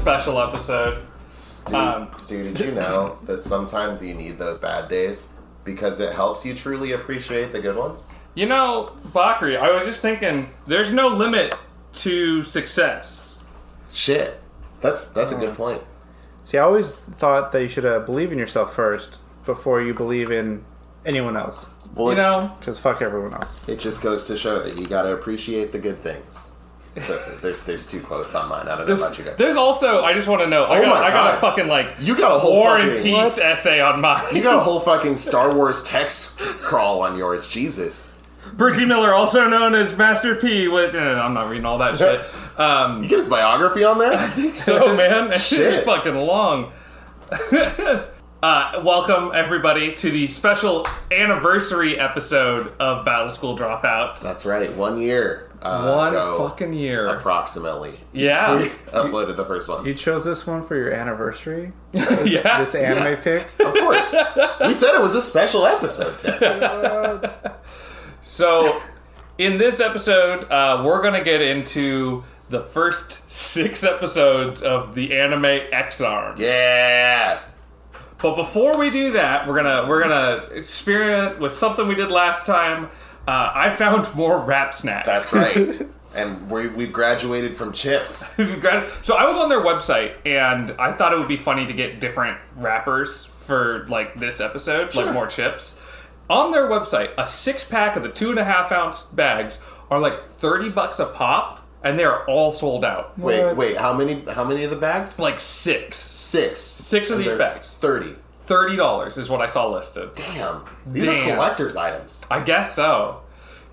special episode. Stu, did you know that sometimes you need those bad days because it helps you truly appreciate the good ones? You know, Bakari, I was just thinking, there's no limit to success. Shit. That's a good point. See, I always thought that you should believe in yourself first before you believe in anyone else. Well, you know? Because fuck everyone else. It just goes to show that you gotta appreciate the good things. There's 2 quotes on mine. I don't know about you guys. There's also, I just want to know, I got a fucking, like, you got a whole War fucking, and Peace essay on mine. You got a whole fucking Star Wars text crawl on yours. Jesus. Percy Miller, also known as Master P, was, I'm not reading all that shit. You get his biography on there? I think so, man. That shit is fucking long. Welcome, everybody, to the special anniversary episode of Battle School Dropouts. That's right. 1 year. One fucking year. Approximately. Yeah. We uploaded the first one. You chose this one for your anniversary? Yeah. This anime pick? Of course. We said it was a special episode, Tim. So, in this episode, we're going to get into the first 6 episodes of the anime X-Arms. Yeah. But before we do that, we're gonna experiment with something we did last time. I found more rap snacks. That's right. And we've graduated from chips. So I was on their website, and I thought it would be funny to get different wrappers for like this episode, like more chips. On their website, a 6-pack of the 2.5-ounce bags are like $30 a pop, and they are all sold out. Wait, how many of the bags? Like 6. 6 of these bags. $30 is what I saw listed. Damn. These are collector's items. I guess so.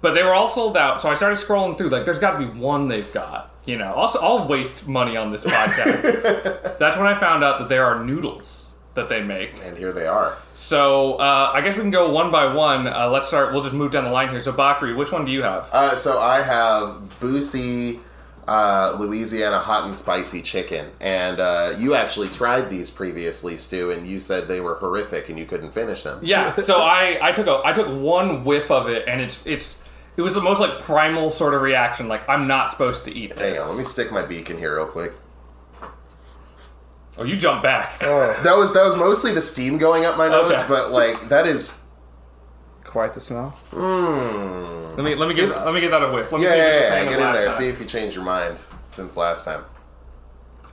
But they were all sold out, so I started scrolling through. Like, there's got to be one they've got. You know, also, I'll waste money on this podcast. That's when I found out that there are noodles that they make. And here they are. So, I guess we can go one by one. Let's start. We'll just move down the line here. So, Bakari, which one do you have? So I have Boosie Louisiana hot and spicy chicken. And you actually tried these previously, Stu, and you said they were horrific and you couldn't finish them. Yeah, so I took one whiff of it, and it was the most like primal sort of reaction. Like, I'm not supposed to eat this. Hang on, let me stick my beak in here real quick. Oh, you jumped back. Oh. That was mostly the steam going up my nose, Okay. but like that is Quite the smell. Let me get that a whiff. Let me yeah, see what you're get saying in of last there. time. See if you changed your mind since last time.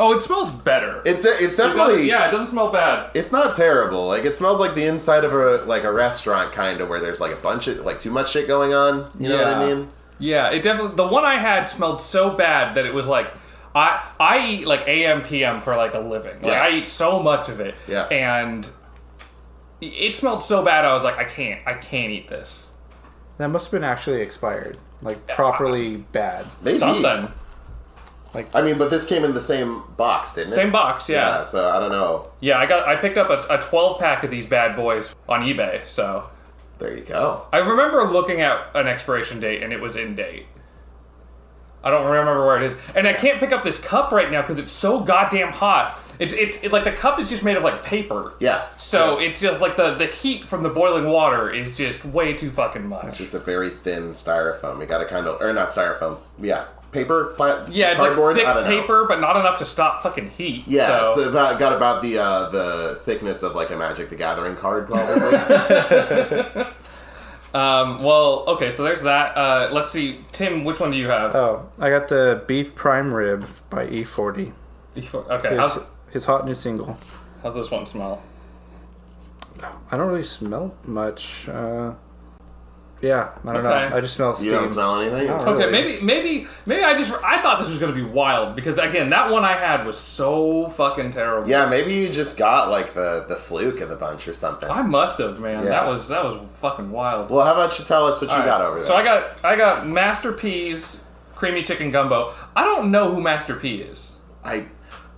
Oh, it smells better. It's definitely it doesn't smell bad. It's not terrible. Like, it smells like the inside of a restaurant kind of where there's like a bunch of like too much shit going on. You know what I mean? Yeah, it definitely. The one I had smelled so bad that it was like I eat like AM PM for like a living. Like, I eat so much of it. Yeah. And it smelled so bad. I was like, I can't eat this. That must have been actually expired. Like, properly bad. Maybe. Something. I mean, but this came in the same box, didn't it? Same box, yeah. Yeah, so I don't know. Yeah, I picked up a 12-pack of these bad boys on eBay, so. There you go. I remember looking at an expiration date, and it was in date. I don't remember where it is. And I can't pick up this cup right now because it's so goddamn hot. It's like the cup is just made of like paper. Yeah. So it's just like the heat from the boiling water is just way too fucking much. It's just a very thin styrofoam. You gotta kind of, or not styrofoam. Yeah. Paper? Yeah, it's cardboard? like I thick don't know. paper, but not enough to stop fucking heat. Yeah, so. it's got about the thickness of like a Magic the Gathering card, probably. Well, okay, so there's that. Let's see. Tim, which one do you have? Oh, I got the beef prime rib by E14. Okay, His hot new single. how's this one smell? I don't really smell much. Yeah, I don't know. I just smell steam. You don't smell anything? No. Okay, Really? maybe I thought this was gonna be wild because again, that one I had was so fucking terrible. Yeah, maybe you just got like the fluke of the bunch or something. I must have, man. Yeah. That was fucking wild. Well, how about you tell us what you got over there? So I got Master P's creamy chicken gumbo. I don't know who Master P is. I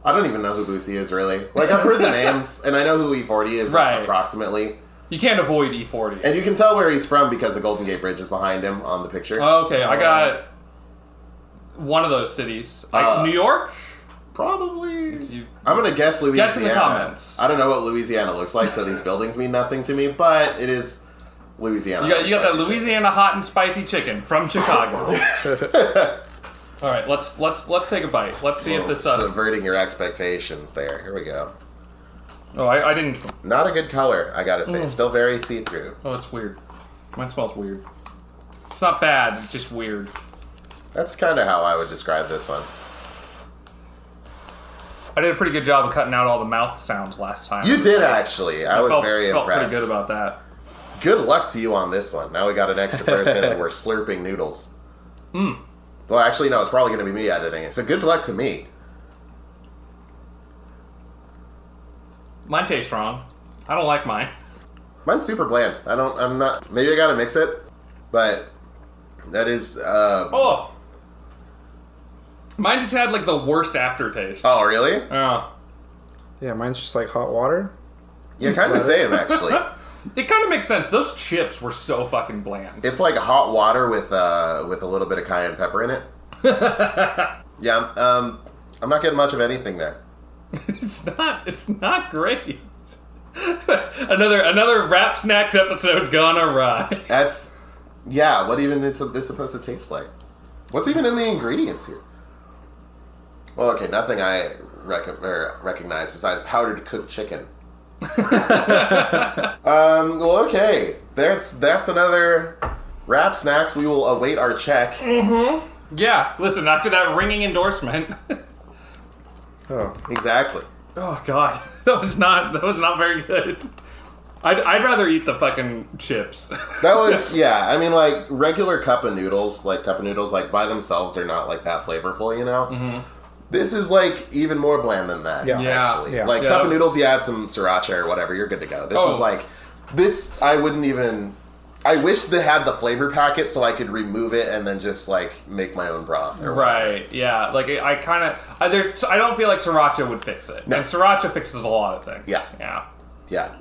don't even know who Boosie is really. Like, I've heard the names and I know who E40 is approximately. You can't avoid E40. And you can tell where he's from because the Golden Gate Bridge is behind him on the picture. Okay, I got one of those cities. New York? Probably. I'm going to guess Louisiana. Guess in the comments. I don't know what Louisiana looks like, so these buildings mean nothing to me, but it is Louisiana. You got that Louisiana hot and spicy chicken from Chicago. All right, let's take a bite. Let's see if this subverting your expectations there. Here we go. Oh, I didn't. Not a good color, I gotta say. It's still very see-through. Oh, it's weird. Mine smells weird. It's not bad. It's just weird. That's kind of how I would describe this one. I did a pretty good job of cutting out all the mouth sounds last time. You did actually. I was very impressed. Felt pretty good about that. Good luck to you on this one. Now we got an extra person and we're slurping noodles. Well, actually, no. It's probably going to be me editing it. So good luck to me. Mine tastes wrong. I don't like mine. Mine's super bland. I'm not. Maybe I gotta mix it, but that is. Oh. Mine just had like the worst aftertaste. Oh, really? Oh. Yeah, mine's just like hot water. Yeah, kind of the same actually. It kind of makes sense. Those chips were so fucking bland. It's like hot water with a little bit of cayenne pepper in it. Yeah. I'm not getting much of anything there. It's not great. another Rap Snacks episode gone awry. Yeah, what even is this supposed to taste like? What's even in the ingredients here? Well, okay, nothing I recognize besides powdered cooked chicken. Well, okay. That's another Rap Snacks. We will await our check. Mm-hmm. Yeah, listen, after that ringing endorsement. Oh. Exactly. Oh god, that was not very good. I'd rather eat the fucking chips. That was I mean, like regular cup of noodles, like by themselves, they're not like that flavorful, you know. Mm-hmm. This is like even more bland than that. Yeah. Actually, yeah. like cup of noodles, you add some sriracha or whatever, you're good to go. This is like I wouldn't even. I wish they had the flavor packet so I could remove it and then just like make my own broth. Right? Yeah. Like I don't feel like sriracha would fix it, and sriracha fixes a lot of things. Yeah.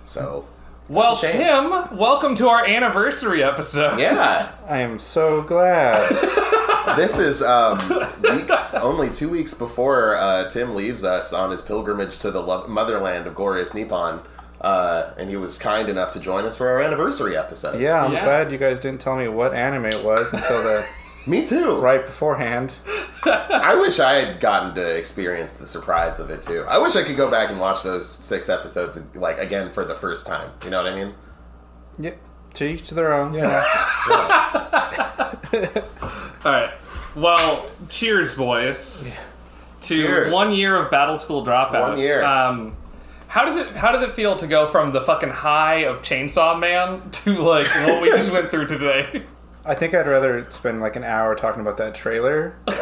So. Well, Tim, welcome to our anniversary episode. Yeah. I am so glad. This is only 2 weeks before Tim leaves us on his pilgrimage to the motherland of glorious Nippon. And he was kind enough to join us for our anniversary episode. Yeah, I'm glad you guys didn't tell me what anime it was until Me too. right beforehand. I wish I had gotten to experience the surprise of it too. I wish I could go back and watch those 6 episodes like again for the first time. You know what I mean? Yeah, to each their own. Yeah. All right. Well, cheers, boys. To Cheers. 1 year of Battle School Dropouts. 1 year. How does it feel to go from the fucking high of Chainsaw Man to like what we just went through today? I think I'd rather spend like an hour talking about that trailer that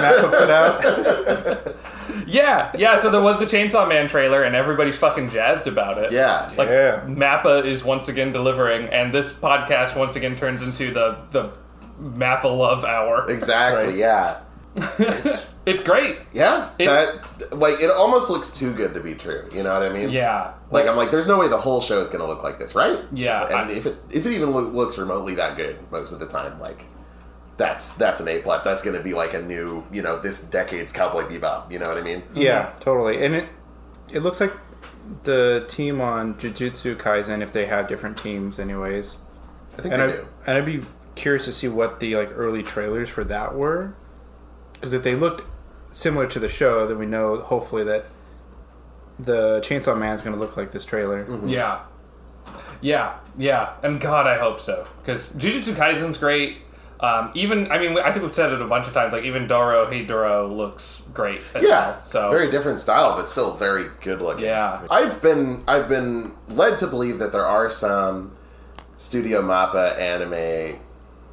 Mappa put out. Yeah. So there was the Chainsaw Man trailer, and everybody's fucking jazzed about it. Yeah. Like Mappa is once again delivering, and this podcast once again turns into the Mappa Love Hour. Exactly. Right. Yeah. It's great. Yeah. It almost looks too good to be true. You know what I mean? Yeah. Like I'm like, there's no way the whole show is going to look like this, right? Yeah. I mean, if it even looks remotely that good most of the time, like that's an A+. That's going to be like a new, this decade's Cowboy Bebop. You know what I mean? Yeah, totally. And it looks like the team on Jujutsu Kaisen, if they have different teams, anyways. I think they do. And I'd be curious to see what the like early trailers for that were, because if they looked similar to the show, then we know hopefully that the Chainsaw Man's going to look like this trailer. Mm-hmm. Yeah, and God, I hope so, because Jujutsu Kaisen's great. I think we've said it a bunch of times. Like even Doro Hidoro looks great. Well, so very different style, but still very good looking. Yeah, I've been led to believe that there are some Studio Mappa anime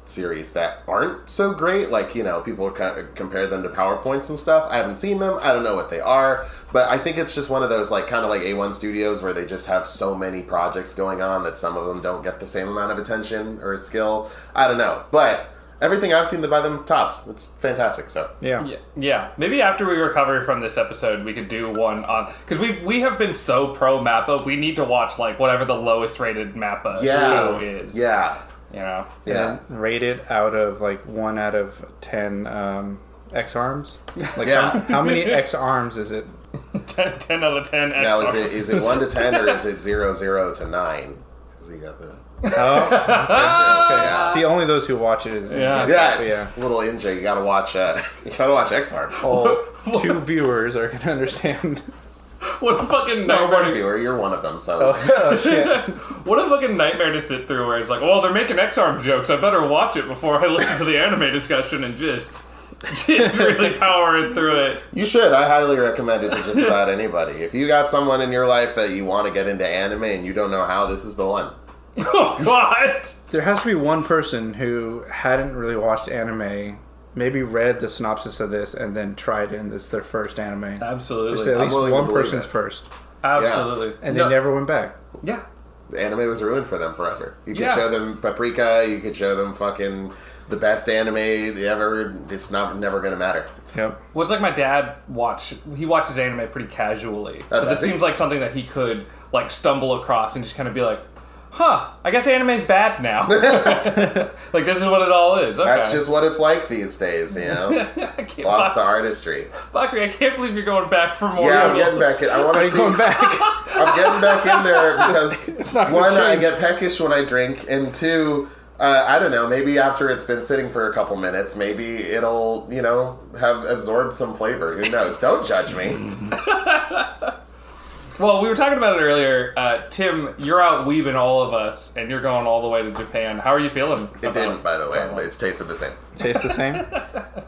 series that aren't so great. Like, people kind of compare them to PowerPoints and stuff. I haven't seen them. I don't know what they are. But I think it's just one of those, like, kind of like A1 Studios where they just have so many projects going on that some of them don't get the same amount of attention or skill. I don't know. But everything I've seen by them tops. It's fantastic. So yeah. Maybe after we recover from this episode, we could do one on, because we have been so pro Mappa. We need to watch like whatever the lowest rated Mappa show is. Yeah. And rate it out of like 1 out of 10 X arms. Like how many X arms is it? 10 out of 10 X now arms. is it 1 to 10 or is it 0 to 9? Because you got the Oh, okay. Yeah. See, only those who watch it. Yeah. Yes, little NJ, you gotta watch. You gotta watch X-Arm. All 2 viewers are gonna understand. What a fucking No, nightmare. one viewer, you're one of them. So Oh shit! What a fucking nightmare to sit through where it's like, well, they're making X-Arm jokes. I better watch it before I listen to the anime discussion and just really powering through it. you should. I highly recommend it to just about anybody. If you got someone in your life that you want to get into anime and you don't know how, this is the one. Oh, God. There has to be one person who hadn't really watched anime, maybe read the synopsis of this, and then tried it, and this is their first anime. Absolutely. So at least willing to one believe person's it. first, Absolutely. and they never went back. Yeah. The anime was ruined for them forever. You could Yeah. show them Paprika, you could show them fucking the best anime ever. It's never gonna matter. Yep. Well, it's like my dad he watches anime pretty casually. Oh, So this does he? seems like something that he could, like, stumble across and just kind of be like, huh, I guess anime's bad now. Like, this is what it all is. Okay. That's just what it's like these days, you know? I can't, Lost the artistry. Bakari, I can't believe you're going back for more Yeah, I'm noodles. getting back in. I want Are to you see. going back? I'm getting back in there because not gonna one, I change. get peckish when I drink, and two, I don't know. Maybe after it's been sitting for a couple minutes, maybe it'll, have absorbed some flavor. Who knows? Don't judge me. Well, we were talking about it earlier. Tim, you're out weebing all of us, and you're going all the way to Japan. How are you feeling? It didn't, by the way. But it's tasted the same. Tastes the same.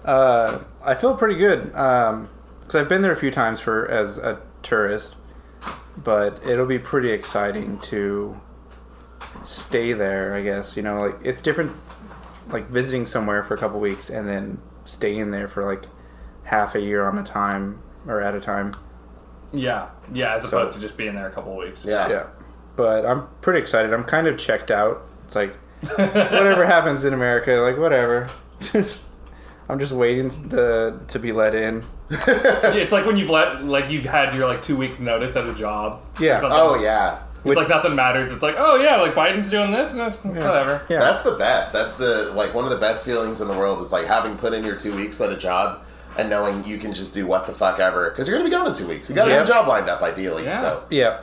I feel pretty good because I've been there a few times as a tourist, but it'll be pretty exciting to stay there. I guess like it's different, like visiting somewhere for a couple weeks and then staying there for like half a year at a time. Yeah, as opposed to just being there a couple of weeks. Yeah. But I'm pretty excited. I'm kind of checked out. It's like whatever happens in America, like whatever. I'm just waiting to be let in. Yeah, it's like when you've had your 2-week notice at a job. Yeah. or something. Oh, yeah. It's like nothing matters. It's like, oh yeah, like Biden's doing this, whatever. Yeah. That's the best. That's one of the best feelings in the world is like having put in your 2 weeks at a job and knowing you can just do what the fuck ever because you're gonna be gone in 2 weeks. You got a new job lined up, ideally. Yeah. So Yeah.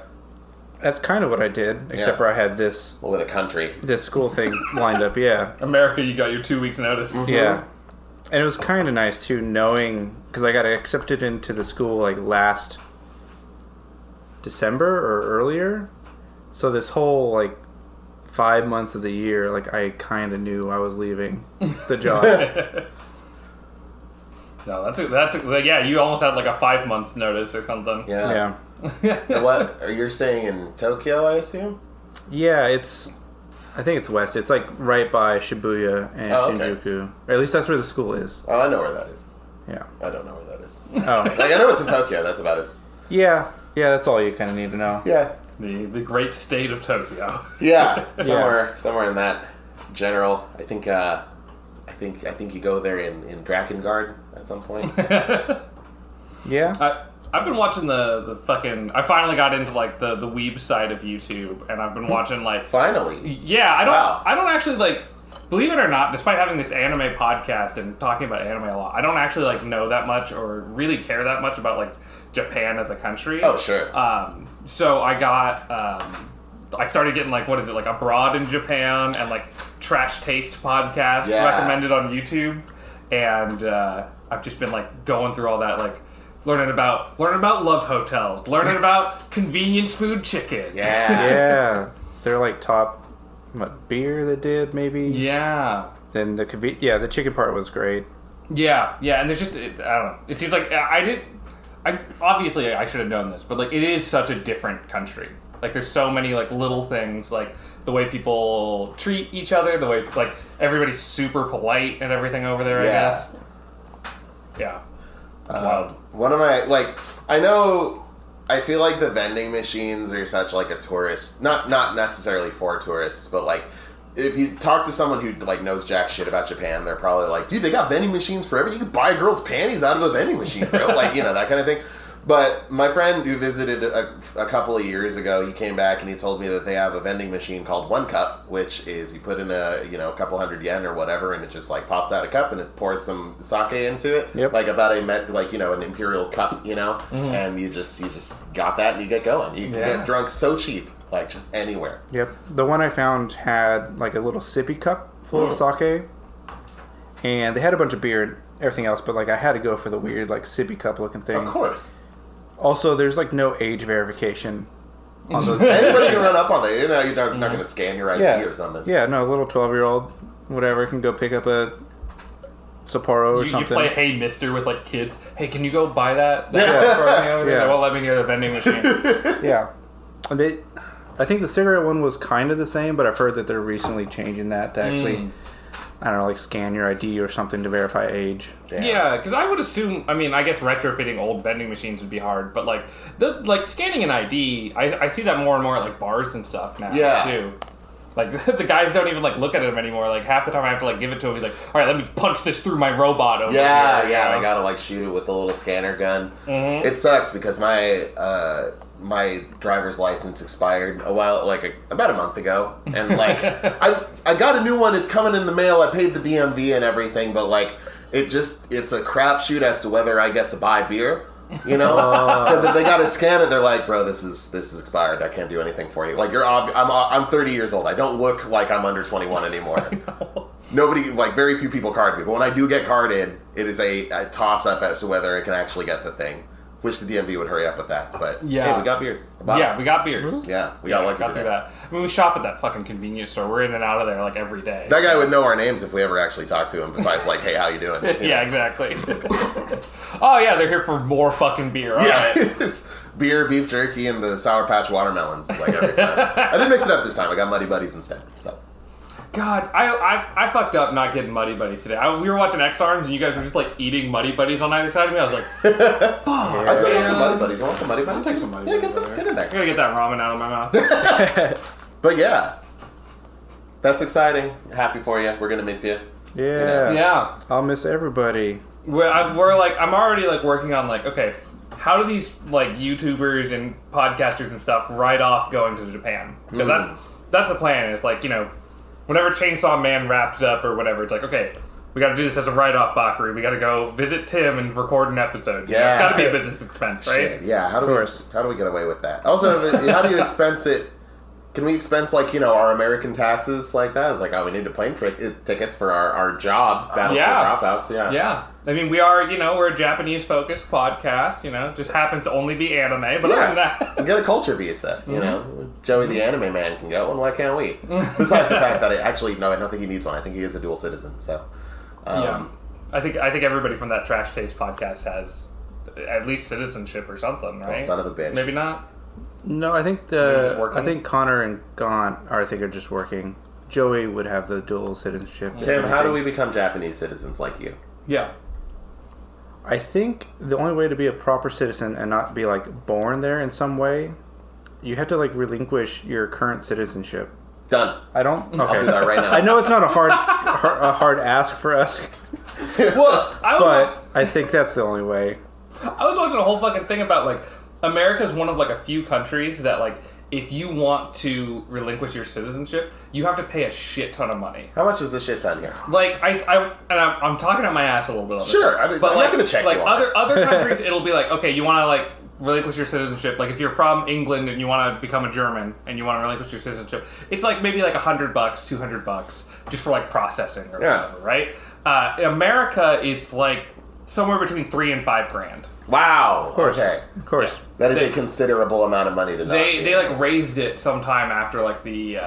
That's kind of what I did, except Yeah. for I had this with a country. school thing lined up. Yeah. America, you got your 2 weeks notice. Yeah. And it was kind of nice too, knowing because I got accepted into the school like last December or earlier. So this whole 5 months of the year, I kind of knew I was leaving the job. No, yeah. You almost had a 5 months notice or something. Yeah. Yeah. And what? Are you staying in Tokyo? I assume. Yeah, I think it's west. It's right by Shibuya and Oh, okay. Shinjuku. Or at least that's where the school is. Oh, I know where that is. Yeah. I don't know where that is. Oh. I know it's in Tokyo. That's about as. Yeah. Yeah, that's all you kind of need to know. Yeah. The great state of Tokyo. Yeah. Somewhere in that general. I think you go there in Drakengard at some point. Yeah. I've been watching the fucking. I finally got into the weeb side of YouTube, and I've been watching Finally. Yeah, Wow. I don't actually believe it or not, despite having this anime podcast and talking about anime a lot, I don't actually know that much or really care that much about Japan as a country. Oh, sure. So I got I started getting Abroad in Japan and Trash Taste podcast recommended on YouTube, and I've just been going through all that learning about love hotels, learning about convenience food chicken. Yeah. Yeah. They're top beer they did maybe. Yeah. Then the chicken part was great. Yeah, and there's just I don't know. It seems like I obviously I should have known this, but it is such a different country. There's so many little things, the way people treat each other, the way everybody's super polite and everything over there. Yeah. I guess. Yeah. Wild. One of my I feel like the vending machines are such a tourist, not necessarily for tourists, but if you talk to someone who knows jack shit about Japan, they're probably dude, they got vending machines for everything. You can buy girls' panties out of a vending machine, bro. That kind of thing. But my friend who visited a couple of years ago, he came back and he told me that they have a vending machine called One Cup, which is you put in a couple hundred yen or whatever, and it just pops out a cup and it pours some sake into it, Yep. about an imperial cup, and you just got that and you get going. You can get drunk so cheap. like just anywhere. Yep. The one I found had like a little sippy cup full of sake, and they had a bunch of beer and everything else, but like I had to go for the weird like sippy cup looking thing. Of course. Also, there's like no age verification on those. Anybody can run up on that. You're not going to scan your ID or something. Yeah, no, a little 12-year-old, whatever, can go pick up a Sapporo or something. You play Hey Mister with like kids. Hey, can you go buy that? Over there? They won't let me near the vending machine. Yeah. And I think the cigarette one was kind of the same, but I've heard that they're recently changing that to actually, I don't know, like scan your ID or something to verify age. Yeah, because I would assume, I mean, I guess retrofitting old vending machines would be hard, but like scanning an ID, I see that more and more at like bars and stuff now too. Like, the guys don't even, like, look at him anymore. Like, half the time I have to, like, give it to him. He's like, all right, let me punch this through my robot over here. Yeah, I gotta, like, shoot it with the little scanner gun. Mm-hmm. It sucks because my driver's license expired about a month ago. And, like, I got a new one. It's coming in the mail. I paid the DMV and everything. But, like, it's a crapshoot as to whether I get to buy beer. You know, because if they gotta scan it, they're like, "Bro, this is expired. I can't do anything for you." Like, I'm 30 years old. I don't look like I'm under 21 anymore. Nobody, like, very few people card me. But when I do get carded, it is a toss up as to whether I can actually get the thing. Wish the DMV would hurry up with that. But hey, we got beers. We got beers. Yeah, we got through that. I mean, we shop at that fucking convenience store. We're in and out of there like every day. That guy would know our names if we ever actually talked to him. Besides, like, hey, how you doing? Yeah, exactly. Oh yeah, they're here for more fucking beer. All right. Beer, beef jerky, and the Sour Patch watermelons. Like every time. I didn't mix it up this time. I got Muddy Buddies instead. So. God, I fucked up not getting Muddy Buddies today. We were watching X-Arms and you guys were just like eating Muddy Buddies on either side of me. I was like, fuck. I still got some Muddy Buddies. You want some Muddy Buddies? I'll take some Muddy Buddies. Buddies. Get in there. I gotta get that ramen out of my mouth. But yeah, that's exciting. Happy for you. We're gonna miss you. Yeah. Yeah. I'll miss everybody. We're like, I'm already like working on like, okay, how do these like YouTubers and podcasters and stuff write off going to Japan? Because that's the plan. It's like, you know, whenever Chainsaw Man wraps up or whatever, it's like, okay, we got to do this as a write-off, Bakari. We got to go visit Tim and record an episode. Yeah, it's got to be a business expense, right? Shit. Yeah, how do we get away with that? Also, how do you expense it? Can we expense, like, you know, our American taxes like that? It's like, oh, we need to plane tickets for our job. Battle for Dropouts. Yeah. I mean, we are, you know, we're a Japanese-focused podcast, you know, just happens to only be anime, but other than that... We get a culture visa, you know. Joey the Anime Man can go, and why can't we? Besides the fact that I don't think he needs one. I think he is a dual citizen, so... yeah. I think everybody from that Trash Taste podcast has at least citizenship or something, right? Oh, son of a bitch. Maybe not? No, I think Connor and Gaunt are just working. Joey would have the dual citizenship. Tim, how do we become Japanese citizens like you? Yeah. I think the only way to be a proper citizen and not be like born there in some way, you have to like relinquish your current citizenship. Done. I don't. Okay. I'll do that right now. I know it's not a hard ask for us. Well, I think that's the only way. I was watching a whole fucking thing about like America is one of like a few countries that like if you want to relinquish your citizenship, you have to pay a shit ton of money. How much is this shit ton here? Like I'm talking out my ass a little bit. Sure, I'm not gonna check. Like you on other countries, it'll be like, okay, you want to like relinquish your citizenship. Like if you're from England and you want to become a German and you want to relinquish your citizenship, it's like maybe like $100, $200 just for like processing or whatever, right? In America, it's like somewhere between $3,000 and $5,000. Wow. Of course. Okay. Of course. Yeah. That is a considerable amount of money to know. They like raised it sometime after like the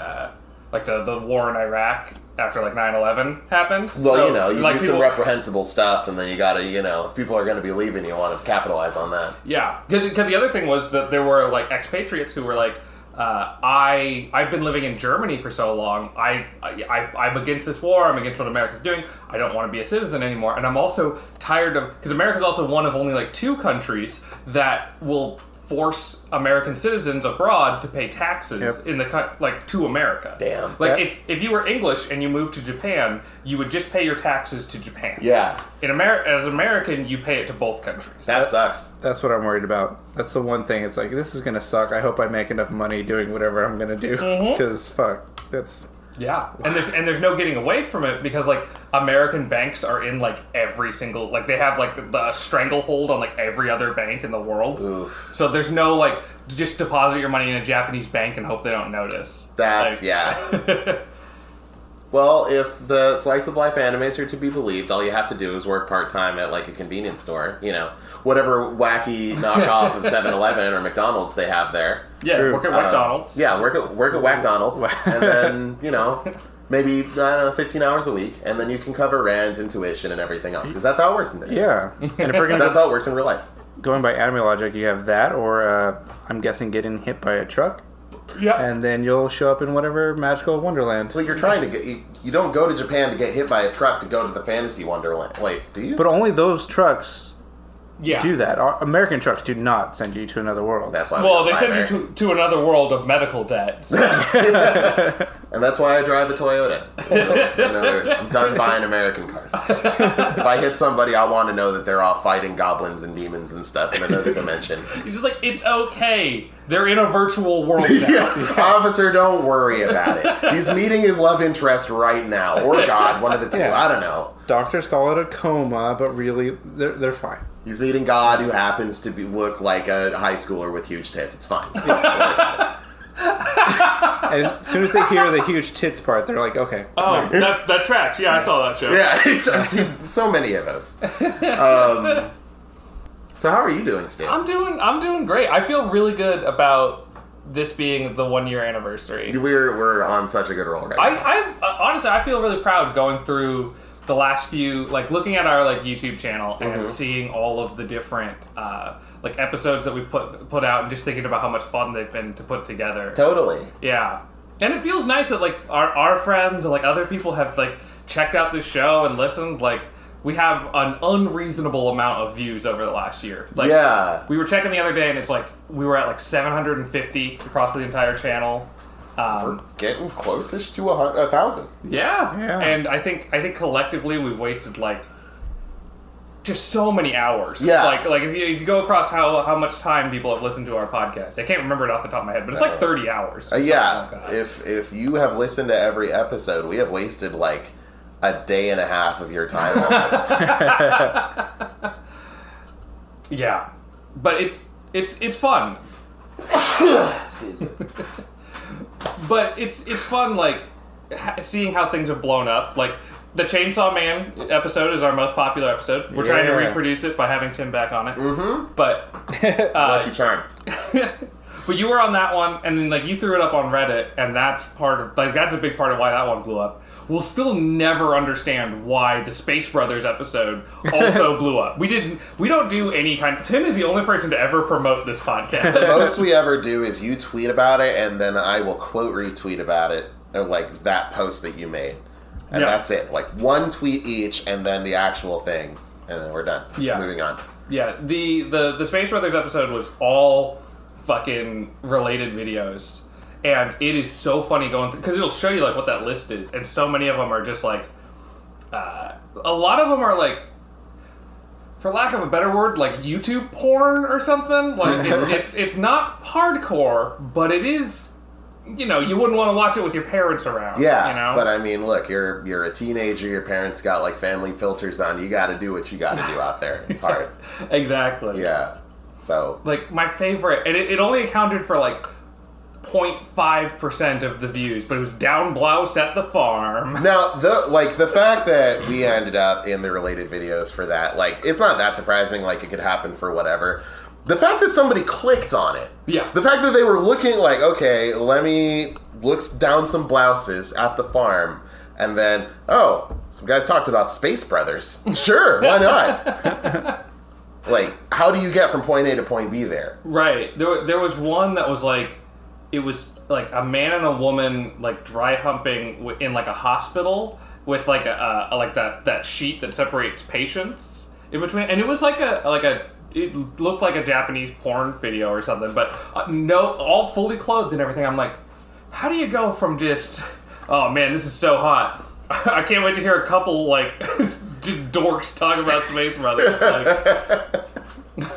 war in Iraq after like 9/11 happened. Well, so, you know, you like, do some reprehensible stuff, and then you gotta, you know, if people are going to be leaving, you want to capitalize on that. Yeah, because the other thing was that there were like expatriates who were like, I've been living in Germany for so long. I'm against this war. I'm against what America's doing. I don't want to be a citizen anymore. And I'm also tired of, because America's also one of only like 2 countries that will force American citizens abroad to pay taxes in the like to America. Damn. Like if you were English and you moved to Japan, you would just pay your taxes to Japan. Yeah. In America, as an American, you pay it to both countries. That sucks. That's what I'm worried about. That's the one thing. It's like, this is gonna suck. I hope I make enough money doing whatever I'm gonna do. Because fuck, that's. Yeah, and there's no getting away from it because like American banks are in like every single like they have like the stranglehold on like every other bank in the world. Oof. So there's no like just deposit your money in a Japanese bank and hope they don't notice. That's like, yeah. Well, if the slice of life animes are to be believed, all you have to do is work part-time at like a convenience store, you know, whatever wacky knockoff of 7-Eleven or McDonald's they have there. Yeah, True. work at McDonald's. Yeah, work at McDonald's, and then, you know, maybe, I don't know, 15 hours a week, and then you can cover rent and tuition and everything else, because that's how it works in there. Yeah. And if we're That's how it works in real life. going by anime logic, you have that, or I'm guessing getting hit by a truck. Yeah. And then you'll show up in whatever magical wonderland. Well, you're trying to get... You don't go to Japan to get hit by a truck to go to the fantasy wonderland. Wait, do you? But only those trucks Yeah. do that. American trucks do not send you to another world. That's why. Well, they send you to another world of medical debt. So. And that's why I drive a Toyota. I'm done buying American cars. If I hit somebody, I want to know that they're all fighting goblins and demons and stuff in another dimension. You're just like, it's okay. They're in a virtual world now. Officer, don't worry about it. He's meeting his love interest right now. Or God, one of the two. Yeah. I don't know. Doctors call it a coma, but really, they're fine. He's meeting God, who happens to look like a high schooler with huge tits. It's fine. And as soon as they hear the huge tits part, they're like, okay. Oh, that tracks. Yeah, I saw that show. Yeah, I've seen so many of those. So how are you doing, Stan? I'm doing great. I feel really good about this being the 1 year anniversary. We're on such a good roll right now. I honestly, I feel really proud going through the last few, like looking at our like YouTube channel and seeing all of the different like episodes that we put out and just thinking about how much fun they've been to put together. Totally. Yeah. And it feels nice that like our friends and like other people have like checked out this show and listened. Like we have an unreasonable amount of views over the last year. Like, yeah. We were checking the other day and it's like we were at like 750 across the entire channel. We're getting close-ish to 1,000. Yeah. Yeah. And I think collectively we've wasted like just so many hours. Yeah. Like if you go across how much time people have listened to our podcast, I can't remember it off the top of my head, but it's like 30 hours. Yeah. Oh, God. If you have listened to every episode, we have wasted like a day and a half of your time almost. Yeah. But it's fun. Excuse me. But it's fun, like, seeing how things have blown up. Like, the Chainsaw Man episode is our most popular episode. We're trying to reproduce it by having Tim back on it. Mm-hmm. But... Lucky charm. But you were on that one, and then, like, you threw it up on Reddit, and that's a big part of why that one blew up. We'll still never understand why the Space Brothers episode also blew up. We don't do any kind... Tim is the only person to ever promote this podcast. The most we ever do is you tweet about it, and then I will quote retweet about it, or like that post that you made. And that's it. Like one tweet each, and then the actual thing, and then we're done. Yeah. Moving on. Yeah, the Space Brothers episode was all fucking related videos. And it is so funny going through, because it'll show you like what that list is, and so many of them are just like, a lot of them are like, for lack of a better word, like YouTube porn or something. Like it's not hardcore, but it is, you know, you wouldn't want to watch it with your parents around. Yeah, you know? but I mean, look, you're a teenager. Your parents got like family filters on. You got to do what you got to do out there. It's hard. Exactly. Yeah. So like my favorite, and it only accounted for like 0.5% of the views, but it was down blouse at the farm. now the fact that we ended up in the related videos for that, like, it's not that surprising. Like, it could happen for whatever. The fact that somebody clicked on it. Yeah. The fact that they were looking like, okay, let me look down some blouses at the farm, and then, oh, some guys talked about Space Brothers. Sure, why not? Like, how do you get from point A to point B there? Right. There was one that was like, it was like a man and a woman like dry humping in like a hospital with like a like that sheet that separates patients in between, and it was like it looked like a Japanese porn video or something, but no, all fully clothed and everything. I'm like, how do you go from just, oh man, this is so hot, I can't wait to hear a couple like just dorks talk about Space Brothers. Like,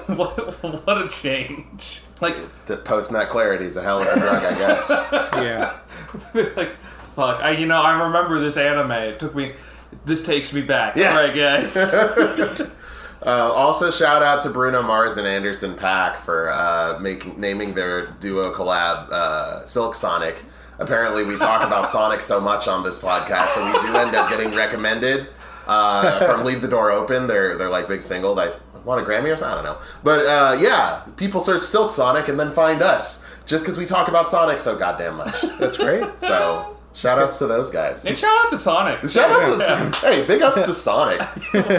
what a change. Like, The post-nut clarity is a hell of a drug, I guess. Yeah. like fuck. I remember this anime. It took me. This takes me back. Yeah. All right, guys. Also, shout out to Bruno Mars and Anderson .Paak for naming their duo collab Silk Sonic. Apparently, we talk about Sonic so much on this podcast that we do end up getting recommended from Leave the Door Open. They're like big single that won a Grammy or something. I don't know. But yeah, people search Silk Sonic and then find us just because we talk about Sonic so goddamn much. That's great. So. Shout outs to those guys. And shout out to Sonic. Hey, big ups to Sonic.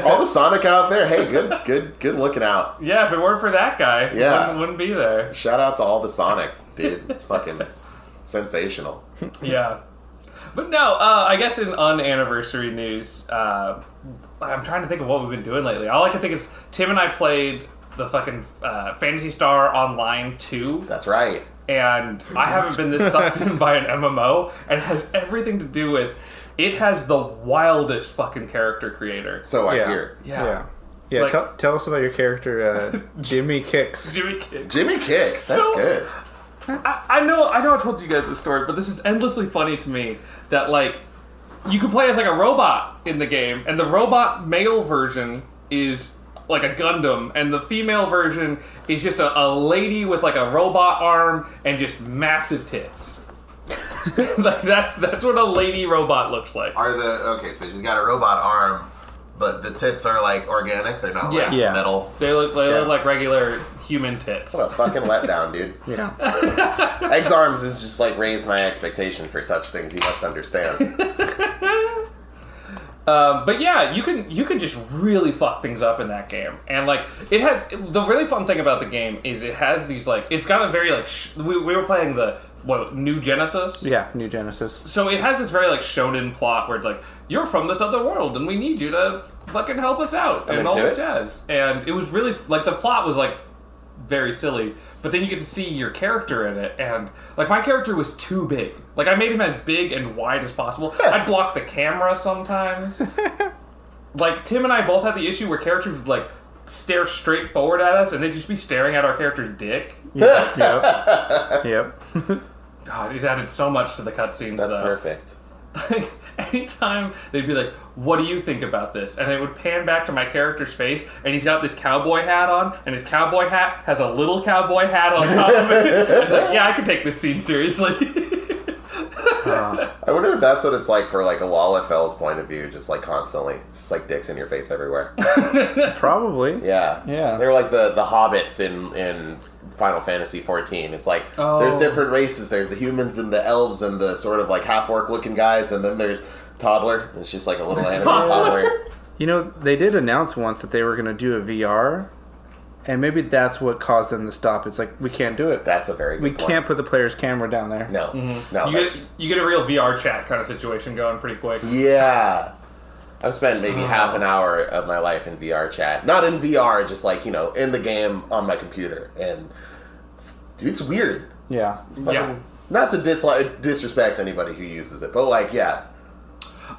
All the Sonic out there. Hey, good looking out. Yeah, if it weren't for that guy, wouldn't be there. Shout out to all the Sonic, dude. It's fucking sensational. Yeah. But no, I guess in unanniversary news, I'm trying to think of what we've been doing lately. All I can think is Tim and I played the fucking Phantasy Star Online 2. That's right. And I haven't been this sucked in by an MMO, and it has everything to do with it has the wildest fucking character creator. So I hear. Yeah. Like, tell us about your character, Jimmy Kicks. Jimmy Kicks. Jimmy Kicks. That's good. I know I told you guys this story, but this is endlessly funny to me that like you can play as like a robot in the game, and the robot male version is like a Gundam, and the female version is just a lady with like a robot arm and just massive tits. Like that's what a lady robot looks like. So you got a robot arm, but the tits are like organic. They're not like metal. They look like regular human tits. What a fucking letdown, dude. Yeah. Eggs Arms is just like raised my expectation for such things. You must understand. But yeah, you can just really fuck things up in that game, and like it has the really fun thing about the game is it has these like it's got a very like we were playing the New Genesis. Yeah, New Genesis. So it has this very like shonen plot where it's like you're from this other world and we need you to fucking help us out and all this jazz, and it was really like the plot was like very silly, but then you get to see your character in it, and like my character was too big. Like I made him as big and wide as possible. I'd block the camera sometimes. Like Tim and I both had the issue where characters would like stare straight forward at us and they'd just be staring at our character's dick. Yep. God, he's added so much to the cutscenes though. That's perfect. Like, anytime they'd be like, what do you think about this? And it would pan back to my character's face, and he's got this cowboy hat on, and his cowboy hat has a little cowboy hat on top of it. It's like, yeah, I can take this scene seriously. I wonder if that's what it's like for like a Lalafell's point of view, just like constantly, just like dicks in your face everywhere. Probably. Yeah. They're like the hobbits in Final Fantasy 14. It's like there's different races. There's the humans and the elves and the sort of like half-orc looking guys, and then there's Toddler. It's just like a little anime toddler. You know, they did announce once that they were going to do a VR, and maybe that's what caused them to stop. It's like, we can't do it. That's a very good point. We can't put the player's camera down there. No. No. You get a real VR chat kind of situation going pretty quick. Yeah. I've spent maybe half an hour of my life in VR chat. Not in VR, just like, in the game on my computer. And it's weird. Yeah. Not to disrespect anybody who uses it, but like, yeah.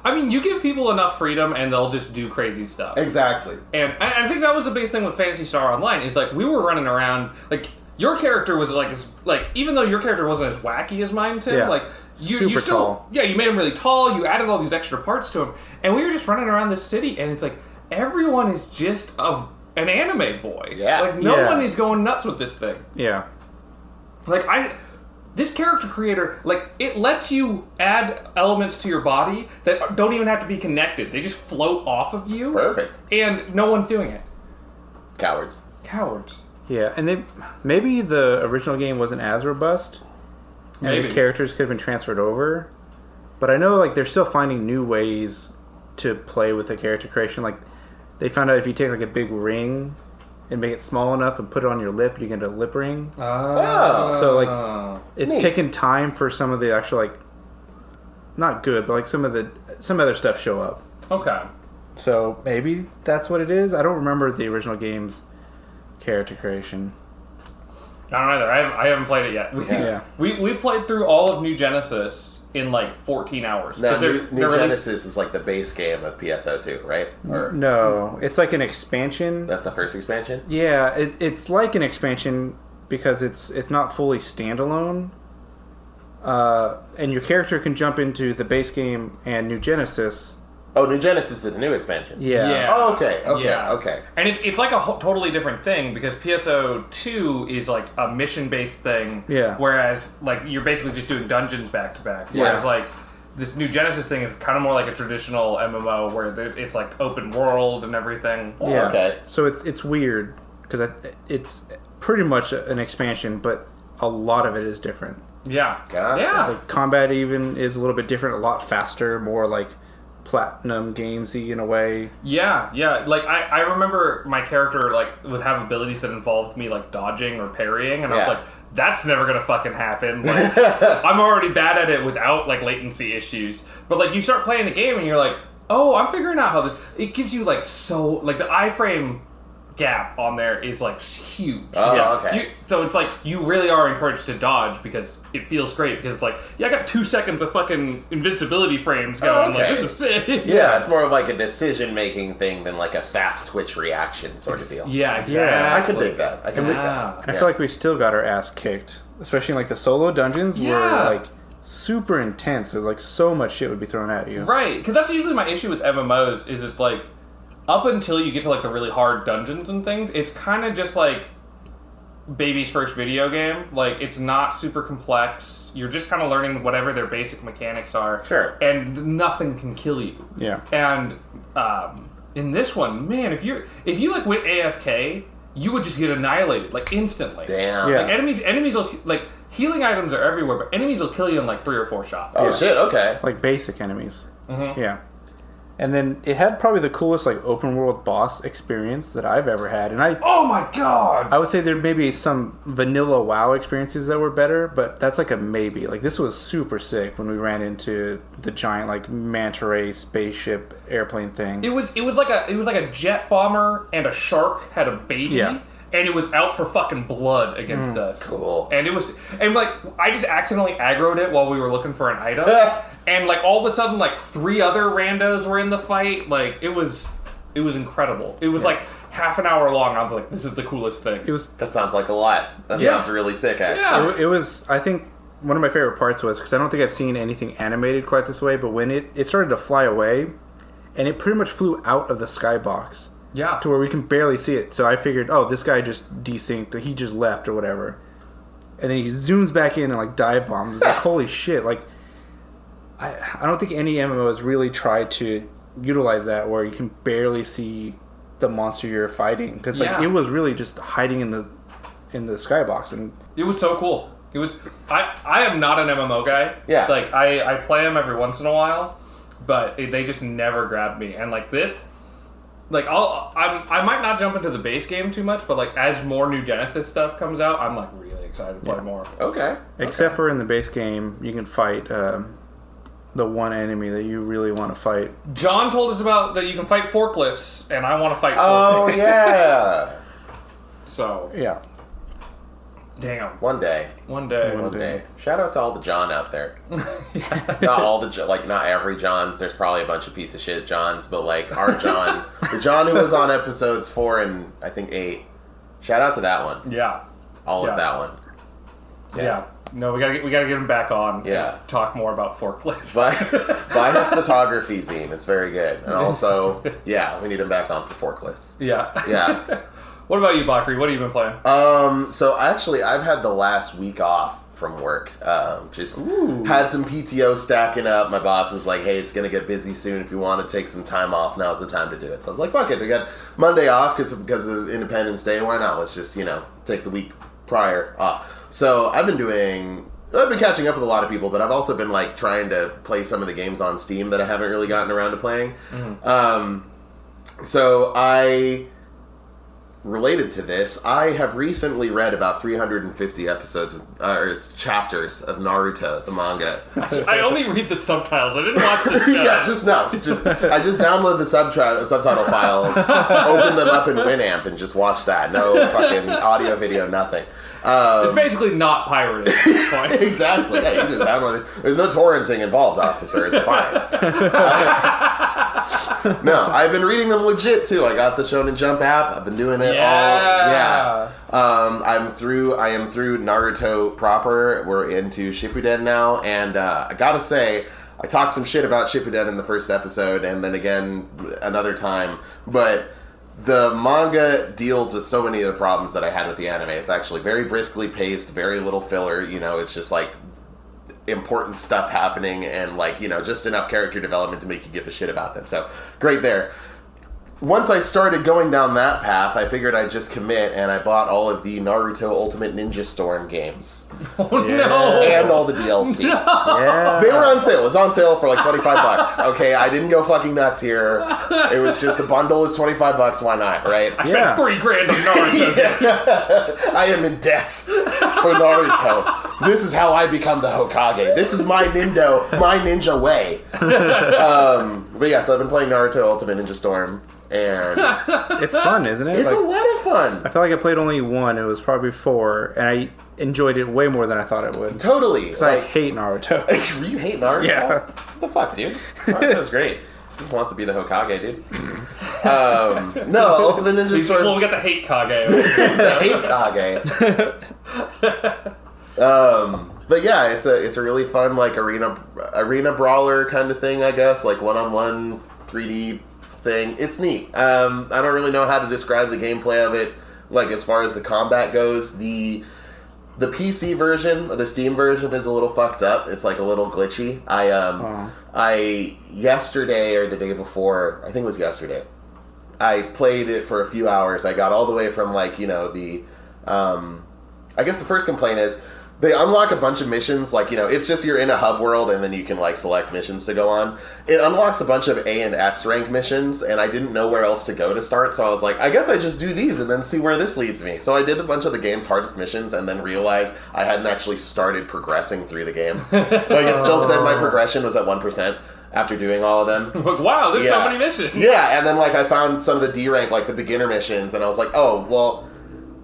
I mean, you give people enough freedom and they'll just do crazy stuff. Exactly. And I think that was the biggest thing with Phantasy Star Online. Is like we were running around like your character was like even though your character wasn't as wacky as mine, Tim, like you still tall. Yeah, you made him really tall. You added all these extra parts to him, and we were just running around this city, and it's like everyone is just an anime boy. Yeah. Like no one is going nuts with this thing. Yeah. Like this character creator, like, it lets you add elements to your body that don't even have to be connected. They just float off of you. Perfect. And no one's doing it. Cowards. Yeah, and maybe the original game wasn't as robust. And Maybe. the characters could have been transferred over. But I know, like, they're still finding new ways to play with the character creation. Like, they found out if you take, like, a big ring and make it small enough and put it on your lip, you get a lip ring. Oh. So, like, it's taken time for some of the actual, like, not good, but, like, some other stuff show up. Okay. So, maybe that's what it is. I don't remember the original game's character creation. I don't either. I haven't played it yet. We played through all of New Genesis in like 14 hours. No, New Genesis is like the base game of PSO2, right? Or no, it's like an expansion. That's the first expansion? Yeah, it's like an expansion because it's not fully standalone. and your character can jump into the base game and New Genesis. Oh, New Genesis is the new expansion. Yeah. Oh, okay. And it's like a totally different thing because PSO2 is like a mission-based thing. Yeah. Whereas like you're basically just doing dungeons back to back. Yeah. Whereas like this New Genesis thing is kind of more like a traditional MMO where it's like open world and everything. Oh, Yeah. okay. So it's weird because it's pretty much an expansion, but a lot of it is different. Yeah. Gotcha. Yeah. Like combat even is a little bit different, a lot faster, more like platinum gamesy in a way. Yeah. Like I remember my character like would have abilities that involved me like dodging or parrying, and I was like, that's never gonna fucking happen. Like I'm already bad at it without like latency issues. But like you start playing the game and you're like, oh, I'm figuring out how this. It gives you like so like the iframe gap on there is like huge. Oh, okay. So it's like you really are encouraged to dodge because it feels great because it's like, yeah, I got 2 seconds of fucking invincibility frames going. okay. Like this is sick. Yeah, it's more of like a decision-making thing than like a fast twitch reaction sort of deal. Yeah, exactly. Yeah, I can dig that. I can dig that. And I feel like we still got our ass kicked, especially in like the solo dungeons were like super intense. There's like so much shit would be thrown at you. Right, because that's usually my issue with MMOs is it's like up until you get to like the really hard dungeons and things, it's kind of just like baby's first video game. Like it's not super complex. You're just kind of learning whatever their basic mechanics are. Sure. And nothing can kill you. Yeah. And in this one, man, if you like went AFK, you would just get annihilated like instantly. Damn. Yeah. Like enemies will like healing items are everywhere, but enemies will kill you in like 3 or 4 shots. Oh shit. Okay. Like basic enemies. Yeah. And then it had probably the coolest like open world boss experience that I've ever had. And Oh my god! I would say there may be some vanilla WoW experiences that were better, but that's like a maybe. Like this was super sick when we ran into the giant like manta ray spaceship airplane thing. It was like a jet bomber and a shark had a baby. Yeah. And it was out for fucking blood against us. Cool. And like I just accidentally aggroed it while we were looking for an item. And like all of a sudden like 3 other randos were in the fight. Like it was incredible. It was like half an hour long. I was like, this is the coolest thing. That sounds like a lot. That sounds really sick, actually. Yeah. It was, I think, one of my favorite parts was, because I don't think I've seen anything animated quite this way, but when it started to fly away, and it pretty much flew out of the skybox. Yeah. To where we can barely see it. So I figured, oh, this guy just desynced, or he just left, or whatever. And then he zooms back in and like dive bombs. It's like, holy shit. Like, I don't think any MMO has really tried to utilize that where you can barely see the monster you're fighting. Because like, it was really just hiding in the skybox. And it was so cool. It was. I am not an MMO guy. Yeah. Like I play them every once in a while, but they just never grabbed me. And like this, like I might not jump into the base game too much, but like as more New Genesis stuff comes out, I'm like really excited to play more. Okay. Except for in the base game, you can fight the one enemy that you really want to fight. John told us about that you can fight forklifts, and I want to fight Oh, forklifts. yeah. So, Yeah. damn. One day. One day. One day. Shout out to all the John out there. Not all the like not every Johns. There's probably a bunch of piece of shit Johns, but like our John, the John who was on episodes 4 and I think 8. Shout out to that one. Yeah. All of that one. Yeah. No, we gotta get him back on. Yeah. And talk more about forklifts. Buy his photography zine. It's very good. And also, yeah, we need him back on for forklifts. Yeah. Yeah. What about you, Bakari? What have you been playing? So actually, I've had the last week off from work. Just had some PTO stacking up. My boss was like, hey, it's going to get busy soon. If you want to take some time off, now's the time to do it. So I was like, fuck it. We got Monday off because of Independence Day. Why not? Let's just, take the week prior off. So I've been catching up with a lot of people, but I've also been like trying to play some of the games on Steam that I haven't really gotten around to playing. So related to this, I have recently read about 350 episodes or chapters of Naruto, the manga. I only read the subtitles. I didn't watch the show. Yeah, I just download the subtitle files, open them up in Winamp, and just watch that. No fucking audio, video, nothing. It's basically not pirated at this point. Exactly. Yeah, you just download it. There's no torrenting involved, officer. It's fine. No, I've been reading them legit too. I got the Shonen Jump app. I've been doing it all. Yeah. I am through Naruto proper. We're into Shippuden now, and I gotta say, I talked some shit about Shippuden in the first episode, and then again another time, but the manga deals with so many of the problems that I had with the anime. It's actually very briskly paced, very little filler. You know, it's just like important stuff happening, and like, you know, just enough character development to make you give a shit about them. So great there. Once I started going down that path, I figured I'd just commit, and I bought all of the Naruto Ultimate Ninja Storm games. Oh, no. And all the DLC. No. Yeah. They were on sale. It was on sale for like $25. Okay, I didn't go fucking nuts here. It was just the bundle was $25. Why not, right? I spent $3,000 on Naruto. Yeah. I am in debt for Naruto. This is how I become the Hokage. This is my ninja way. But yeah, so I've been playing Naruto Ultimate Ninja Storm. And It's fun, isn't it? it's Like, a lot of fun. I feel like I played only one. It was probably 4, and I enjoyed it way more than I thought I would. Totally. Because I hate Naruto. You hate Naruto? Yeah. What the fuck, dude? Naruto's great. He just wants to be the Hokage, dude. No, Ultimate Ninja Storm. Well, we got the hate Kage. The hate Kage. But yeah, it's a really fun like arena brawler kind of thing, I guess, like one-on-one 3D thing. It's neat. I don't really know how to describe the gameplay of it, like as far as the combat goes. The PC version, the Steam version, is a little fucked up. It's like a little glitchy. I yesterday or the day before, I think it was yesterday, I played it for a few hours. I got all the way from like, you know, the I guess the first complaint is they unlock a bunch of missions, like, you know, it's just you're in a hub world and then you can, like, select missions to go on. It unlocks a bunch of A and S rank missions, and I didn't know where else to go to start, so I was like, I guess I just do these and then see where this leads me. So I did a bunch of the game's hardest missions and then realized I hadn't actually started progressing through the game. Like, it still said my progression was at 1% after doing all of them. Like, wow, there's so many missions. Yeah, and then, like, I found some of the D rank, like, the beginner missions, and I was like, oh, well,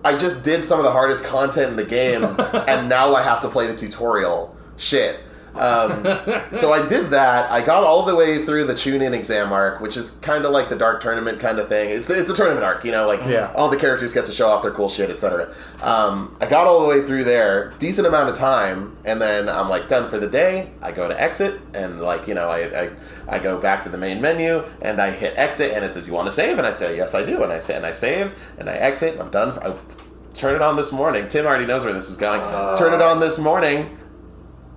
I just did some of the hardest content in the game, and now I have to play the tutorial. Shit. So I did that. I got all the way through the tune-in exam arc, which is kind of like the Dark Tournament kind of thing. It's a tournament arc, you know, like all the characters get to show off their cool shit, etc. I got all the way through there, decent amount of time, and then I'm like done for the day. I go to exit, and like, you know, I go back to the main menu, and I hit exit, and it says, you want to save? And I say, yes, I do. And I save, and I exit, and I'm done. I turn it on this morning. Tim already knows where this is going. Turn it on this morning.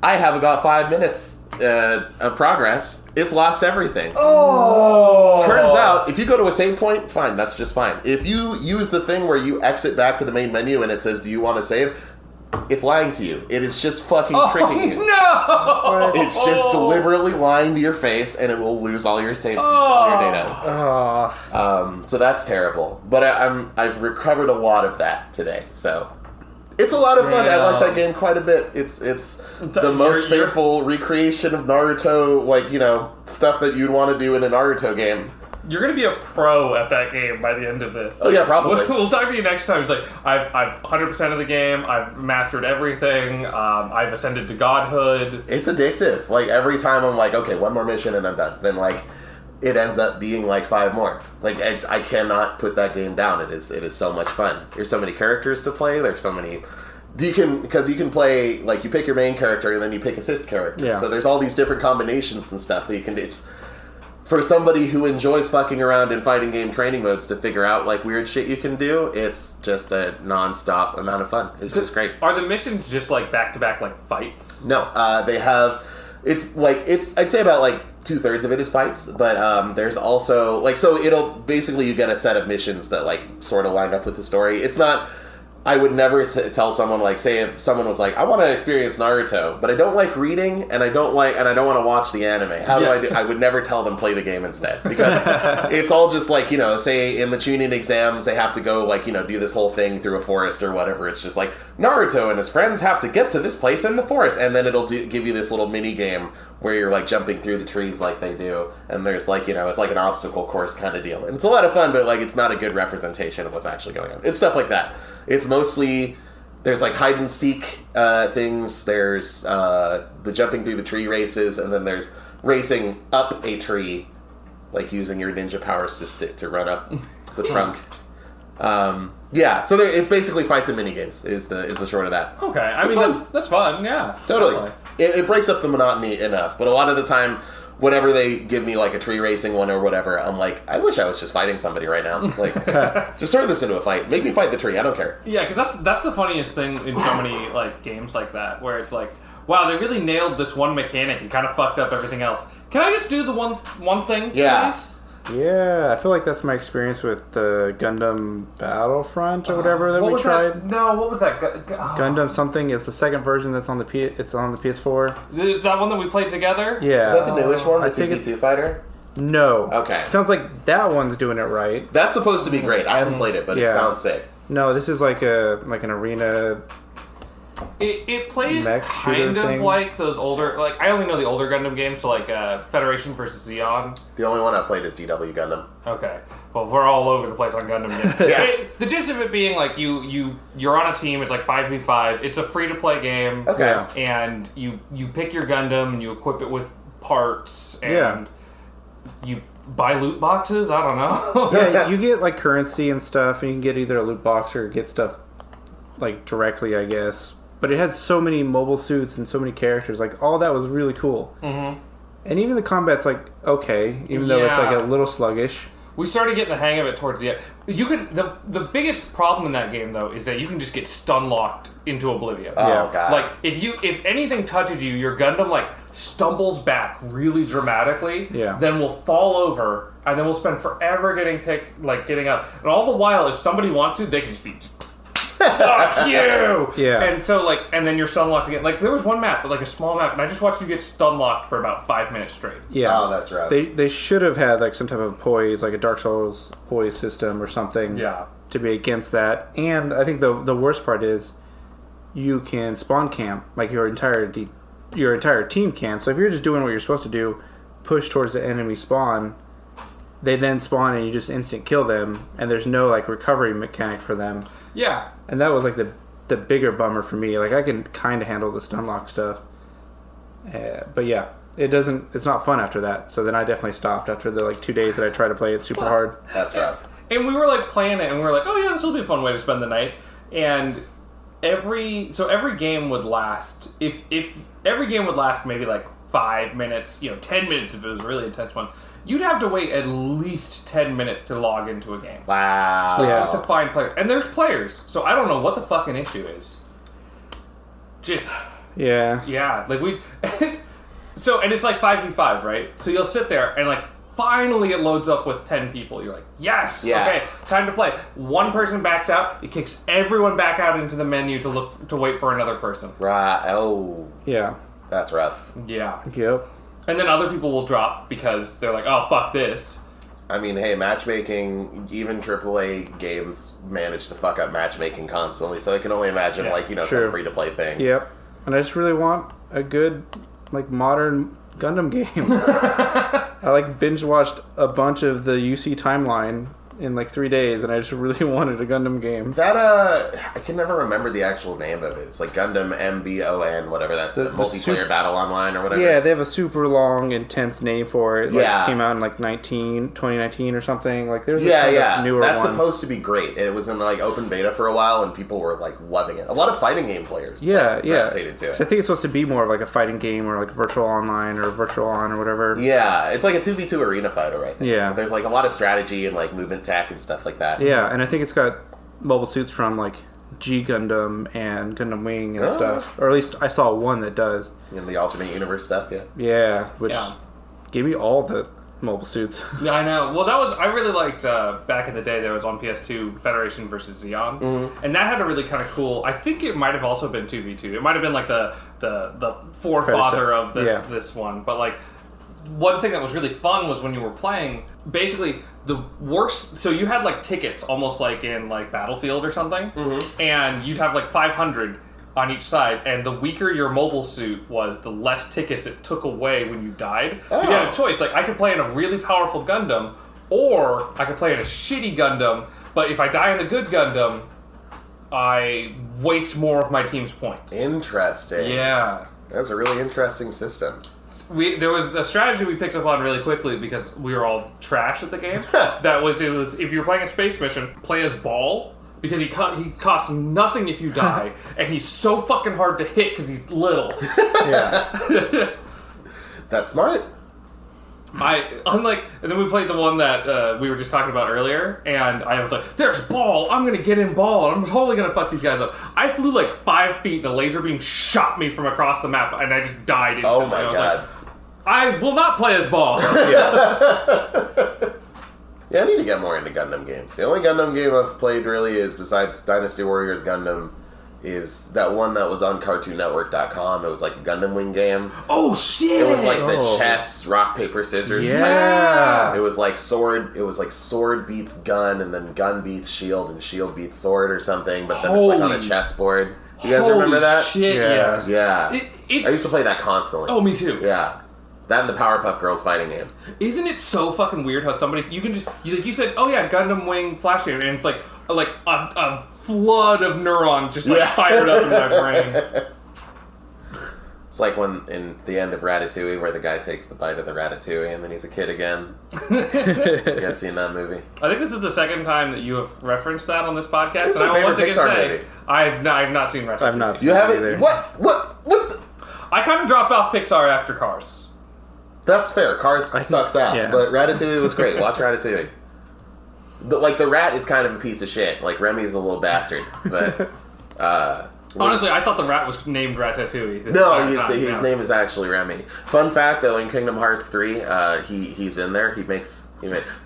I have about 5 minutes of progress. It's lost everything. Oh! Turns out, if you go to a save point, fine, that's just fine. If you use the thing where you exit back to the main menu and it says, do you want to save? It's lying to you. It is just fucking tricking you. No! It's just deliberately lying to your face, and it will lose all your all your data. So that's terrible. But I've recovered a lot of that today. So it's a lot of fun. I like that game quite a bit. It's the most faithful recreation of Naruto, like, you know, stuff that you'd want to do in a Naruto game. You're going to be a pro at that game by the end of this. Oh, yeah, probably. We'll talk to you next time. It's like, I've 100% of the game. I've mastered everything. I've ascended to godhood. It's addictive. Like, every time I'm like, okay, one more mission and I'm done. Then, like, it ends up being like 5 more. Like, I cannot put that game down. It is so much fun. There's so many characters to play. There's so many... Because you can play, like, you pick your main character and then you pick assist characters. Yeah. So there's all these different combinations and stuff that you can do. It's... For somebody who enjoys fucking around in fighting game training modes to figure out, like, weird shit you can do, it's just a non-stop amount of fun. It's just great. Are the missions just, like, back-to-back, like, fights? No, they have... I'd say about, like, 2/3 of it is fights, but there's also... Like, so it'll... Basically, you get a set of missions that, like, sort of line up with the story. It's not... I would never tell someone, like, say if someone was like, I want to experience Naruto, but I don't like reading, and I don't want to watch the anime. How do I do? I would never tell them play the game instead, because it's all just like, you know, say in the tune-in exams, they have to go, like, you know, do this whole thing through a forest or whatever. It's just like, Naruto and his friends have to get to this place in the forest, and then it'll give you this little mini game where you're, like, jumping through the trees like they do, and there's, like, you know, it's like an obstacle course kind of deal. And it's a lot of fun, but, like, it's not a good representation of what's actually going on. It's stuff like that. It's mostly, there's, like, hide-and-seek things, there's the jumping through the tree races, and then there's racing up a tree like using your ninja powers to run up the trunk. Yeah, so it's basically fights and minigames is the short of that. Okay, I mean that's fun. Yeah, totally. It breaks up the monotony enough, but a lot of the time, whenever they give me like a tree racing one or whatever, I'm like, I wish I was just fighting somebody right now. Like, just turn this into a fight. Make me fight the tree. I don't care. Yeah, because that's the funniest thing in so many like games like that, where it's like, wow, they really nailed this one mechanic and kind of fucked up everything else. Can I just do the one thing? Yeah. Please? Yeah, I feel like that's my experience with the Gundam Battlefront or whatever that what we was tried. That? No, what was that? Gundam something is the second version that's on the it's on the PS4. Is that one that we played together? Yeah. Is that the newest one, the I think 2v2 fighter? No. Okay. Sounds like that one's doing it right. That's supposed to be great. I haven't played it, but it sounds sick. No, this is like an arena. It plays mech kind shooter of thing. like those older, like I only know the older Gundam games, so like Federation versus Xeon. The only one I played is DW Gundam. Okay, well we're all over the place on Gundam games. Yeah. The gist of it being like you're on a team. It's like 5v5. It's a free to play game. Okay. Yeah. And you pick your Gundam and you equip it with parts and you buy loot boxes. I don't know. Yeah, you get like currency and stuff, and you can get either a loot box or get stuff like directly, I guess. But it had so many mobile suits and so many characters. Like, all that was really cool. Mm-hmm. And even the combat's, like, okay, even though it's, like, a little sluggish. We started getting the hang of it towards the end. You can the biggest problem in that game, though, is that you can just get stun-locked into oblivion. Oh, Yeah. God. Like, if anything touches you, your Gundam, like, stumbles back really dramatically, then will fall over, and then we'll spend forever getting up. And all the while, if somebody wants to, they can just be... Fuck you! Yeah. And so, like, and then you're stun locked again. Like, there was one map, like a small map, and I just watched you get stun locked for about 5 minutes straight. Yeah. Oh, that's rough. They should have had, like, some type of poise, like a Dark Souls poise system or something. Yeah. To be against that. And I think the worst part is you can spawn camp, like your entire team can. So if you're just doing what you're supposed to do, push towards the enemy spawn, they then spawn and you just instant kill them, and there's no, like, recovery mechanic for them. Yeah. And that was like the bigger bummer for me. Like, I can kind of handle the stun lock stuff, but yeah, it's not fun after that. So then I definitely stopped after the like 2 days that I tried to play it super hard. That's rough. And we were like playing it, and we were like, "Oh yeah, this will be a fun way to spend the night." And every game would last if every game would last maybe like 5 minutes, 10 minutes if it was a really intense one. You'd have to wait at least 10 minutes to log into a game. Wow. Yeah. Just to find players. And there's players, so I don't know what the fucking issue is. Just, Yeah. like so, and it's like 5v5, right? So you'll sit there and like, finally it loads up with 10 people. You're like, yes, okay, time to play. One person backs out, it kicks everyone back out into the menu to wait for another person. Right. Oh. Yeah. That's rough. Yeah. Yep. And then other people will drop because they're like, oh, fuck this. I mean, hey, matchmaking, even AAA games manage to fuck up matchmaking constantly, so I can only imagine, some free-to-play thing. Yep. And I just really want a good, like, modern Gundam game. I, like, binge-watched a bunch of the UC timeline in, like, 3 days, and I just really wanted a Gundam game. That, I can never remember the actual name of it. It's like Gundam MBON, whatever that's the multiplayer battle online or whatever. Yeah, they have a super long, intense name for it. Like, Yeah. it came out in, like, 2019 or something. Like, there's a newer That's one. supposed to be great. And it was in, like, open beta for a while, and people were, like, loving it. A lot of fighting game players gravitated to it. So I think it's supposed to be more of, like, a fighting game or, like, virtual online or virtual on or whatever. Yeah, it's like a 2v2 arena fighter, I think. Yeah. There's, like, a lot of strategy and, like, movement tech and stuff like that. Yeah, and I think it's got mobile suits from, like, G Gundam and Gundam Wing and stuff. Or at least I saw one that does. In the alternate universe stuff, yeah. Yeah, which gave me all the mobile suits. Yeah, I know. Well, I really liked, back in the day, there was on PS2, Federation versus Xeon. Mm-hmm. And that had a really kind of cool, I think it might have also been 2v2. It might have been like the forefather of this one. But like, one thing that was really fun was when you were playing, basically the worst, so you had like tickets almost like in like Battlefield or something, and you'd have like 500 on each side, and the weaker your mobile suit was, the less tickets it took away when you died. So you had a choice, like I could play in a really powerful Gundam, or I could play in a shitty Gundam, but if I die in the good Gundam, I waste more of my team's points. Interesting. Yeah. That's a really interesting system. there was a strategy we picked up on really quickly because we were all trash at the game. It was if you're playing a space mission, play as Ball because he costs nothing if you die, and he's so fucking hard to hit because he's little. Yeah. That's smart. And then we played the one that we were just talking about earlier, and I was like, there's Ball, I'm gonna get in Ball, and I'm totally gonna fuck these guys up. I flew like 5 feet, and a laser beam shot me from across the map, and I just died instantly. Oh my I was god. like, I will not play as Ball. Yeah, I need to get more into Gundam games. The only Gundam game I've played really is, besides Dynasty Warriors Gundam, is that one that was on CartoonNetwork.com. It was like a Gundam Wing game. Oh shit! It was like the chess, rock, paper, scissors. Yeah. It was like sword. It was like sword beats gun, and then gun beats shield, and shield beats sword or something. But then it's like on a chessboard. You guys remember that? Shit, Yeah. Yeah. I used to play that constantly. Oh, me too. Yeah. That and the Powerpuff Girls fighting game. Isn't it so fucking weird how somebody you can just you said, oh yeah, Gundam Wing Flash game, and it's like a flood of neurons just fired up in my brain. It's like when in the end of Ratatouille, where the guy takes the bite of the ratatouille and then he's a kid again. You guys seen that movie? I think this is the second time that you have referenced that on this podcast, It's and my I want to favorite Pixar say movie. I've not seen Ratatouille. I've not seen You it haven't? either. What? The? I kind of dropped off Pixar after Cars. That's fair. Cars sucks ass, yeah. but Ratatouille was great. Watch Ratatouille. The rat is kind of a piece of shit. Like, Remy's a little bastard, but... Honestly, I thought the rat was named Ratatouille. No, his name is actually Remy. Fun fact, though, in Kingdom Hearts 3, he's in there. He makes...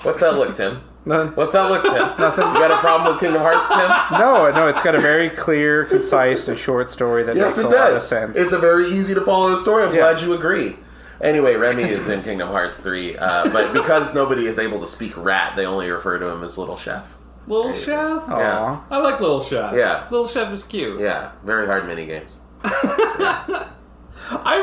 What's that look, Tim? None. What's that look, Tim? Nothing. You got a problem with Kingdom Hearts, Tim? No, it's got a very clear, concise, and short story that Yes, makes it a lot of does. sense. It's a very easy to follow story. I'm Yeah. glad you agree. Anyway, Remy is in Kingdom Hearts 3, but because nobody is able to speak rat, they only refer to him as Little Chef. Little Chef? Yeah. I like Little Chef. Yeah. Little Chef is cute. Yeah, very hard minigames. I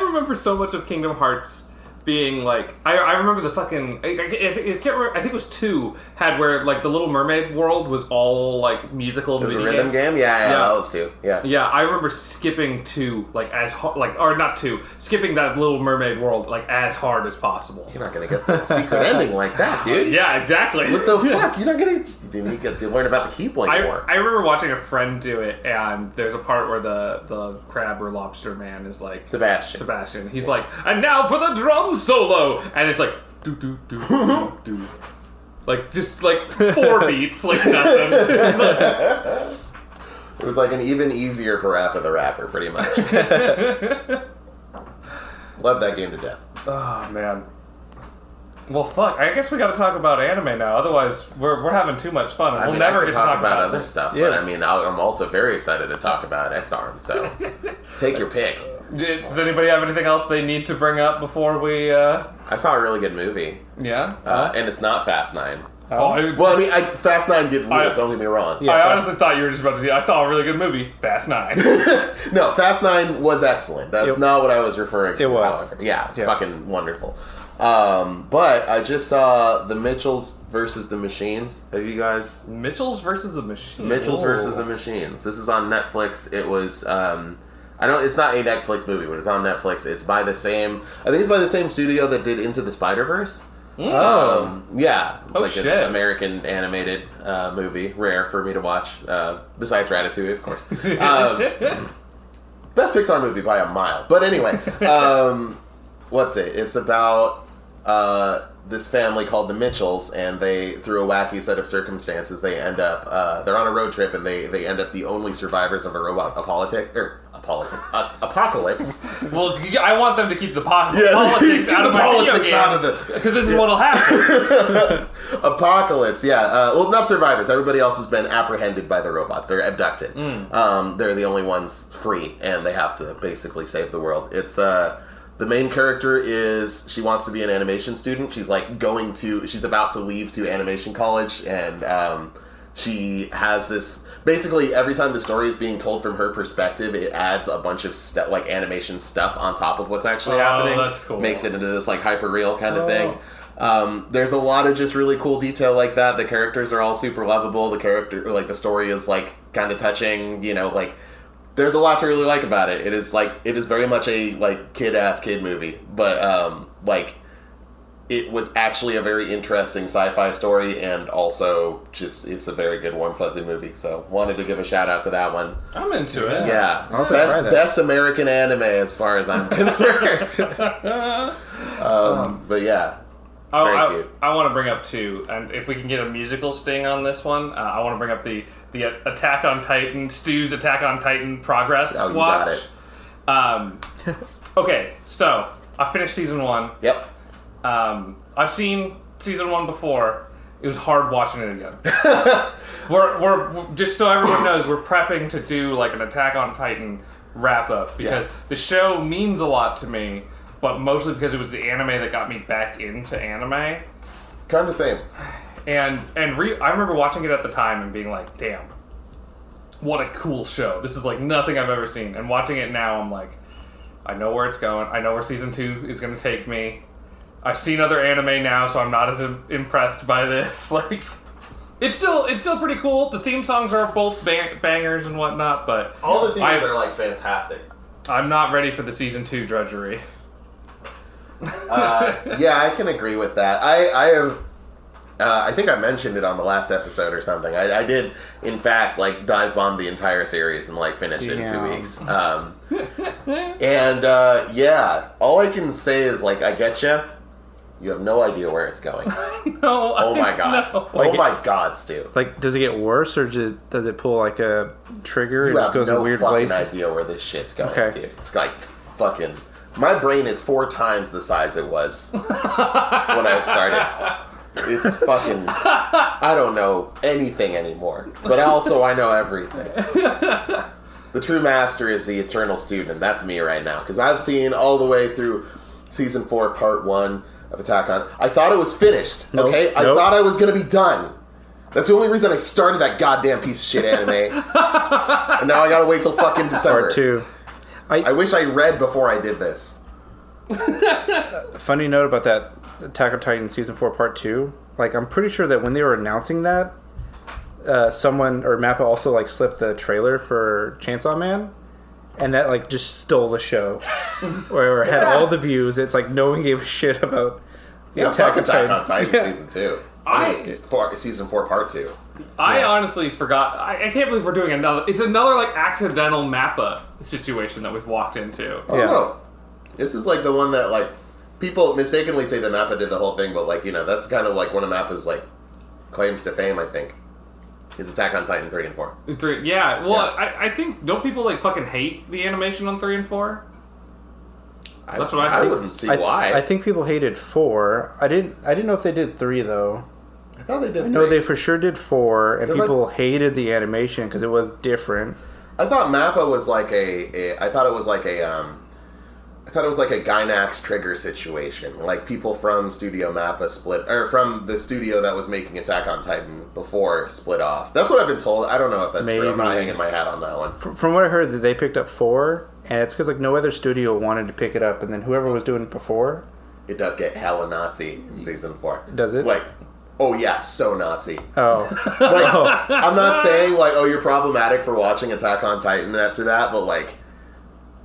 remember so much of Kingdom Hearts being like, I remember the fucking, I can't remember, I think it was 2, had where like the Little Mermaid world was all like musical. It was a rhythm game? Yeah, that was 2. Yeah. Yeah, I remember skipping 2 like as hard, or not 2, skipping that Little Mermaid world like as hard as possible. You're not gonna get the secret ending like that, dude. Yeah, exactly. What the fuck? You're not gonna... You get to learn about the key point more. I remember watching a friend do it, and there's a part where the crab or lobster man is like... Sebastian. He's like, and now for the drum solo! And it's like, do do do do do. Like, just like 4 beats, like nothing. It was like an even easier Parappa the Rapper, pretty much. Love that game to death. Oh, man. Well, fuck. I guess we got to talk about anime now. Otherwise, we're having too much fun. And we'll never I get could to talk about about other stuff, Yeah. but I mean, I'm also very excited to talk about X-Arm, so take your pick. Does anybody have anything else they need to bring up before we? I saw a really good movie, Yeah. and it's not Fast 9. Well, I mean, Fast 9 did rule, don't get me wrong. Yeah. I honestly thought you were just about to be. I saw a really good movie, Fast 9. No, Fast 9 was excellent. That's not what I was referring to. It was. However. Yeah, it's fucking wonderful. But I just saw The Mitchells versus the Machines. Have you guys... Mitchells versus the Machines. Mitchells versus the Machines. This is on Netflix. It was... it's not a Netflix movie, but it's on Netflix. It's by the same... I think it's by the same studio that did Into the Spider-Verse. Yeah. It's shit. an American animated movie. Rare for me to watch. Besides Ratatouille, of course. Best Pixar movie by a mile. But anyway, what's it? It's about this family called the Mitchells, and they, through a wacky set of circumstances, they end up, they're on a road trip, and they end up the only survivors of a robot apocalypse. Well, I want them to keep the politics keep out the of my politics video out of games, it. because this is what'll happen. Apocalypse, yeah. Well, not survivors. Everybody else has been apprehended by the robots. They're abducted. They're the only ones free, and they have to basically save the world. It's the main character is, she wants to be an animation student. She's like she's about to leave to animation college, and she has this. Basically, every time the story is being told from her perspective, it adds a bunch of animation stuff on top of what's actually happening. That's cool. Makes it into this like hyper real kind of thing. There's a lot of just really cool detail like that. The characters are all super lovable. The story is like kind of touching. You know, like there's a lot to really like about it. It is very much a like kid movie, but like it was actually a very interesting sci-fi story, and also just it's a very good warm fuzzy movie. So wanted to give a shout out to that one. I'm into it. Yeah, I'll have to try that. best American anime as far as I'm concerned. But yeah. Very cute. I want to bring up too, and if we can get a musical sting on this one, I want to bring up the Attack on Titan, Stew's Attack on Titan progress Oh, you watch. got it. Okay, so I finished season 1. Yep. I've seen season 1 before. It was hard watching it again. we're just so everyone knows, we're prepping to do like an Attack on Titan wrap up because the show means a lot to me. But mostly because it was the anime that got me back into anime. Kind of same. And I remember watching it at the time and being like, damn, what a cool show. This is like nothing I've ever seen. And watching it now, I'm like, I know where it's going. I know where season 2 is going to take me. I've seen other anime now, so I'm not as impressed by this. Like, it's still pretty cool. The theme songs are both bangers and whatnot, but All the themes are like fantastic. I'm not ready for the season 2 drudgery. Yeah, I can agree with that. I think I mentioned it on the last episode or something. I did, in fact, like dive bomb the entire series and like finish it in 2 weeks. Yeah, all I can say is like I get you. You have no idea where it's going. No. Oh my god. No. Oh my god, Stu. Like, does it get worse, or does it pull like a trigger? You It just have goes no in weird fucking places. idea where this shit's going, Okay. dude. It's like fucking. My brain is 4 times the size it was when I started. It's fucking. I don't know anything anymore, but also I know everything. The true master is the eternal student. That's me right now, because I've seen all the way through season 4, part 1 of Attack on. I thought it was finished. Nope. Okay, I thought I was gonna be done. That's the only reason I started that goddamn piece of shit anime. And now I gotta wait till fucking December. Part 2. I wish I read before I did this. Funny note about that Attack on Titan season 4 part 2. Like, I'm pretty sure that when they were announcing that, someone or Mappa also like slipped the trailer for Chainsaw Man, and that like just stole the show, or had all the views. It's like no one gave a shit about Attack on Titan Yeah. season 2. It's season 4 part 2. I honestly forgot. I can't believe we're doing another. It's another like accidental Mappa situation that we've walked into. Oh Yeah. no. This is like the one that like people mistakenly say that Mappa did the whole thing, but like, you know, that's kind of like one of Mappa's like claims to fame, I think. Is Attack on Titan 3 and 4. 3, yeah. Well, yeah. I think, don't people like fucking hate the animation on 3 and 4? That's what I think. wouldn't see why. I think people hated 4. I didn't know if they did 3 though. I thought they did 3. I know they for sure did 4, and 'Cause people hated the animation because it was different. I thought Mappa was like I thought it was like a Gynax trigger situation. Like people from Studio Mappa split, or from the studio that was making Attack on Titan before split off. That's what I've been told. I don't know if that's true. I'm not hanging my hat on that one. From what I heard, that they picked up 4, and it's because like no other studio wanted to pick it up, and then whoever was doing it before. It does get hella Nazi in season 4. Does it? Like, oh yeah, so Nazi. Oh, Like, I'm not saying like, oh, you're problematic for watching Attack on Titan after that, but like,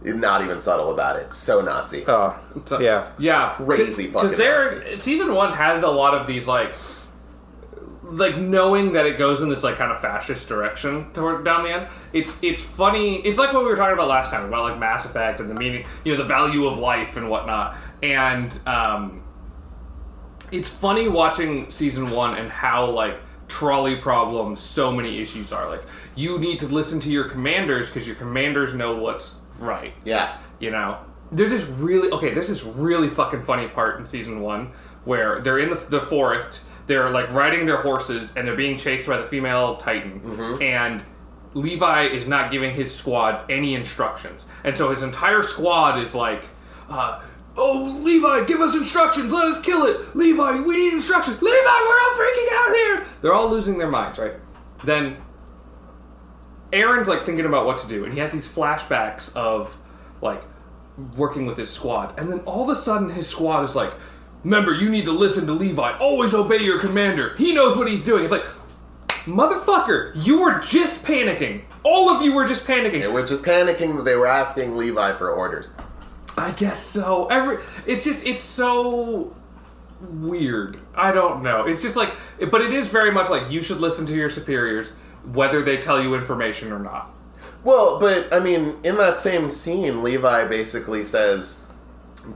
not even subtle about it. So Nazi. oh, yeah. Yeah. Crazy fucking Nazi. Season 1 has a lot of these like knowing that it goes in this like kind of fascist direction toward down the end. It's funny. It's like what we were talking about last time about like Mass Effect and the meaning, you know, the value of life and whatnot. And it's funny watching season 1 and how like trolley problems so many issues are. Like, you need to listen to your commanders because your commanders know what's right. Yeah. You know, there's this really fucking funny part in season 1 where they're in the forest, they're like riding their horses, and they're being chased by the female Titan, and Levi is not giving his squad any instructions, and so his entire squad is like, oh, Levi, give us instructions, let us kill it, Levi, we need instructions, Levi, we're all freaking out here. They're all losing their minds, right? Then Aaron's like thinking about what to do, and he has these flashbacks of like working with his squad, and then all of a sudden his squad is like, remember, you need to listen to Levi, always obey your commander, he knows what he's doing. It's like, motherfucker, you were just panicking. All of you were just panicking. They were just panicking that they were asking Levi for orders. I guess so. It's so weird. I don't know. It's just like, but it is very much like you should listen to your superiors, whether they tell you information or not. Well, but, I mean, in that same scene, Levi basically says,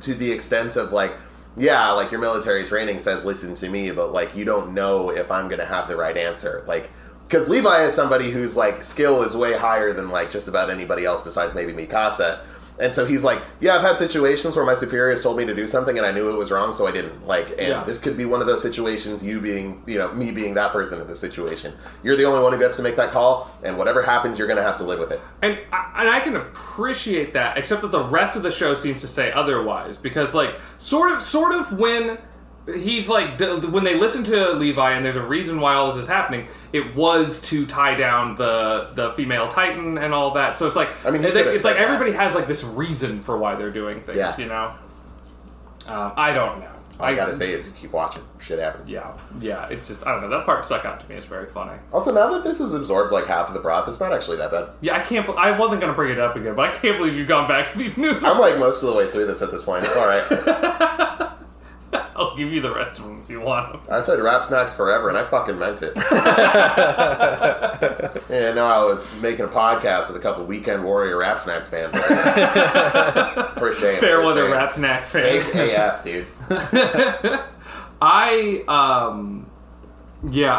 to the extent of, like, yeah, like, your military training says listen to me, but, like, you don't know if I'm going to have the right answer. Like, because Levi is somebody whose, like, skill is way higher than, like, just about anybody else besides maybe Mikasa. And so he's like, yeah, I've had situations where my superiors told me to do something and I knew it was wrong, so I didn't. Like, and this could be one of those situations, you being, you know, me being that person in this situation. You're the only one who gets to make that call, and whatever happens, you're going to have to live with it. And I can appreciate that, except that the rest of the show seems to say otherwise. Because, like, sort of when he's like, when they listen to Levi and there's a reason why all this is happening, it was to tie down the female Titan and all that. So it's like, I mean, it's like everybody has like this reason for why they're doing things, you know? I don't know. All I gotta say is you keep watching. Shit happens. Yeah, it's just, I don't know. That part stuck out to me. It's very funny. Also, now that this has absorbed like half of the broth, it's not actually that bad. Yeah, I wasn't going to bring it up again, but I can't believe you've gone back to these noodles. I'm like most of the way through this at this point. It's alright. I'll give you the rest of them if you want them. I said Rap Snacks forever, and I fucking meant it. Yeah, no, I was making a podcast with a couple Weekend Warrior Rap Snacks fans. For shame. Fair weather Rap Snack fans. Fake AF, dude. I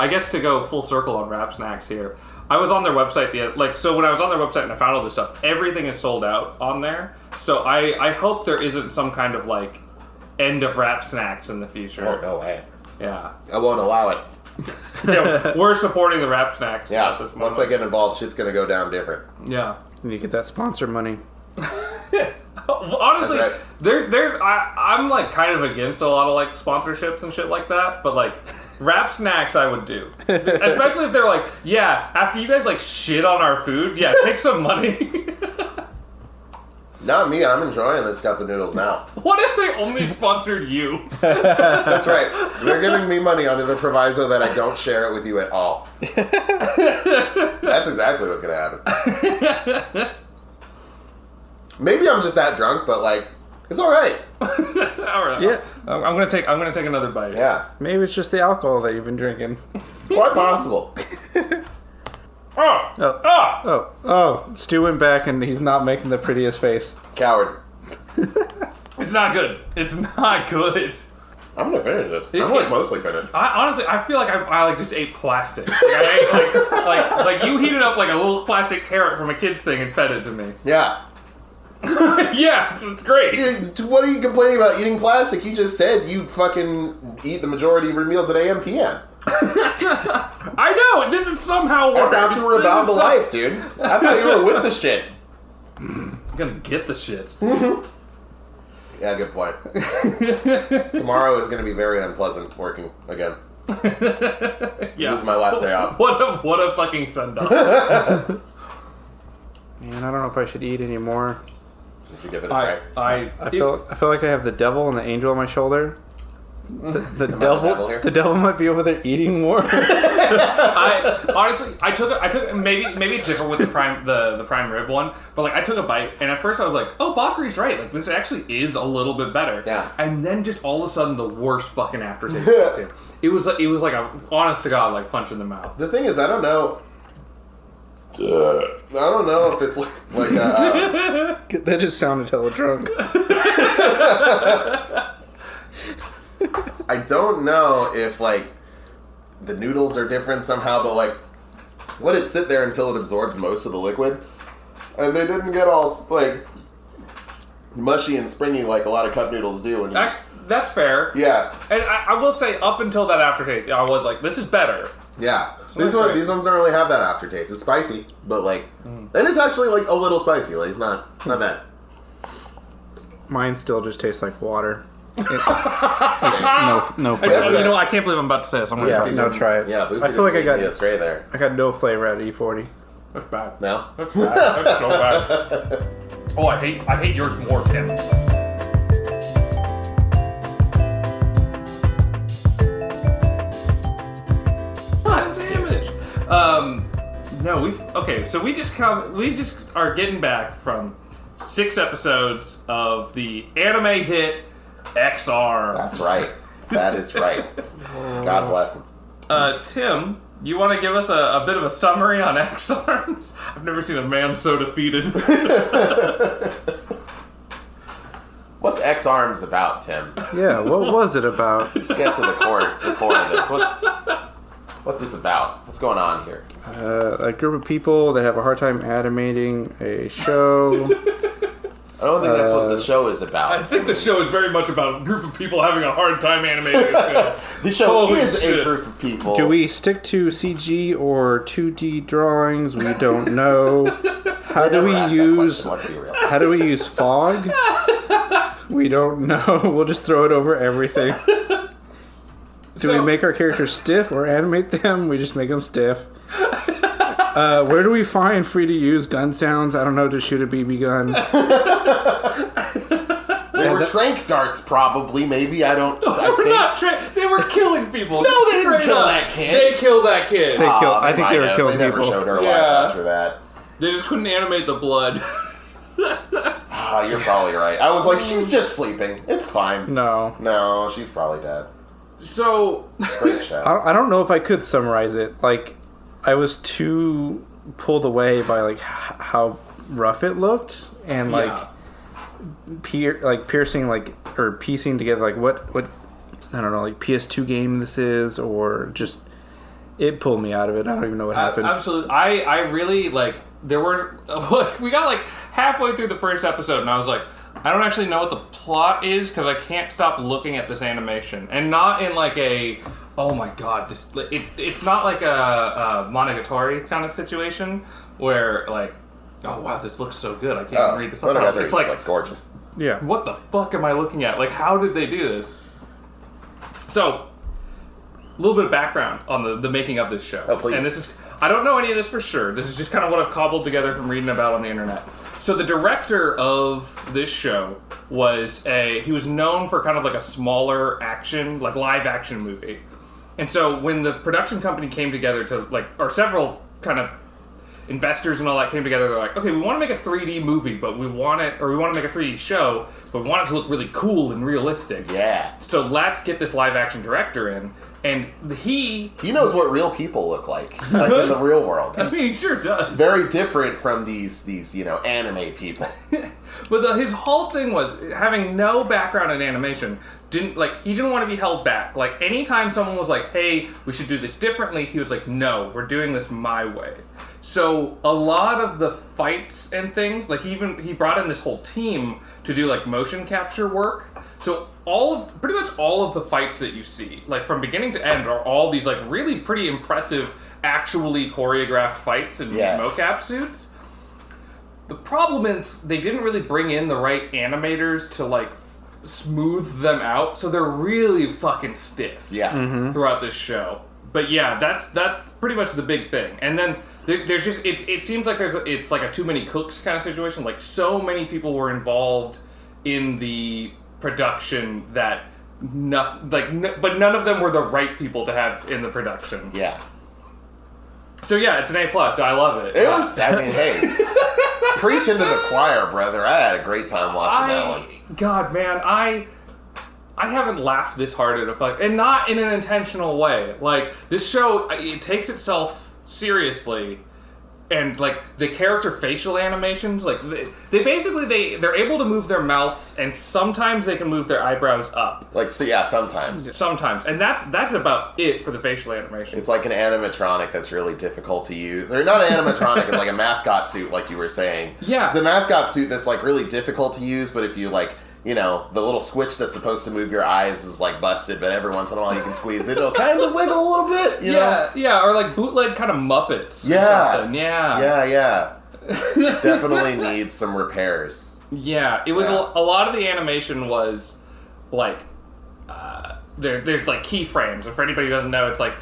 guess to go full circle on Rap Snacks here, I was on their website, so when I was on their website and I found all this stuff, everything is sold out on there. So I hope there isn't some kind of, like, end of Rap Snacks in the future. Oh, no way. Yeah. I won't allow it. Yeah, we're supporting the Rap Snacks at this moment. Once I get involved, shit's gonna go down different. Yeah. And you get that sponsor money. Honestly, right. I'm like kind of against a lot of like sponsorships and shit like that, but like Rap Snacks I would do. Especially if they're like, yeah, after you guys like shit on our food, yeah, take some money. Not me, I'm enjoying this cup of noodles now. What if they only sponsored you? That's right. They're giving me money under the proviso that I don't share it with you at all. That's exactly what's going to happen. Maybe I'm just that drunk, but like, it's all right. All right. Yeah. I'm gonna take another bite. Yeah. Maybe it's just the alcohol that you've been drinking. Quite possible. Stu went back and he's not making the prettiest face. Coward. It's not good. It's not good. I'm gonna finish this. I'm like mostly finished. Honestly, I feel like I like just ate plastic. Like, I ate like you heated up like a little plastic carrot from a kid's thing and fed it to me. Yeah. Yeah, it's great. What are you complaining about eating plastic? You just said you fucking eat the majority of your meals at AM PM. I know, this is somehow worse. I thought you were about the life, dude. I thought you were with the shits. I'm gonna get the shits, dude. Yeah, good point. Tomorrow is going to be very unpleasant working again. Yeah. This is my last day off. What a fucking send-off. Man, I don't know if I should eat anymore. You should give it a try. I feel like I have the devil and the angel on my shoulder. The devil might be over there eating more. I took maybe it's different with the prime rib one, but like I took a bite and at first I was like, oh, Bakari's right, like this actually is a little bit better. Yeah. And then just all of a sudden the worst fucking aftertaste. It was like a honest to God like punch in the mouth. The thing is, I don't know if it's like That just sounded hella drunk. I don't know if like the noodles are different somehow, but like let it sit there until it absorbs most of the liquid, and they didn't get all like mushy and springy like a lot of cup noodles do. That's fair. Yeah. And I will say, up until that aftertaste, I was like, this is better. Yeah. So these ones don't really have that aftertaste. It's spicy, but like, and it's actually like a little spicy. Like it's not bad. Mine still just tastes like water. No I flavor. can't believe I'm about to say this. I'm gonna say something. Try it. Yeah, Lucy I feel like I got astray there. I got no flavor at E40. That's bad. No? That's bad. That's so bad. Oh, I hate yours more, Tim. God damn it. No, so we just are getting back from 6 episodes of the anime hit X-Arms. That's right. That is right. God bless him. Tim, you want to give us a bit of a summary on X-Arms? I've never seen a man so defeated. What's X-Arms about, Tim? Yeah, what was it about? Let's get to the core of this. What's this about? What's going on here? A group of people that have a hard time animating a show. I don't think that's what the show is about. I think the show is very much about a group of people having a hard time animating a show. The show Holy is shit. a group of people. Do we stick to CG or 2D drawings? We don't know. How do we use? Let's be real. How do we use fog? We don't know. We'll just throw it over everything. Do we make our characters stiff or animate them? We just make them stiff. Where do we find free-to-use gun sounds? I don't know, to shoot a BB gun. They were trank darts, probably. Maybe, I don't... They were killing people. No, they didn't kill that kid. They killed that kid. I think they were killing They never people. showed her alive Yeah. after that. They just couldn't animate the blood. You're probably right. I was like, she's just sleeping. It's fine. No, she's probably dead. So... Great show. I don't know if I could summarize it. Like, I was too pulled away by like how rough it looked and like piercing or piecing together like what I don't know, like PS2 game this is, or just it pulled me out of it. I don't even know what happened. Absolutely. I really like there were we got like halfway through the first episode and I was like, I don't actually know what the plot is because I can't stop looking at this animation, and not in like a oh my god, it's not like a Monogatari kind of situation where like, oh wow, this looks so good, I can't even read this up. It's like gorgeous. Yeah. What the fuck am I looking at? Like, how did they do this? So, a little bit of background on the making of this show. Oh, please. And this is, I don't know any of this for sure. This is just kind of what I've cobbled together from reading about on the internet. So the director of this show he was known for kind of like a smaller action, like live action movie. And so when the production company came together or several kind of investors and all that came together, they're like, okay, we want to make a 3D movie, but we want to make a 3D show, but we want it to look really cool and realistic. Yeah. So let's get this live action director in. And he knows what real people look like in the real world. I mean, he sure does. Very different from these anime people. But his whole thing was having no background in animation. He didn't want to be held back. Like anytime someone was like, "Hey, we should do this differently," he was like, "No, we're doing this my way." So a lot of the fights and things, like he brought in this whole team to do like motion capture work. So pretty much all of the fights that you see, like from beginning to end, are all these like really pretty impressive, actually choreographed fights in mocap suits. The problem is they didn't really bring in the right animators to like smooth them out, so they're really fucking stiff. Throughout this show. But yeah, that's pretty much the big thing. And then there's just it seems like it's like a too many cooks kind of situation. Like so many people were involved in the production that but none of them were the right people to have in the production. Yeah. So yeah, it's an A+. So I love it. It was. I mean, hey, preach into the choir, brother. I had a great time watching that one. God, man, I haven't laughed this hard at a fuck, and not in an intentional way. Like this show, it takes itself seriously, and like the character facial animations, like they're able to move their mouths, and sometimes they can move their eyebrows up. Like so, yeah, sometimes. Sometimes, and that's about it for the facial animation. It's like an animatronic that's really difficult to use. Or not an animatronic, it's like a mascot suit, like you were saying. Yeah. It's a mascot suit that's like really difficult to use, but if you like, the little switch that's supposed to move your eyes is like busted, but every once in a while you can squeeze it. It'll kind of wiggle a little bit, you know? Yeah, or like bootleg kind of Muppets. Yeah. Or something. Yeah. Definitely needs some repairs. Yeah, it was a lot of the animation was like there's like keyframes, and for anybody who doesn't know, it's like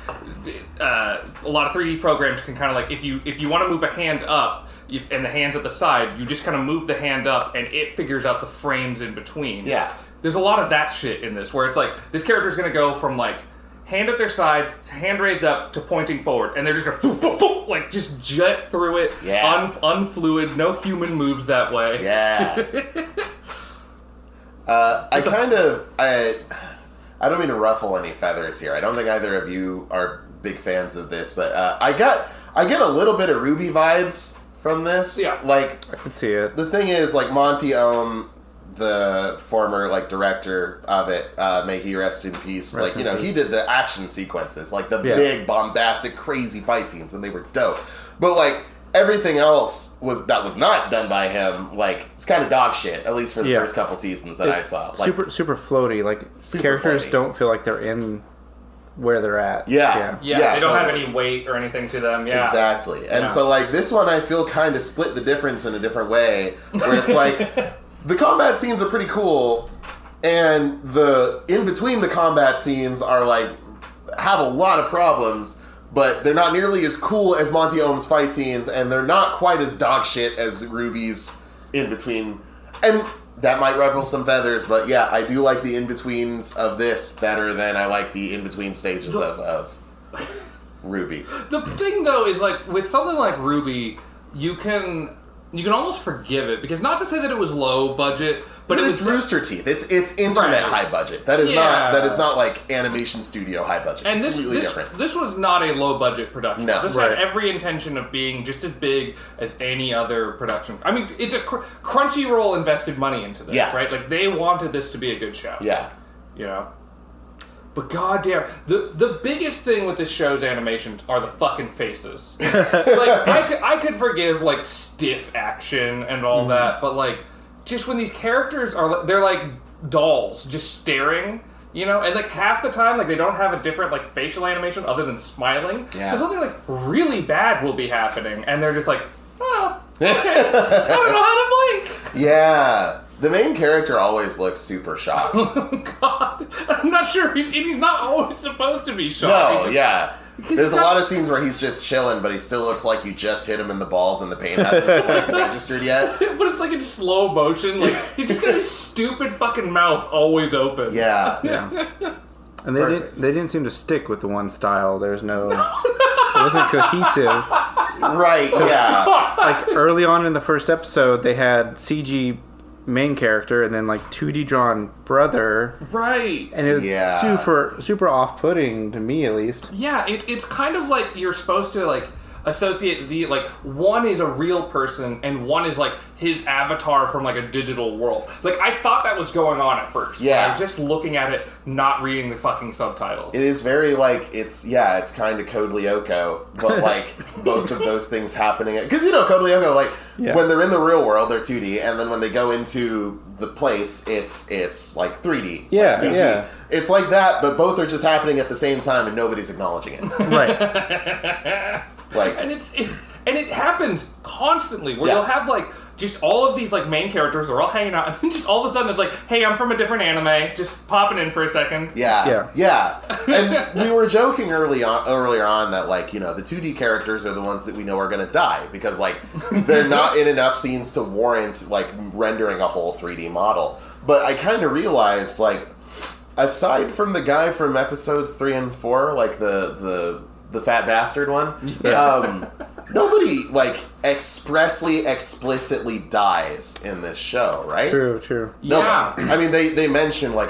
a lot of 3D programs can kind of like if you want to move a hand up and the hand's at the side, you just kind of move the hand up and it figures out the frames in between. Yeah. There's a lot of that shit in this where it's like this character's gonna go from like hand at their side, hand raised up to pointing forward, and they're just going like just jet through it, unfluid, no human moves that way. Yeah. I don't mean to ruffle any feathers here. I don't think either of you are big fans of this, but I get a little bit of Ruby vibes from this. Yeah. I can see it. The thing is, Monty Ohm, the former director of it, may he rest in peace. He did the action sequences, the big bombastic crazy fight scenes, and they were dope. But everything else was not done by him. It's kind of dog shit, at least for the first couple seasons that I saw. Super floaty. Characters floaty. don't feel like they're in where they're at. Yeah, they don't have any weight or anything to them. Yeah, exactly. And so this one, I feel kind of split the difference in a different way, where it's the combat scenes are pretty cool, and the in between the combat scenes are have a lot of problems, but they're not nearly as cool as Monty Ohm's fight scenes, and they're not quite as dog shit as Ruby's in between. And that might ruffle some feathers, but yeah, I do like the in-betweens of this better than I like the in-between stages of Ruby. The thing, though, is with something like Ruby, you can almost forgive it, because not to say that it was low budget, but it's Rooster Teeth. It's internet high budget. That is not animation studio high budget. And this was not a low budget production. No. This had every intention of being just as big as any other production. I mean, it's a Crunchyroll invested money into this, right? They wanted this to be a good show. Yeah. But goddamn, the biggest thing with this show's animations are the fucking faces. I could forgive stiff action and all that, but just when these characters they're like dolls, just staring, and half the time they don't have a different facial animation other than smiling. Yeah. So something really bad will be happening, and they're just oh, okay, I don't know how to blink. Yeah. The main character always looks super shocked. Oh, God. I'm not sure if he's not always supposed to be shocked. No, yeah. There's a lot of scenes where he's just chilling, but he still looks like you just hit him in the balls and the pain hasn't registered yet. But it's in slow motion. He's just got his stupid fucking mouth always open. Yeah. And they didn't seem to stick with the one style. There's no... It wasn't cohesive. Right, yeah. Early on in the first episode, they had CG main character and then 2D drawn brother, right? And it was super off-putting to me, at least. Yeah, it's kind of you're supposed to associate the one is a real person and one is his avatar from a digital world. I thought that was going on at first. Yeah, I was just looking at it, not reading the fucking subtitles. It is very it's kind of Code Lyoko, but both of those things happening because Code Lyoko when they're in the real world they're 2D, and then when they go into the place it's 3D. Yeah, CG. yeah. It's like that, but both are just happening at the same time and nobody's acknowledging it. Right. And it happens constantly where you'll have just all of these like main characters are all hanging out, and then just all of a sudden it's like, hey, I'm from a different anime, just popping in for a second. Yeah. And we were joking earlier on that, like, you know, the 2D characters are the ones that we know are going to die because, like, they're not in enough scenes to warrant, like, rendering a whole 3D model. But I kind of realized, like, aside from the guy from episodes 3 and 4, like the fat bastard one, nobody, like, explicitly dies in this show, right? True. Nobody. I mean, they mention, like,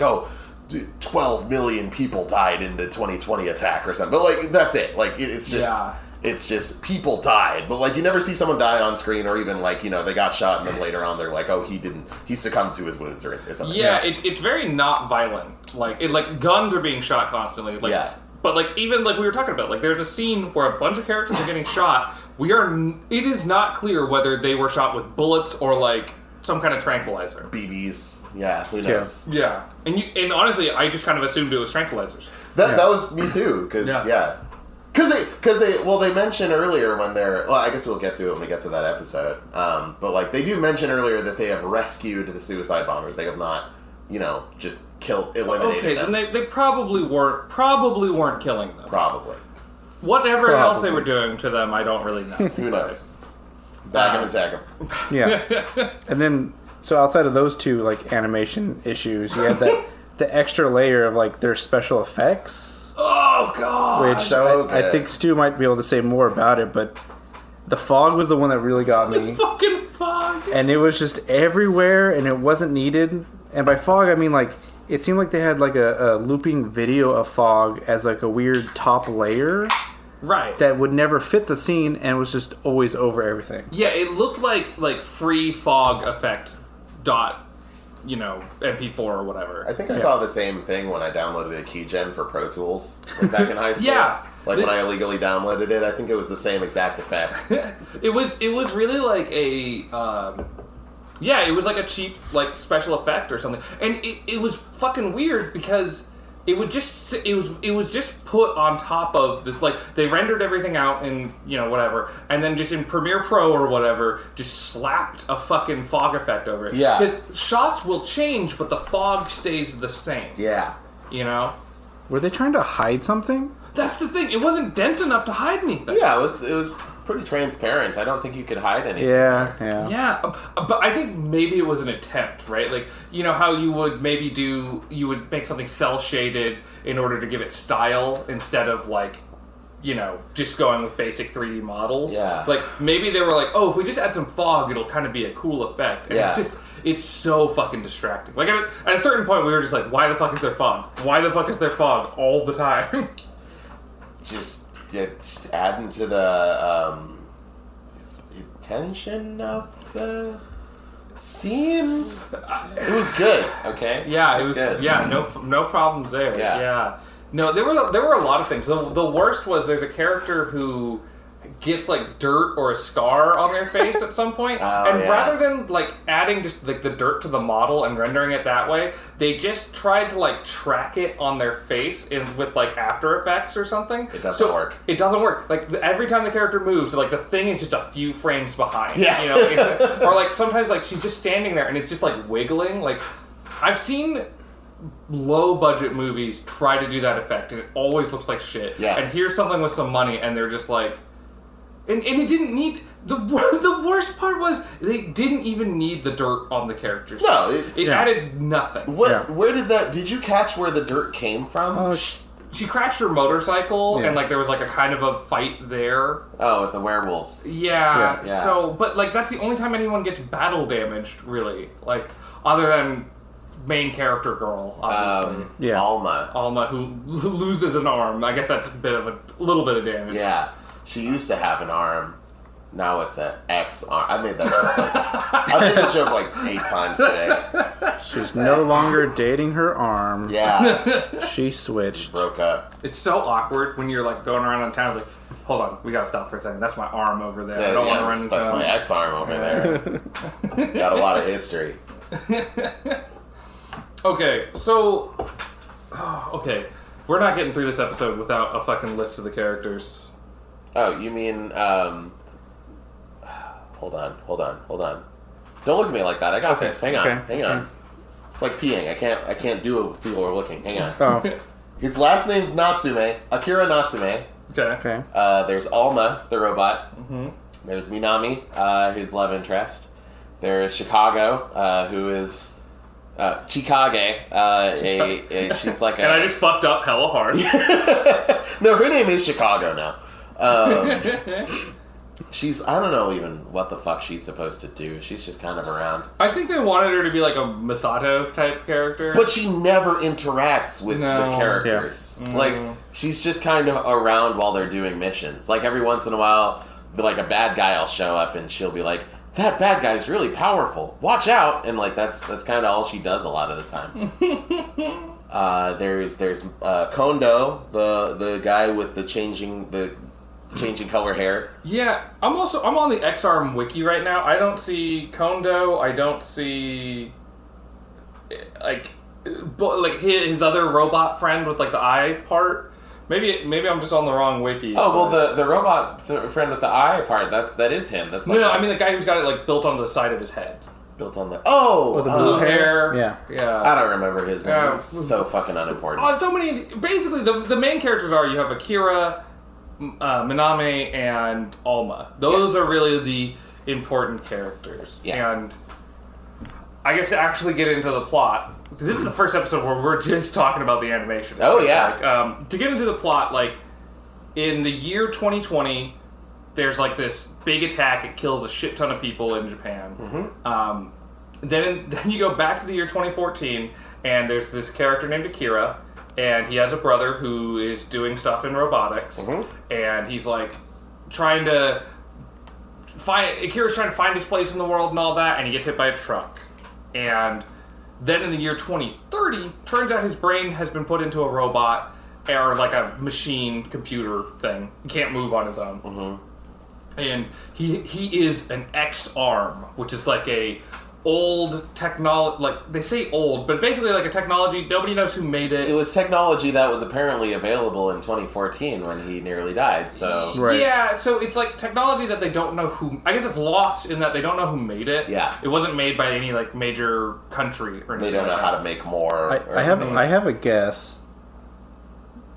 12 million people died in the 2020 attack or something. But, like, that's it. Like, it's just... It's just people died, but like you never see someone die on screen, or even like, you know, they got shot and then later on they're like, oh, he succumbed to his wounds or something. Yeah, it's very not violent. Like guns are being shot constantly. Like, but like even like we were talking about, like there's a scene where a bunch of characters are getting shot. It is not clear whether they were shot with bullets or like some kind of tranquilizer. BBs. Yeah, who knows? Yeah. And honestly, I just kind of assumed it was tranquilizers. That was me too, because Because they mention earlier when I guess we'll get to it when we get to that episode. But like they do mention earlier that they have rescued the suicide bombers. They have not, you know, just eliminated them. Then they probably weren't killing them. Probably. Whatever else they were doing to them, I don't really know. Who knows? Bag them and tag them. Yeah. And then, so outside of those two like animation issues, you had the extra layer of like their special effects. Oh Oh god. Which So I good. think Stu might be able to say more about it, but the fog was the one that really got me. Fucking fog. And it was just everywhere, and it wasn't needed. And by fog, I mean, like, it seemed like they had, like, a looping video of fog as, like, a weird top layer Right. that would never fit the scene and was just always over everything. Yeah, it looked like free fog effect dot, MP4 or whatever. I think I saw the same thing when I downloaded a keygen for Pro Tools back in high school. Yeah. Like when I illegally downloaded it, I think it was the same exact effect. It was really like a it was like a cheap like special effect or something, and it was fucking weird because it was just put on top of this, like they rendered everything out in whatever, and then just in Premiere Pro or whatever just slapped a fucking fog effect over it. Yeah. Because shots will change, but the fog stays the same. Yeah. Were they trying to hide something? That's the thing. It wasn't dense enough to hide anything. Yeah, it was pretty transparent. I don't think you could hide anything. Yeah. Yeah, but I think maybe it was an attempt, right? Like, how you would make something cell shaded in order to give it style instead of like, just going with basic 3D models. Yeah. Like, maybe they were like, oh, if we just add some fog, it'll kind of be a cool effect. And it's so fucking distracting. Like, at a certain point, we were just like, why the fuck is there fog? Why the fuck is there fog all the time? Just adding to the tension of the scene. It was good. Okay. Yeah, it was good. Yeah, no problems there. Yeah. No, there were a lot of things. The worst was there's a character who gets like dirt or a scar on their face at some point, rather than like adding just like the dirt to the model and rendering it that way, they just tried to like track it on their face with like After Effects or something. It doesn't work. It doesn't work. Like every time the character moves, like the thing is just a few frames behind. Yeah. Or like sometimes like she's just standing there and it's just like wiggling. Like I've seen low budget movies try to do that effect and it always looks like shit. Yeah. And here's something with some money and they're just like, and it didn't need the worst part was they didn't even need the dirt on the characters. No, it added nothing. Where did you catch where the dirt came from? Oh, She crashed her motorcycle and like there was like a kind of a fight there. Oh, with the werewolves. Yeah. Yeah. So, but like that's the only time anyone gets battle damaged, really. Like other than main character girl, obviously. Alma, who loses an arm. I guess that's a little bit of damage. Yeah. She used to have an arm. Now it's an X arm. I made that joke. I made this joke like 8 times today. She's no longer dating her arm. Yeah. She switched. Broke up. It's so awkward when you're like going around in town. It's like, hold on, we gotta stop for a second. That's my arm over there. I don't want to run into that's my X arm over there. Got a lot of history. Okay, so we're not getting through this episode without a fucking list of the characters. Oh, you mean, hold on. Don't look at me like that. I got this. Hang on. It's like peeing. I can't do it when people are looking. Hang on. Oh. His last name's Natsume. Akira Natsume. Okay. There's Alma, the robot. Mm-hmm. There's Minami, his love interest. There's Chicago, who is Chikage. She's like a... And I just fucked up hella hard. No, her name is Chicago now. I don't know even what the fuck she's supposed to do. She's just kind of around. I think they wanted her to be like a Misato type character. But she never interacts with the characters. Yeah. Like, she's just kind of around while they're doing missions. Like, every once in a while, like, a bad guy will show up and she'll be like, that bad guy's really powerful. Watch out! And, like, that's kind of all she does a lot of the time. There's Kondo, the guy with the changing color hair. Yeah, I'm on the X-Arm wiki right now. I don't see Kondo. I don't see like his other robot friend with like the eye part. Maybe I'm just on the wrong wiki. Oh well, the robot friend with the eye part. That is him. That's like no. I mean the guy who's got it like built onto the side of his head. Built on the the blue hair. Yeah. I don't remember his name. It's so fucking unimportant. Oh, so many. Basically, the main characters are you have Akira, Minami, and Alma. Those are really the important characters. Yes. And I guess to actually get into the plot, This is the first episode where we're just talking about the animation. Oh, So yeah. to get into the plot, like, in the year 2020, there's, like, this big attack. It kills a shit ton of people in Japan. Then you go back to the year 2014, and there's this character named Akira, and he has a brother who is doing stuff in robotics, and he's, like, Akira's trying to find his place in the world and all that, and he gets hit by a truck. And then in the year 2030, turns out his brain has been put into a robot, or like a machine computer thing. He can't move on his own. And he is an X-arm, which is like a old technology, like, they say old, but basically like a technology, nobody knows who made it. It was technology that was apparently available in 2014 when he nearly died, so... Right. Yeah, so it's like technology that they don't know who... I guess it's lost in that they don't know who made it. Yeah. It wasn't made by any, like, major country or anything. They don't know how to make more. I have a guess.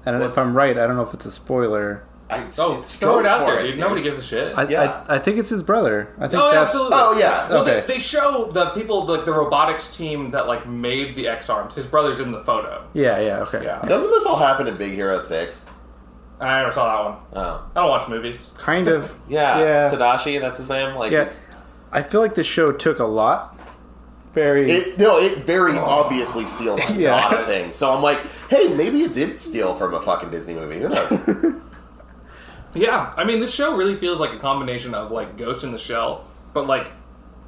And if I'm right, I don't know if it's a spoiler. Throw it out there, dude. Nobody gives a shit. I think it's his brother. I think absolutely. Oh, yeah. Well, Okay. they show the people, like the robotics team that like made the X-Arms. His brother's in the photo. Yeah, okay. Yeah. Doesn't this all happen in Big Hero 6? I never saw that one. Oh. I don't watch movies. Kind of. Yeah. Tadashi, that's his name? Like, Yeah. I feel like the show took a lot. It very obviously steals a lot of things. So I'm like, hey, maybe it did steal from a fucking Disney movie. Who knows? Yeah, I mean, this show really feels like a combination of like Ghost in the Shell, but like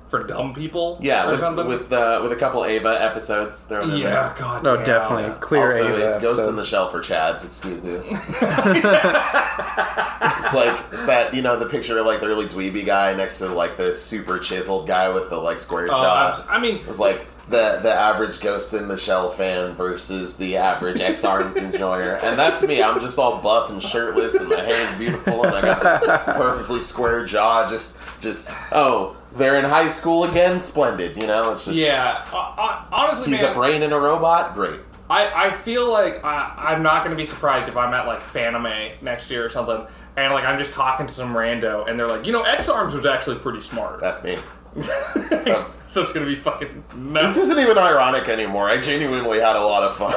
for dumb people. Yeah, or something. with a couple Ava episodes thrown in there. Yeah, god. No, damn. definitely. Clear Also, Ava it's Ghost episode. in the Shell for Chads, excuse you. It's that, the picture of like the really dweeby guy next to like the super chiseled guy with the like square jaw. I mean, It's like the average Ghost in the Shell fan versus the average X-Arms enjoyer. And that's me. I'm just all buff and shirtless and my hair's beautiful and I got this perfectly square jaw. They're in high school again? Splendid, It's just... yeah. Honestly, He's a brain in a robot? Great. I feel like I'm not going to be surprised if I'm at like Fanime next year or something, and like I'm just talking to some rando, and they're like, X-Arms was actually pretty smart. That's me. So it's going to be fucking nuts. This isn't even ironic anymore. I genuinely had a lot of fun.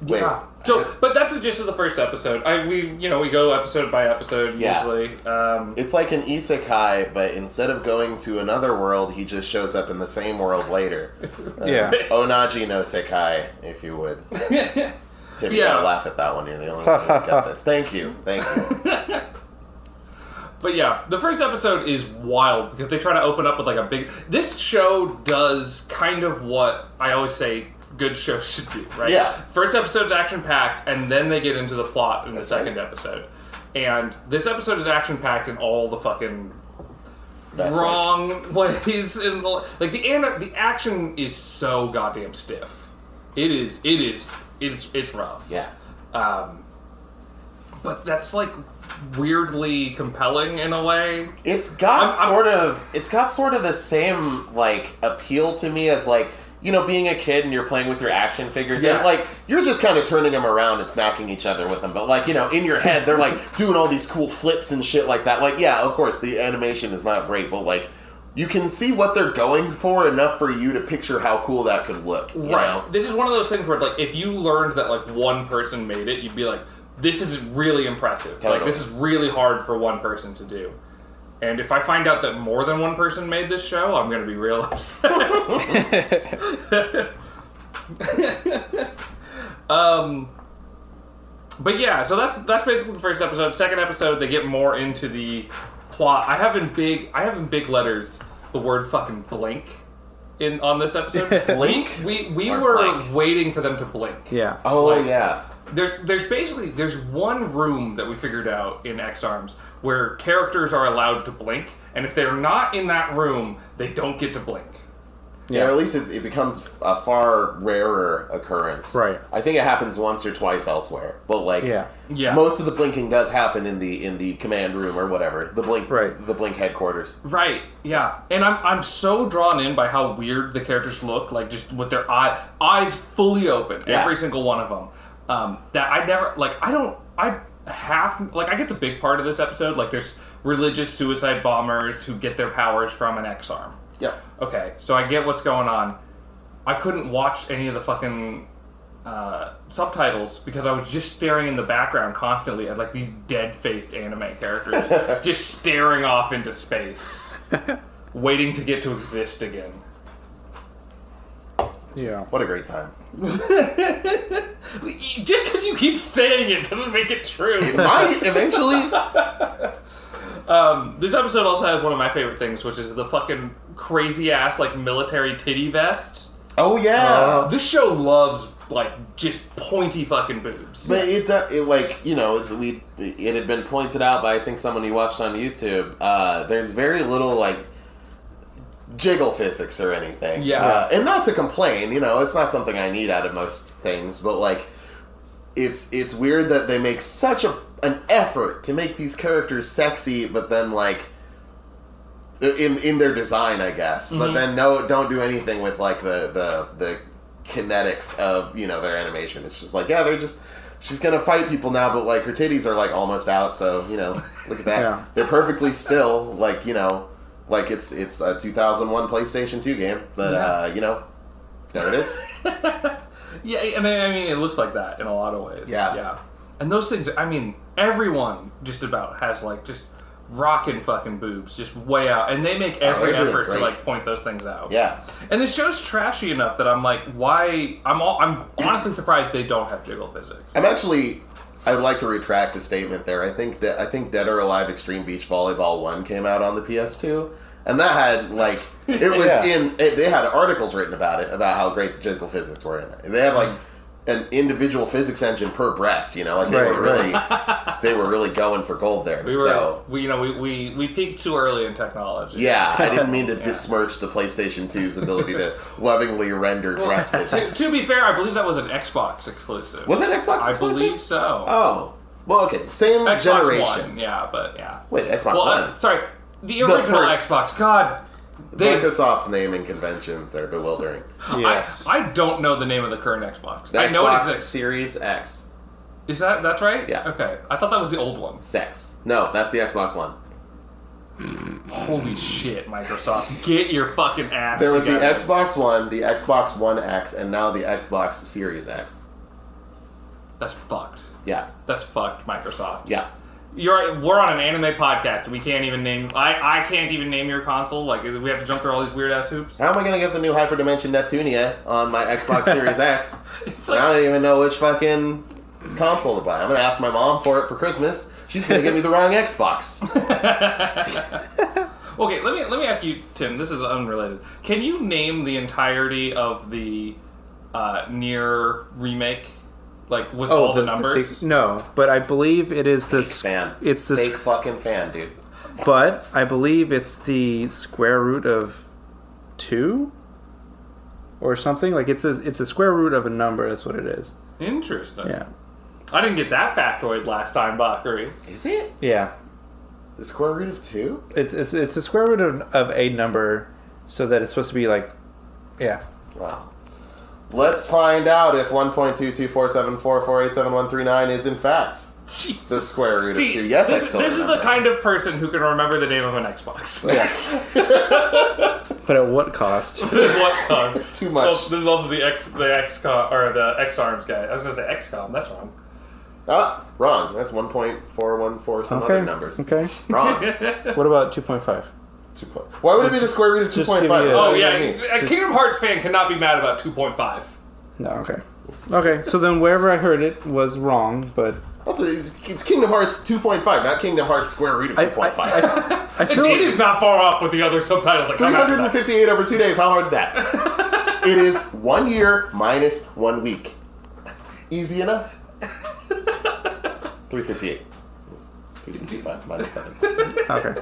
Wait. Yeah. So, but that's the gist of the first episode. We go episode by episode usually. It's like an isekai, but instead of going to another world, he just shows up in the same world later. Onaji no sekai, if you would. Tim, you gotta laugh at that one. You're the only one who got this. Thank you. But yeah, the first episode is wild because they try to open up with like a big... This show does kind of what I always say good shows should do, right? Yeah. First episode's action-packed, and then they get into the plot in the second episode. And this episode is action-packed in all the fucking wrong ways. The action is so goddamn stiff. It's rough. Yeah. But that's like weirdly compelling in a way. It's got sort of the same like appeal to me as like, being a kid and you're playing with your action figures and like you're just kind of turning them around and smacking each other with them, but like, in your head they're like doing all these cool flips and shit like that. Like, yeah, of course the animation is not great, but like you can see what they're going for enough for you to picture how cool that could look. You know? This is one of those things where like if you learned that like one person made it, you'd be like, this is really impressive. Totally. Like, this is really hard for one person to do. And if I find out that more than one person made this show, I'm going to be real upset. But yeah, so that's basically the first episode. Second episode, they get more into the plot. I have in big letters the word fucking blink on this episode. Blink? We Or were blank? waiting for them to blink. Yeah. Oh, yeah. There's one room that we figured out in X-Arms where characters are allowed to blink, and if they're not in that room, they don't get to blink. Yeah, or at least it becomes a far rarer occurrence. Right. I think it happens once or twice elsewhere, but like, Yeah. most of the blinking does happen in the command room or whatever, the blink headquarters. Right. Yeah. And I'm so drawn in by how weird the characters look, like just with their eyes fully open, every single one of them. That I never I get the big part of this episode. Like, there's religious suicide bombers who get their powers from an X-Arm. Yep. okay, so I get what's going on. I couldn't watch any of the fucking subtitles because I was just staring in the background constantly at like these dead-faced anime characters just staring off into space, waiting to get to exist again. Yeah. What a great time. Just because you keep saying it doesn't make it true. It might eventually. This episode also has one of my favorite things, which is the fucking crazy-ass like military titty vest. Oh yeah. This show loves like just pointy fucking boobs. But it like, you know, it had been pointed out by I think someone you watched on YouTube. There's very little like jiggle physics or anything. Yeah. And not to complain, you know, it's not something I need out of most things, but like it's weird that they make such an effort to make these characters sexy, but then like in their design, I guess. Mm-hmm. But then don't do anything with like the kinetics of, you know, their animation. It's just like, yeah, she's gonna fight people now, but like her titties are like almost out, so, you know, look at that. Yeah. They're perfectly still, like, you know, like it's a 2001 PlayStation 2 game, but you know, there it is. Yeah, I mean, it looks like that in a lot of ways. Yeah. And those things, I mean, everyone just about has like just rockin' fucking boobs, just way out, and they make every effort to like point those things out. Yeah. And the show's trashy enough that I'm like, why? I'm honestly surprised they don't have jiggle physics. I would like to retract a statement there. I think Dead or Alive Extreme Beach Volleyball 1 came out on the PS2, and that had like it was they had articles written about it, about how great the jiggle physics were in it. They had like an individual physics engine per breast, you know, like they were really going for gold there. We peaked too early in technology. Yeah, I didn't mean to besmirch the PlayStation 2's ability to lovingly render breast physics. To be fair, I believe that was an Xbox exclusive. Was it Xbox exclusive? I believe so. Oh, well, okay, same Xbox generation. One, yeah, but yeah. Wait, Xbox One. Sorry, the original Xbox. God. Microsoft's naming conventions are bewildering. Yes. I don't know the name of the current Xbox. The I know Xbox it exists. Series X. That's right? Yeah. Okay. I thought that was the old one. Sex. No, that's the Xbox One. Holy shit, Microsoft. Get your fucking ass There was together. the Xbox One, the Xbox One X, and now the Xbox Series X. That's fucked. Yeah. That's fucked, Microsoft. Yeah. We're on an anime podcast. We can't even name... I can't even name your console. Like, we have to jump through all these weird-ass hoops. How am I going to get the new Hyperdimension Neptunia on my Xbox Series X? I don't even know which fucking console to buy. I'm going to ask my mom for it for Christmas. She's going to give me the wrong Xbox. Okay, let me ask you, Tim. This is unrelated. Can you name the entirety of the Nier remake? Like, with all the numbers? No, but I believe it is this... Fan. It's this... Fake fucking fan, dude. But I believe it's the square root of 2? Or something? Like, it's a square root of a number, that's what it is. Interesting. Yeah. I didn't get that factoid last time, Bakari. Is it? Yeah. The square root of 2? It's a square root of a number, so that it's supposed to be like... Yeah. Wow. Let's find out if 1.22474487139 is in fact Jeez. the square root of 2. Yes, I still This remember. is the kind of person who can remember the name of an Xbox. Yeah. But at what cost? What cost? Too much. Oh, this is also the XCOM or the X-Arms guy. I was gonna say XCOM. That's wrong. Wrong. That's 1.414 some other numbers. Okay. Wrong. What about 2.5? Why would it be the square root of Just 2.5? give me Oh yeah, a Kingdom Hearts fan cannot be mad about 2.5. No, okay. Okay, so then wherever I heard it was wrong, but... Also, it's Kingdom Hearts 2.5, not Kingdom Hearts square root of 2.5. I feel It is not far off with the other subtitles that come out. 358 over 2 days, how hard is that? It is 1 year minus 1 week. Easy enough? 358. 365 minus 7. Okay.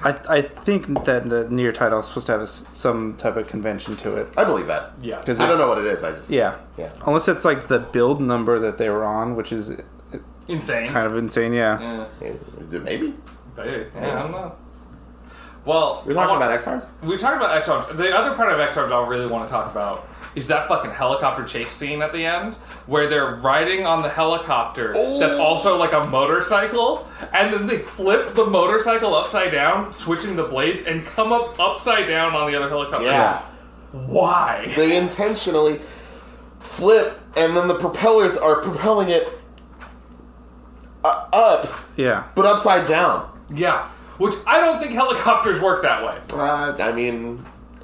I think that the Nier title is supposed to have some type of convention to it. I believe that. Yeah. I don't know what it is, I just... Yeah. Unless it's like the build number that they were on, which is... Insane. Kind of insane, yeah. Is it maybe? I don't know. Well... We're talking about X-Arms? We talked about X-Arms. The other part of X-Arms I really want to talk about is that fucking helicopter chase scene at the end where they're riding on the helicopter that's also like a motorcycle, and then they flip the motorcycle upside down, switching the blades, and come up upside down on the other helicopter. Yeah. Why? They intentionally flip, and then the propellers are propelling it up, but upside down. Yeah. Which I don't think helicopters work that way. I mean,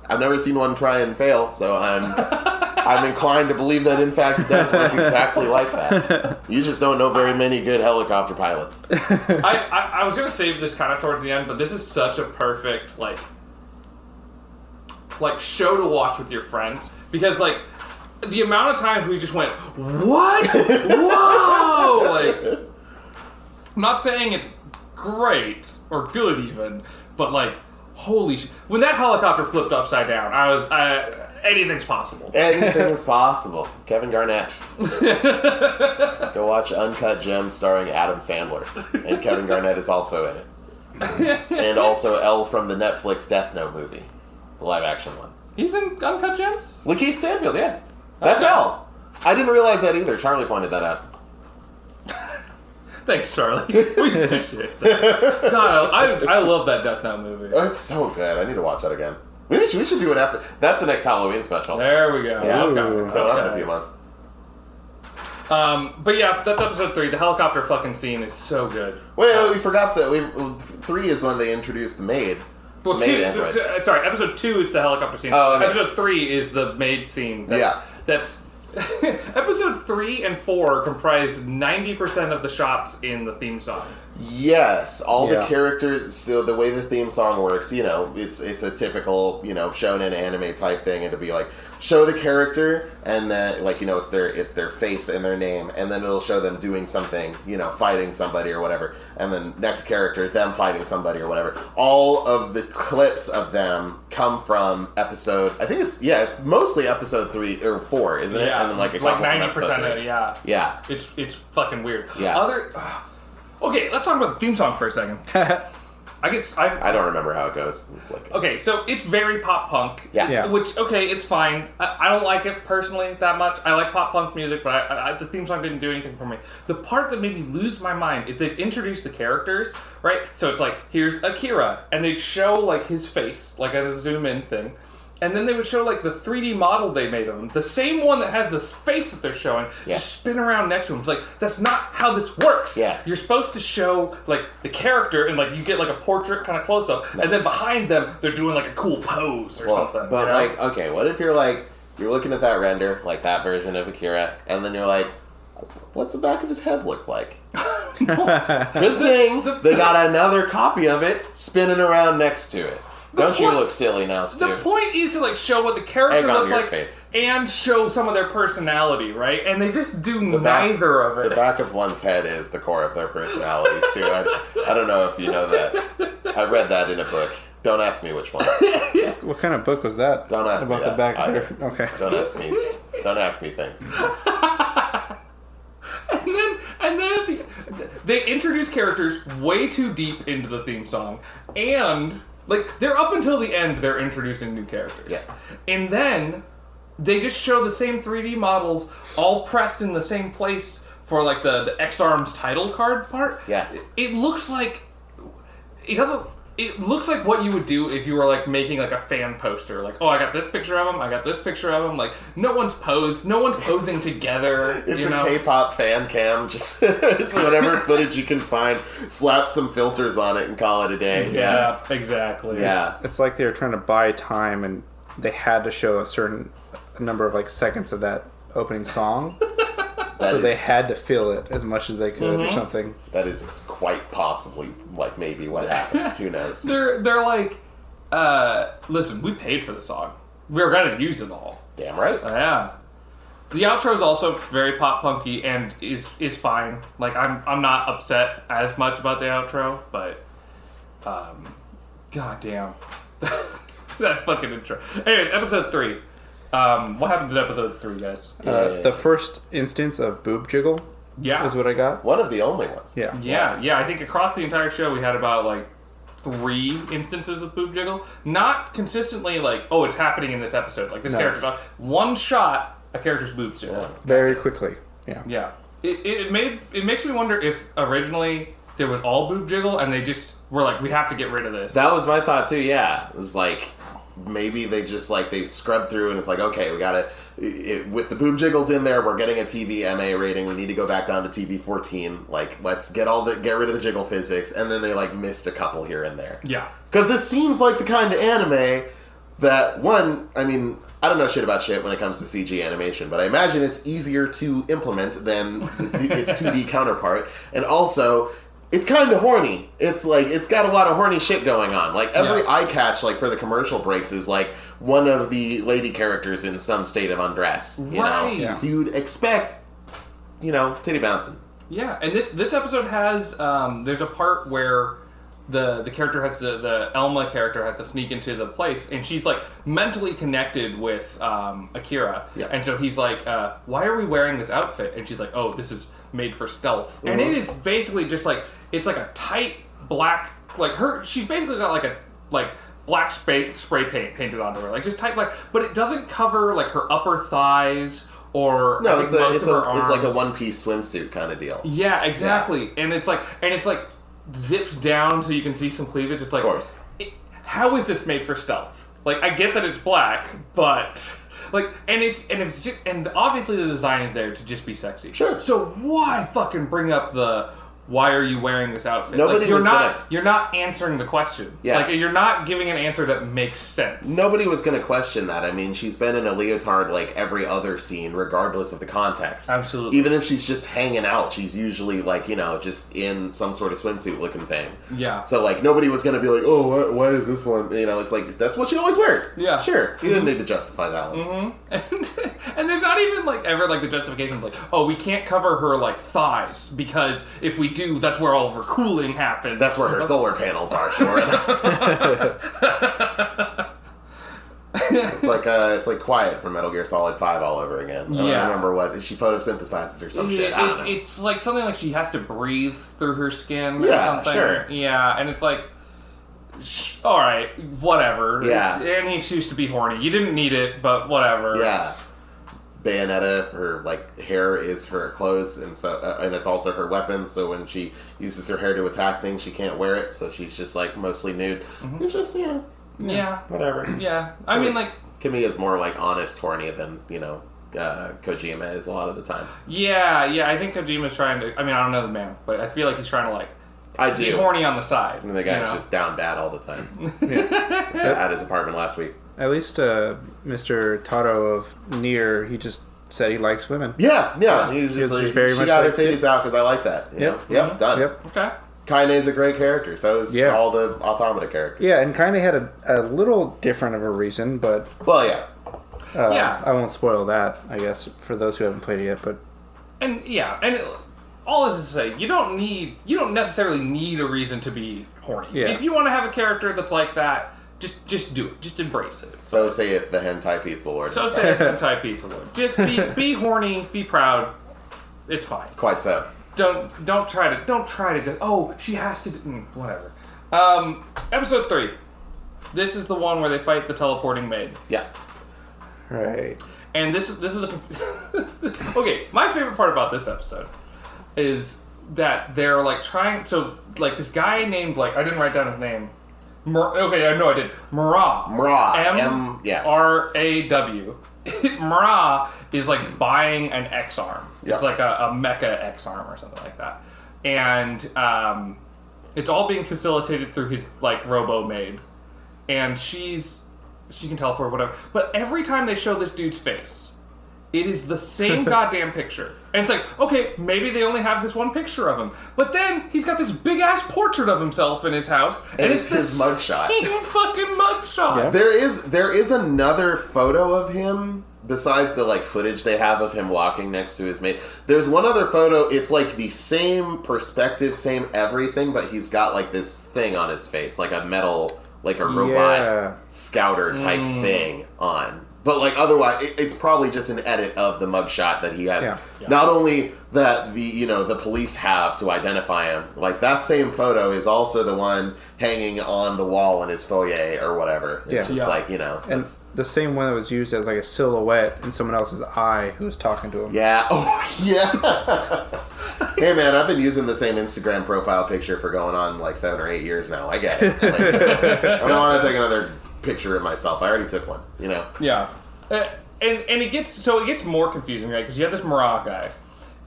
I've never seen one try and fail, so I'm inclined to believe that in fact it does work exactly like that. You just don't know very many good helicopter pilots. I was gonna save this kind of towards the end, but this is such a perfect like show to watch with your friends, because like the amount of times we just went, what? Whoa! Like, I'm not saying it's great or good even, but like, holy shit. When that helicopter flipped upside down, I was, anything's possible. Anything is possible. Kevin Garnett. Go watch Uncut Gems starring Adam Sandler. And Kevin Garnett is also in it. And also Elle from the Netflix Death Note movie. The live action one. He's in Uncut Gems? Lakeith Stanfield, yeah. That's Elle. I didn't realize that either. Charlie pointed that out. Thanks, Charlie. We appreciate that. God, I love that Death Note movie. It's so good. I need to watch that again. We should do an episode. That's the next Halloween special. There we go. Yeah, Okay. so in a few months. But yeah, that's episode 3. The helicopter fucking scene is so good. Wait, we forgot that 3 is when they introduced the maid. Well, episode 2 is the helicopter scene. Oh, okay. Episode 3 is the maid scene. That's episode 3 and 4 comprise 90% of the shots in the theme song. Yes, all the characters. So the way the theme song works, it's a typical shonen anime type thing, and it'll be like show the character, and then it's their face and their name, and then it'll show them doing something, fighting somebody or whatever, and then next character them fighting somebody or whatever. All of the clips of them come from episode. I think it's mostly episode 3 or 4, isn't it? And then like a couple from episode 3. 90% of it, yeah. It's fucking weird. Yeah. Okay, let's talk about the theme song for a second. I don't remember how it goes. It's like, okay, so it's very pop punk. Yeah. Which, okay, it's fine. I don't like it personally that much. I like pop punk music, but the theme song didn't do anything for me. The part that made me lose my mind is they'd introduce the characters, right? So it's like, here's Akira, and they'd show like his face, like a zoom in thing. And then they would show like the 3D model they made of him, the same one that has this face that they're showing, just spin around next to him. It's like, that's not how this works. Yeah. You're supposed to show like the character, and like you get like a portrait kind of close up, and then behind them they're doing like a cool pose or something. But like, okay, what if you're looking at that render, like that version of Akira, and then you're like, what's the back of his head look like? Good thing they got another copy of it spinning around next to it. Don't you look silly now, Stu? The point is to like show what the character looks like and show some of their personality, right? And they just do neither of it. The back of one's head is the core of their personality, Stu. I don't know if you know that. I read that in a book. Don't ask me which one. What kind of book was that? Don't ask me about the back of your... Okay. Don't ask me. Don't ask me things. And then at the, they introduce characters way too deep into the theme song, and like they're up until the end they're introducing new characters. Yeah. And then they just show the same 3D models all pressed in the same place for like the X-Arms title card part. Yeah. It looks like it looks like what you would do if you were like making like a fan poster. Like, oh, I got this picture of him, I got this picture of him. Like, no one's posing together. It's a K-pop fan cam, just whatever footage you can find, slap some filters on it and call it a day. Yeah, exactly. Yeah. It's like they were trying to buy time and they had to show a certain number of like seconds of that opening song. They had to fill it as much as they could or something. That is quite possibly, like, maybe what happened. Who knows? They're like, listen, we paid for the song. We're going to use it all. Damn right. Yeah. The outro is also very pop punky and is fine. Like, I'm not upset as much about the outro, but, god damn. That fucking intro. Anyway, episode 3. What happens in episode 3, guys? The first instance of boob jiggle is what I got. One of the only ones. Yeah. I think across the entire show we had about like 3 instances of boob jiggle. Not consistently like, oh, it's happening in this episode. Like this character's on one shot, a character's boobs jiggle. Yeah. Very quickly. Yeah. Yeah. It makes me wonder if originally there was all boob jiggle and they just were like, we have to get rid of this. That was my thought too. Yeah, it was like maybe they just like they scrubbed through and it's like, okay, we gotta with the boob jiggles in there, we're getting a TV MA rating. We need to go back down to TV14. Like, let's get rid of the jiggle physics, and then they like missed a couple here and there. Yeah, because this seems like the kind of anime that one. I mean, I don't know shit about shit when it comes to CG animation, but I imagine it's easier to implement than its 2D counterpart, and also it's kind of horny. It's like, it's got a lot of horny shit going on. Like, every eye catch, like, for the commercial breaks is, like, one of the lady characters in some state of undress. You know? Yeah. So you'd expect, you know, titty bouncing. Yeah, and this episode has, there's a part where the character has to, the Elma character has to sneak into the place, and she's, like, mentally connected with Akira. Yeah. And so he's like, why are we wearing this outfit? And she's like, oh, this is made for stealth. Mm-hmm. And it is basically just, like, it's like a tight black, like she's basically got like black spray paint painted onto her, like just tight black, but it doesn't cover like her upper thighs or no, it's like a arms. one-piece swimsuit kind of deal. Yeah, exactly. Yeah. And it's like zips down so you can see some cleavage. It's like, of course. How is this made for stealth? Like, I get that it's black, but like, and obviously the design is there to just be sexy. Sure. So why fucking bring up the why are you wearing this outfit? Nobody like, you're not answering the question. Yeah. Like, you're not giving an answer that makes sense. Nobody was going to question that. I mean, she's been in a leotard like every other scene, regardless of the context. Absolutely. Even if she's just hanging out, she's usually like, you know, just in some sort of swimsuit looking thing. Yeah. So like, nobody was going to be like, oh, why is this one? You know, it's like, that's what she always wears. Yeah. Sure. You didn't need to justify that one. Mm-hmm. And there's not even like ever like the justification of like, oh, we can't cover her like thighs because if we do, that's where all of her cooling happens. That's where her solar panels are, sure. It's like Quiet from Metal Gear Solid 5 all over again. I don't remember what she photosynthesizes or some shit. I don't know. It's like something like she has to breathe through her skin or something. Sure. Yeah, and it's like, all right, whatever. Yeah. Any excuse to be horny. You didn't need it, but whatever. Yeah. Bayonetta, her like hair is her clothes, and so and it's also her weapon. So when she uses her hair to attack things, she can't wear it. So she's just like mostly nude. Mm-hmm. It's just whatever. Yeah, I mean like Kamiya's more like honest horny than Kojima is a lot of the time. Yeah. I think Kojima's trying to. I mean, I don't know the man, but I feel like he's trying to like. Be horny on the side. And the guy's just down bad all the time. At his apartment last week. At least Mr. Taro of Nier, he just said he likes women. Yeah. He's just like, very she much got her like titties out because I like that. Yep, done. Yep. Okay. Kaine's a great character. So is all the Automata characters. Yeah, and Kaine had a little different of a reason, but... Well, yeah. I won't spoil that, I guess, for those who haven't played it yet, but... All this is to say, you don't necessarily need a reason to be horny. Yeah. If you want to have a character that's like that, just do it. Just embrace it. So saith the hentai pizza lord. So saith the hentai pizza lord. Just be horny, be proud. It's fine. Quite so. Don't try to just, oh, she has to do, whatever. Episode 3. This is the one where they fight the teleporting maid. Yeah. Right. And this is a okay, my favorite part about this episode is that they're like trying, so like this guy named, like, I didn't write down his name. I did. Maraw. M-R-A-W. Maraw is like buying an X-Arm. Yeah. It's like a mecha X-Arm or something like that. And it's all being facilitated through his like robo-maid. And she can teleport, whatever. But every time they show this dude's face, it is the same goddamn picture. And it's like, okay, maybe they only have this one picture of him. But then he's got this big-ass portrait of himself in his house. And it's his mugshot. Fucking mugshot. Yeah. There is another photo of him, besides the like footage they have of him walking next to his mate. There's one other photo. It's like the same perspective, same everything, but he's got like this thing on his face. Like a metal, like a robot scouter type thing on. But like otherwise, it's probably just an edit of the mugshot that he has. Yeah. Not only that the police have to identify him, like that same photo is also the one hanging on the wall in his foyer or whatever. It's just like, and the same one that was used as like a silhouette in someone else's eye who was talking to him. Yeah. Oh yeah. Hey man, I've been using the same Instagram profile picture for going on like 7 or 8 years now. I get it. Like, I don't want to take another picture of myself. I already took one. Yeah. And it gets more confusing, right? Because you have this Marat guy,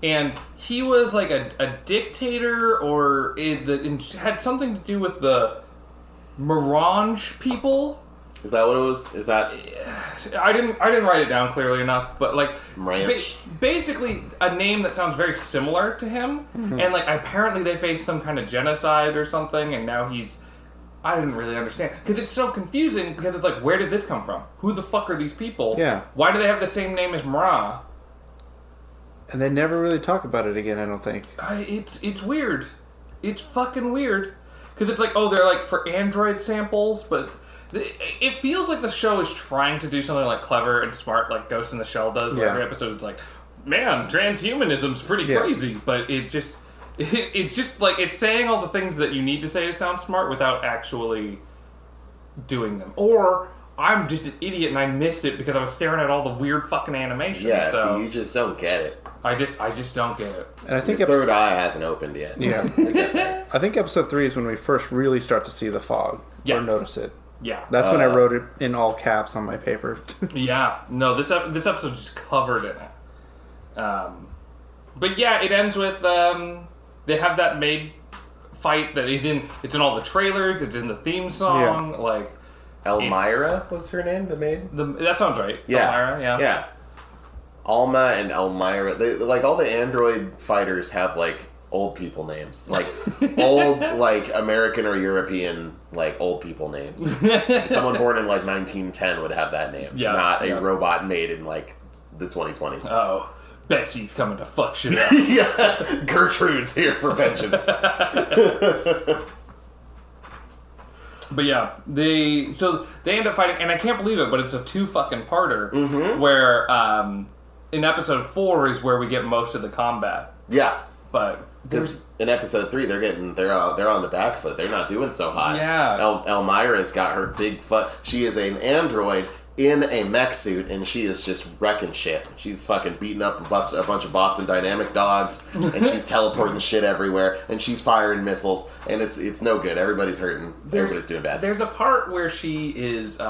and he was like a dictator, or it had something to do with the Morange people. Is that what it was? Is that? I didn't write it down clearly enough, but like Ranch. Basically a name that sounds very similar to him, and like apparently they faced some kind of genocide or something, and now I didn't really understand because it's so confusing because it's like, where did this come from? Who the fuck are these people? Yeah. Why do they have the same name as Marat? And they never really talk about it again, I don't think. It's weird. It's fucking weird because it's like, oh, they're like for Android samples, but it feels like the show is trying to do something like clever and smart, like Ghost in the Shell does. Where every episode is like, man, transhumanism's pretty crazy, but it's just like it's saying all the things that you need to say to sound smart without actually doing them. Or I'm just an idiot and I missed it because I was staring at all the weird fucking animation. Yeah, so you just don't get it. I just don't get it. And I think Your third eye hasn't opened yet. Yeah. I think episode 3 is when we first really start to see the fog or notice it. Yeah. That's when I wrote it in all caps on my paper. Yeah. No, this episode's just covered in it. But yeah, it ends with they have that maid fight that it's in all the trailers, it's in the theme song, like Elmira was her name, the maid? That sounds right. Yeah. Elmira, yeah. Yeah. Alma and Elmira, like all the android fighters have like old people names, like old like American or European like old people names. Someone born in like 1910 would have that name, not a robot made in like the 2020s. Oh, Betsy's coming to fuck shit up. Yeah, Gertrude's here for vengeance. But yeah, they end up fighting, and I can't believe it, but it's a 2 fucking parter where in episode 4 is where we get most of the combat. Yeah, but because in episode 3 they're on the back foot. They're not doing so hot. Yeah, Elmira's got her big foot. She is an android in a mech suit, and she is just wrecking shit. She's fucking beating up a bunch of Boston Dynamic dogs, and she's teleporting shit everywhere, and she's firing missiles, and it's no good. Everybody's hurting. Everybody's doing bad. There's a part where she is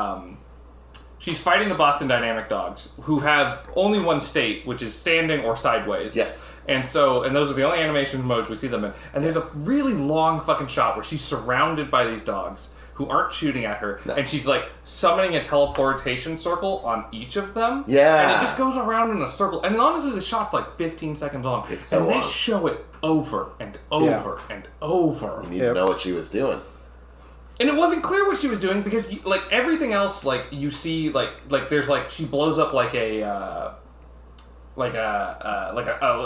she's fighting the Boston Dynamic dogs, who have only one state, which is standing or sideways. Yes. And those are the only animation modes we see them in. And there's a really long fucking shot where she's surrounded by these dogs who aren't shooting at her, and she's like summoning a teleportation circle on each of them. Yeah. And it just goes around in a circle. And honestly, the shot's like 15 seconds long. It's so long. And they show it over and over and over. You need to know what she was doing. And it wasn't clear what she was doing because, like, everything else, like, you see, like there's, like, she blows up, like a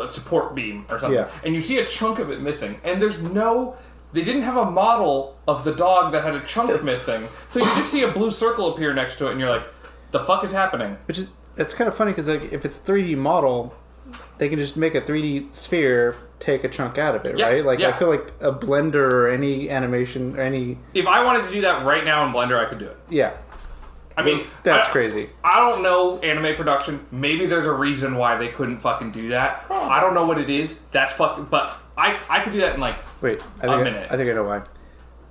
support beam or something. Yeah. And you see a chunk of it missing. And they didn't have a model of the dog that had a chunk missing. So you just see a blue circle appear next to it and you're like, the fuck is happening? It's kind of funny because, like, if it's 3D model, they can just make a 3D sphere, take a chunk out of it, right? Like, I feel like a Blender or any animation or any... If I wanted to do that right now in Blender, I could do it. Yeah. I mean... That's crazy. I don't know anime production. Maybe there's a reason why they couldn't fucking do that. I don't know what it is. That's fucking... But I could do that in, like, a minute. I think I know why.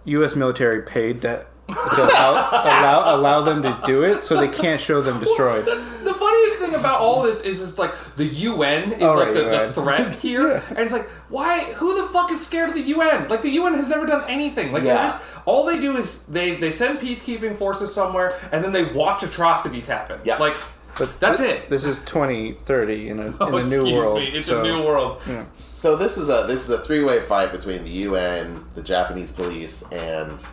U.S. military paid to allow them to do it, so they can't show them destroyed. That's the funniest thing about all this is it's like the UN is the threat here, and it's like, why? Who the fuck is scared of the UN? Like, the UN has never done anything. Like, all they do is they send peacekeeping forces somewhere, and then they watch atrocities happen. Yeah, like. But that's it. This is 2030 in a new world. It's a new world. Yeah. So this is a 3-way fight between the UN, the Japanese police, and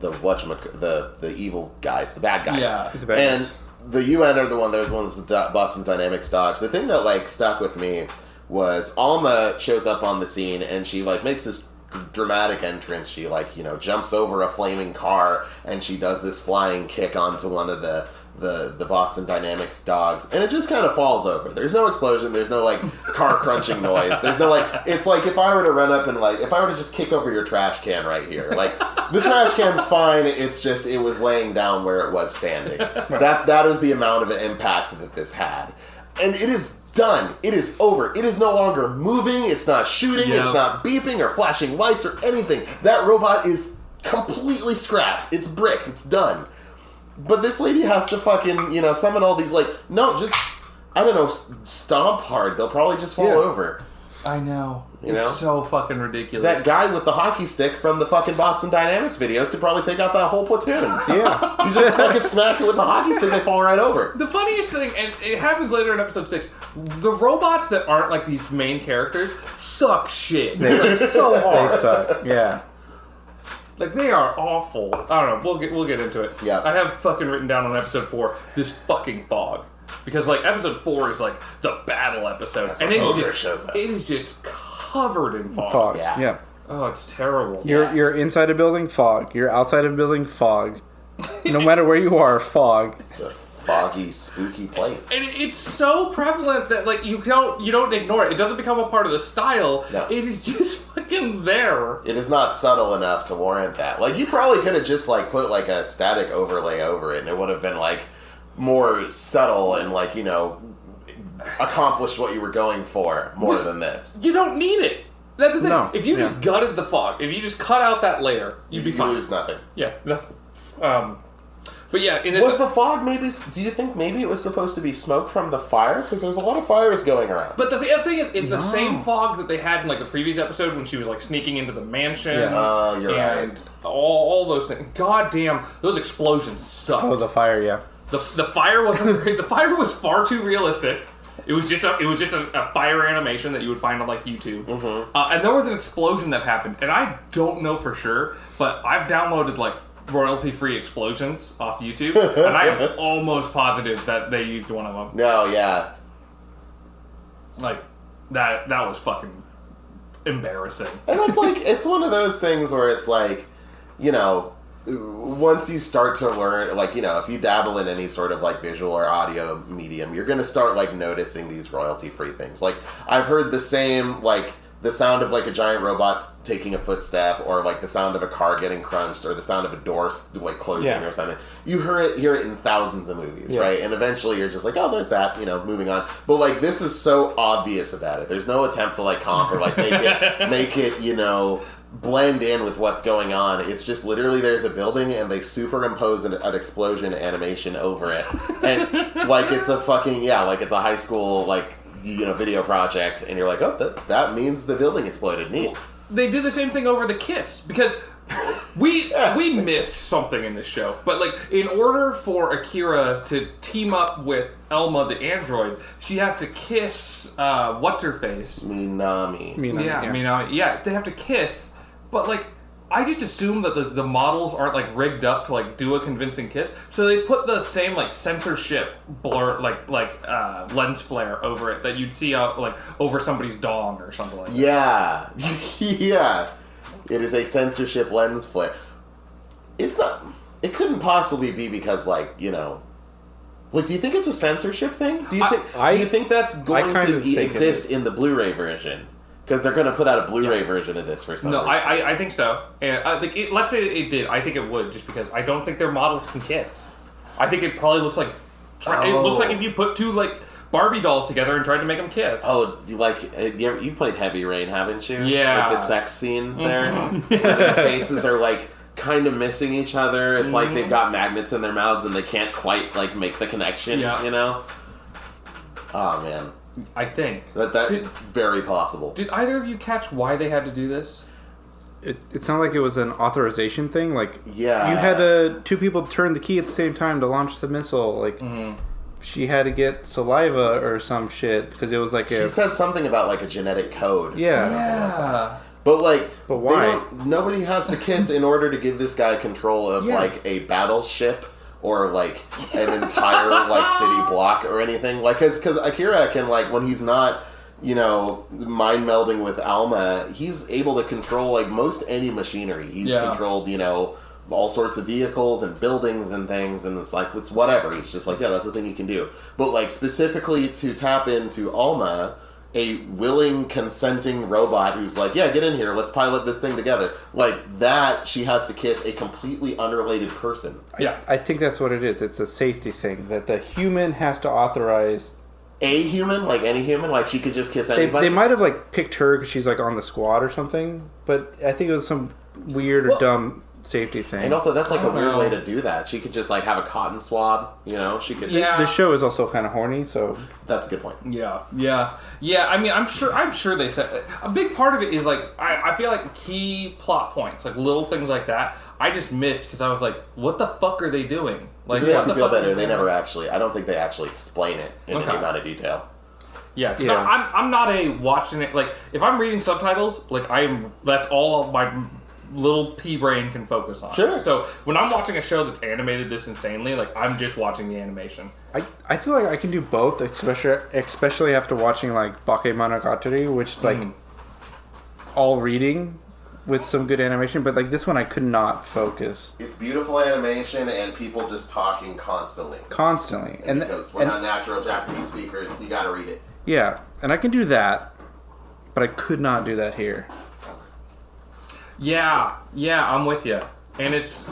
the evil guys, the bad guys. Yeah, the bad and guys. The UN are the ones the Boston Dynamics dogs. The thing that like stuck with me was Alma shows up on the scene and she like makes this dramatic entrance. She like jumps over a flaming car and she does this flying kick onto one of the the Boston Dynamics dogs, and it just kind of falls over. There's no explosion. There's no like car crunching noise. There's no like. It's like if I were to run up and like if I were to just kick over your trash can right here, like the trash can's fine. It's just it was laying down where it was standing. That is the amount of impact that this had, and it is done. It is over. It is no longer moving. It's not shooting. It's not beeping or flashing lights or anything. That robot is completely scrapped. It's bricked. It's done. But this lady has to fucking, summon all these, no, just, I don't know, stomp hard. They'll probably just fall over. I know. It's so fucking ridiculous. That guy with the hockey stick from the fucking Boston Dynamics videos could probably take out that whole platoon. Yeah. You just fucking smack it with the hockey stick, they fall right over. The funniest thing, and it happens later in episode 6, the robots that aren't, like, these main characters suck shit. They're so hard. They suck, yeah. Like, they are awful. I don't know. We'll get into it. Yeah. I have fucking written down on episode 4 this fucking fog. Because, like, episode 4 is, like, the battle episode. And it is just covered in fog. Yeah. Oh, it's terrible. You're inside a building, fog. You're outside a building, fog. No matter where you are, fog. It's a foggy, spooky place. And it's so prevalent that, like, you don't ignore it. It doesn't become a part of the style. No. It is just fucking there. It is not subtle enough to warrant that. Like, you probably could have just, like, put, like, a static overlay over it, and it would have been, like, more subtle and, like, accomplished what you were going for more than this. You don't need it. That's the thing. No. If you just gutted the fog, if you just cut out that layer, you'd be fine. You lose nothing. Yeah, nothing. But yeah, in this was the fog maybe? Do you think maybe it was supposed to be smoke from the fire? Because there's a lot of fires going around. But the other thing is, it's the same fog that they had in like the previous episode when she was like sneaking into the mansion. Yeah. You're right. All those things. God damn, those explosions sucked. Oh, the fire, yeah. The fire wasn't. The fire was far too realistic. It was just a fire animation that you would find on like YouTube. Mm-hmm. And there was an explosion that happened, and I don't know for sure, but I've downloaded like royalty-free explosions off YouTube, and I am almost positive that they used one of them. No, yeah. Like, that was fucking embarrassing. And that's like, it's one of those things where it's like, once you start to learn, like, if you dabble in any sort of, like, visual or audio medium, you're going to start, like, noticing these royalty-free things. Like, I've heard the same, like, the sound of, like, a giant robot taking a footstep, or, like, the sound of a car getting crunched, or the sound of a door, like, closing or something. You hear it in thousands of movies, right? And eventually you're just like, oh, there's that, moving on. But, like, this is so obvious about it. There's no attempt to, like, comp or, like, make it, blend in with what's going on. It's just literally there's a building and they superimpose an explosion animation over it. And, like, it's a fucking, like, it's a high school, like, video project, and you're like, oh, that means the building exploded. Neat. They do the same thing over the kiss, because we missed something in this show. But, like, in order for Akira to team up with Elma the android, she has to kiss what's-her-face? Minami. Minami. Yeah, they have to kiss, but, like, I just assume that the models aren't, like, rigged up to, like, do a convincing kiss, so they put the same, like, censorship blur, like lens flare over it that you'd see, like, over somebody's dong or something like that. Yeah. Yeah. It is a censorship lens flare. It's not... It couldn't possibly be because, like, Like, do you think it's a censorship thing? Do you think that's going to exist in the Blu-ray version? Because they're going to put out a Blu-ray version of this for some reason. No, I think so. And let's say it did. I think it would, just because I don't think their models can kiss. I think it probably looks like... It looks like if you put two, like, Barbie dolls together and tried to make them kiss. Oh, you've played Heavy Rain, haven't you? Yeah. Like the sex scene there. Their faces are, like, kind of missing each other. It's like they've got magnets in their mouths and they can't quite, like, make the connection, Oh, man. I think. That's very possible. Did either of you catch why they had to do this? It sounded like it was an authorization thing. Like, you had two people turn the key at the same time to launch the missile. Like, she had to get saliva or some shit because it was like She says something about, like, a genetic code. Yeah. But, like, but why? Nobody has to kiss in order to give this guy control of, like, a battleship or, like, an entire, like, city block or anything. Like, because Akira can, like, when he's not, mind melding with Alma, he's able to control, like, most any machinery. He's controlled, all sorts of vehicles and buildings and things, and it's like, it's whatever. He's just like, yeah, that's the thing you can do. But like specifically to tap into Alma, a willing, consenting robot who's like, yeah, get in here, let's pilot this thing together. Like that, she has to kiss a completely unrelated person. Yeah. I think that's what it is. It's a safety thing that the human has to authorize. A human, like any human, like she could just kiss anybody. They might have like picked her because she's like on the squad or something, but I think it was some weird or dumb safety thing. And also, that's like a weird way to do that. She could just like have a cotton swab, you know? She could. Yeah. The show is also kind of horny, so That's a good point. Yeah. I mean, I'm sure they said a big part of it is like I feel like key plot points, like little things like that, I just missed because I was like, what the fuck are they doing? Like, It makes what me the feel fuck better. is They going never on? actually. I don't think they actually explain it in any amount of detail. Yeah, 'cause Yeah. I'm not a watching it like if I'm reading subtitles, like that's all my little pea brain can focus on. Sure. So when I'm watching a show that's animated this insanely, like I'm just watching the animation. I feel like I can do both, especially after watching like Bakemonogatari, which is like all reading with some good animation, but like this one I could not focus It's beautiful animation and people just talking constantly. constantly. And Because we're not natural Japanese speakers, you gotta read it. yeah, and I can do that, but I could not do that here. Yeah, I'm with you, and it's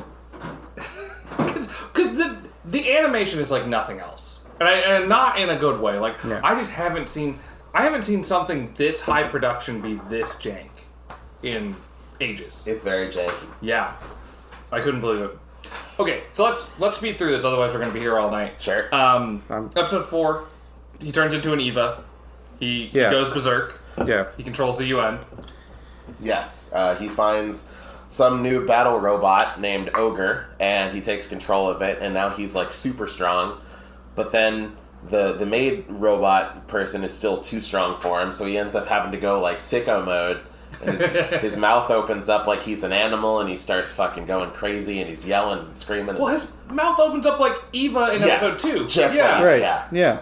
because the animation is like nothing else, and not in a good way. Like Yeah. I haven't seen something this high production be this jank in ages. It's very janky. Yeah, I couldn't believe it. Okay, so let's speed through this, otherwise we're gonna be here all night. Sure. Episode 4, he turns into an Eva. He goes berserk. Yeah. He controls the UN. Yes, he finds some new battle robot named Ogre, and he takes control of it, and now he's like super strong. But then the maid robot person is still too strong for him, so he ends up having to go like sicko mode. And his mouth opens up like he's an animal, and he starts fucking going crazy, and he's yelling and screaming. Well, his mouth opens up like Eva in episode 2. Just yeah. like Right. Yeah. Yeah.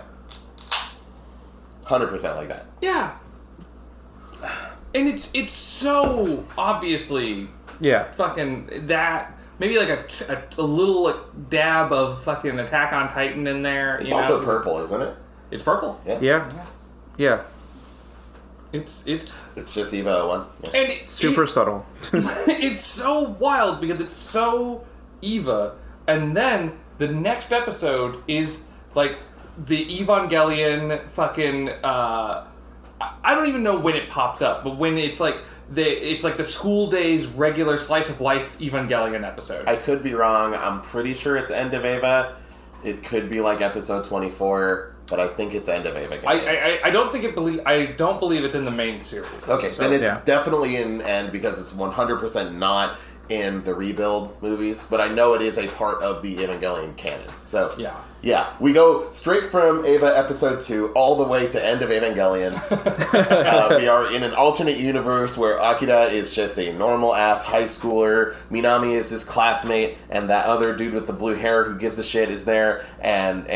100% like that. Yeah. And it's so obviously Yeah. fucking that. Maybe like a little like dab of fucking Attack on Titan in there. It's you also know? purple, isn't it? It's purple. Yeah. Yeah. Yeah. It's It's just Evo 1. Yes. and it's Super subtle. it's so wild because it's so Eva, and then the next episode is like the Evangelion fucking. I don't even know when it pops up, but when it's like the school days regular slice of life Evangelion episode. I could be wrong. I'm pretty sure it's End of Eva. It could be like episode 24, but I think it's End of Eva. I don't think I don't believe it's in the main series. Okay, So- then it's yeah. definitely in End because it's 100% not in the Rebuild movies, but I know it is a part of the Evangelion canon. So yeah, we go straight from Eva episode 2 all the way to End of Evangelion. We are in an alternate universe where Akira is just a normal ass high schooler. Minami is his classmate, and that other dude with the blue hair who gives a shit is there. And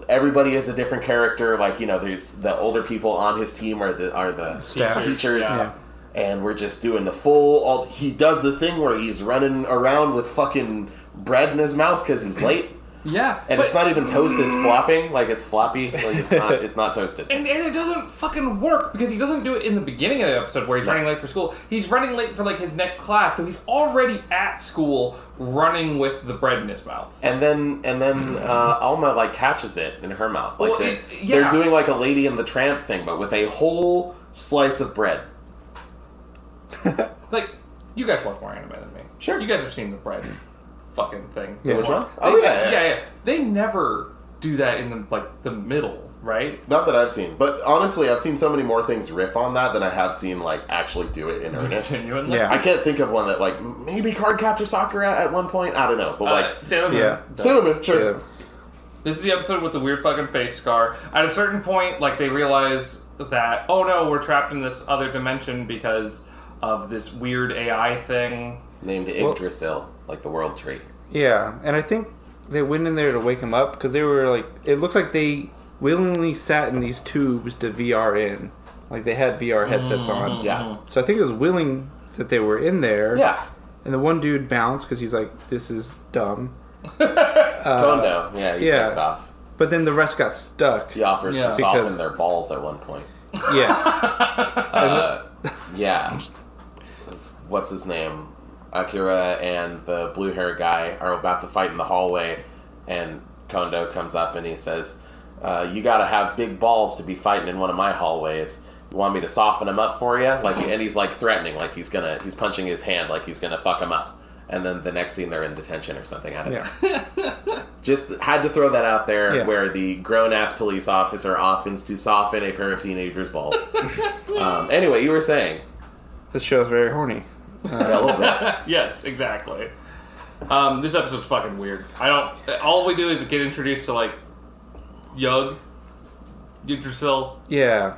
everybody is a different character. Like, you know, there's the older people on his team are the Staff. teachers. Yeah. And we're just doing the full. He does the thing where he's running around with fucking bread in his mouth because he's late. Yeah, And it's not even toasted, it's flopping, like it's floppy, like it's not toasted. And it doesn't fucking work because he doesn't do it in the beginning of the episode where he's running late for school. He's running late for like his next class, so he's already at school running with the bread in his mouth. And then Alma like catches it in her mouth. Like Well, they're doing like a Lady and the Tramp thing, but with a whole slice of bread. Like, you guys watch more anime than me. Sure. You guys have seen the bread fucking thing. Yeah. Which one? They- Oh yeah. They never do that in the middle, right? Not that I've seen, but honestly, I've seen so many more things riff on that than I have seen like actually do it in earnest. Genuinely. Yeah. I can't think of one that like maybe Cardcaptor Sakura at one point. I don't know, but like Sailor Moon. Yeah. Sailor Moon, sure. Yeah. This is the episode with the weird fucking face scar. At a certain point, like, they realize that, oh no, we're trapped in this other dimension because of this weird AI thing. Named Yggdrasil, like the World Tree. Yeah, and I think they went in there to wake him up because they were like, it looks like they willingly sat in these tubes to VR in. Like they had VR headsets on. Yeah. So I think it was willing that they were in there. Yeah. And the one dude bounced because he's like, this is dumb. Kondo, he takes off. But then the rest got stuck. He offers to soften their balls at one point. Yes. Yeah. What's his name? Akira and the blue hair guy are about to fight in the hallway, and Kondo comes up and he says, you gotta have big balls to be fighting in one of my hallways. You want me to soften him up for you? And he's like threatening, like he's punching his hand like he's gonna fuck him up. And then the next scene they're in detention or something. I don't know. Just had to throw that out there where the grown-ass police officer offers to soften a pair of teenagers' balls. Anyway, you were saying. This show's very horny. A little bit. Yes, exactly. This episode's fucking weird. All we do is get introduced to, like, Yggdrasil. Yeah.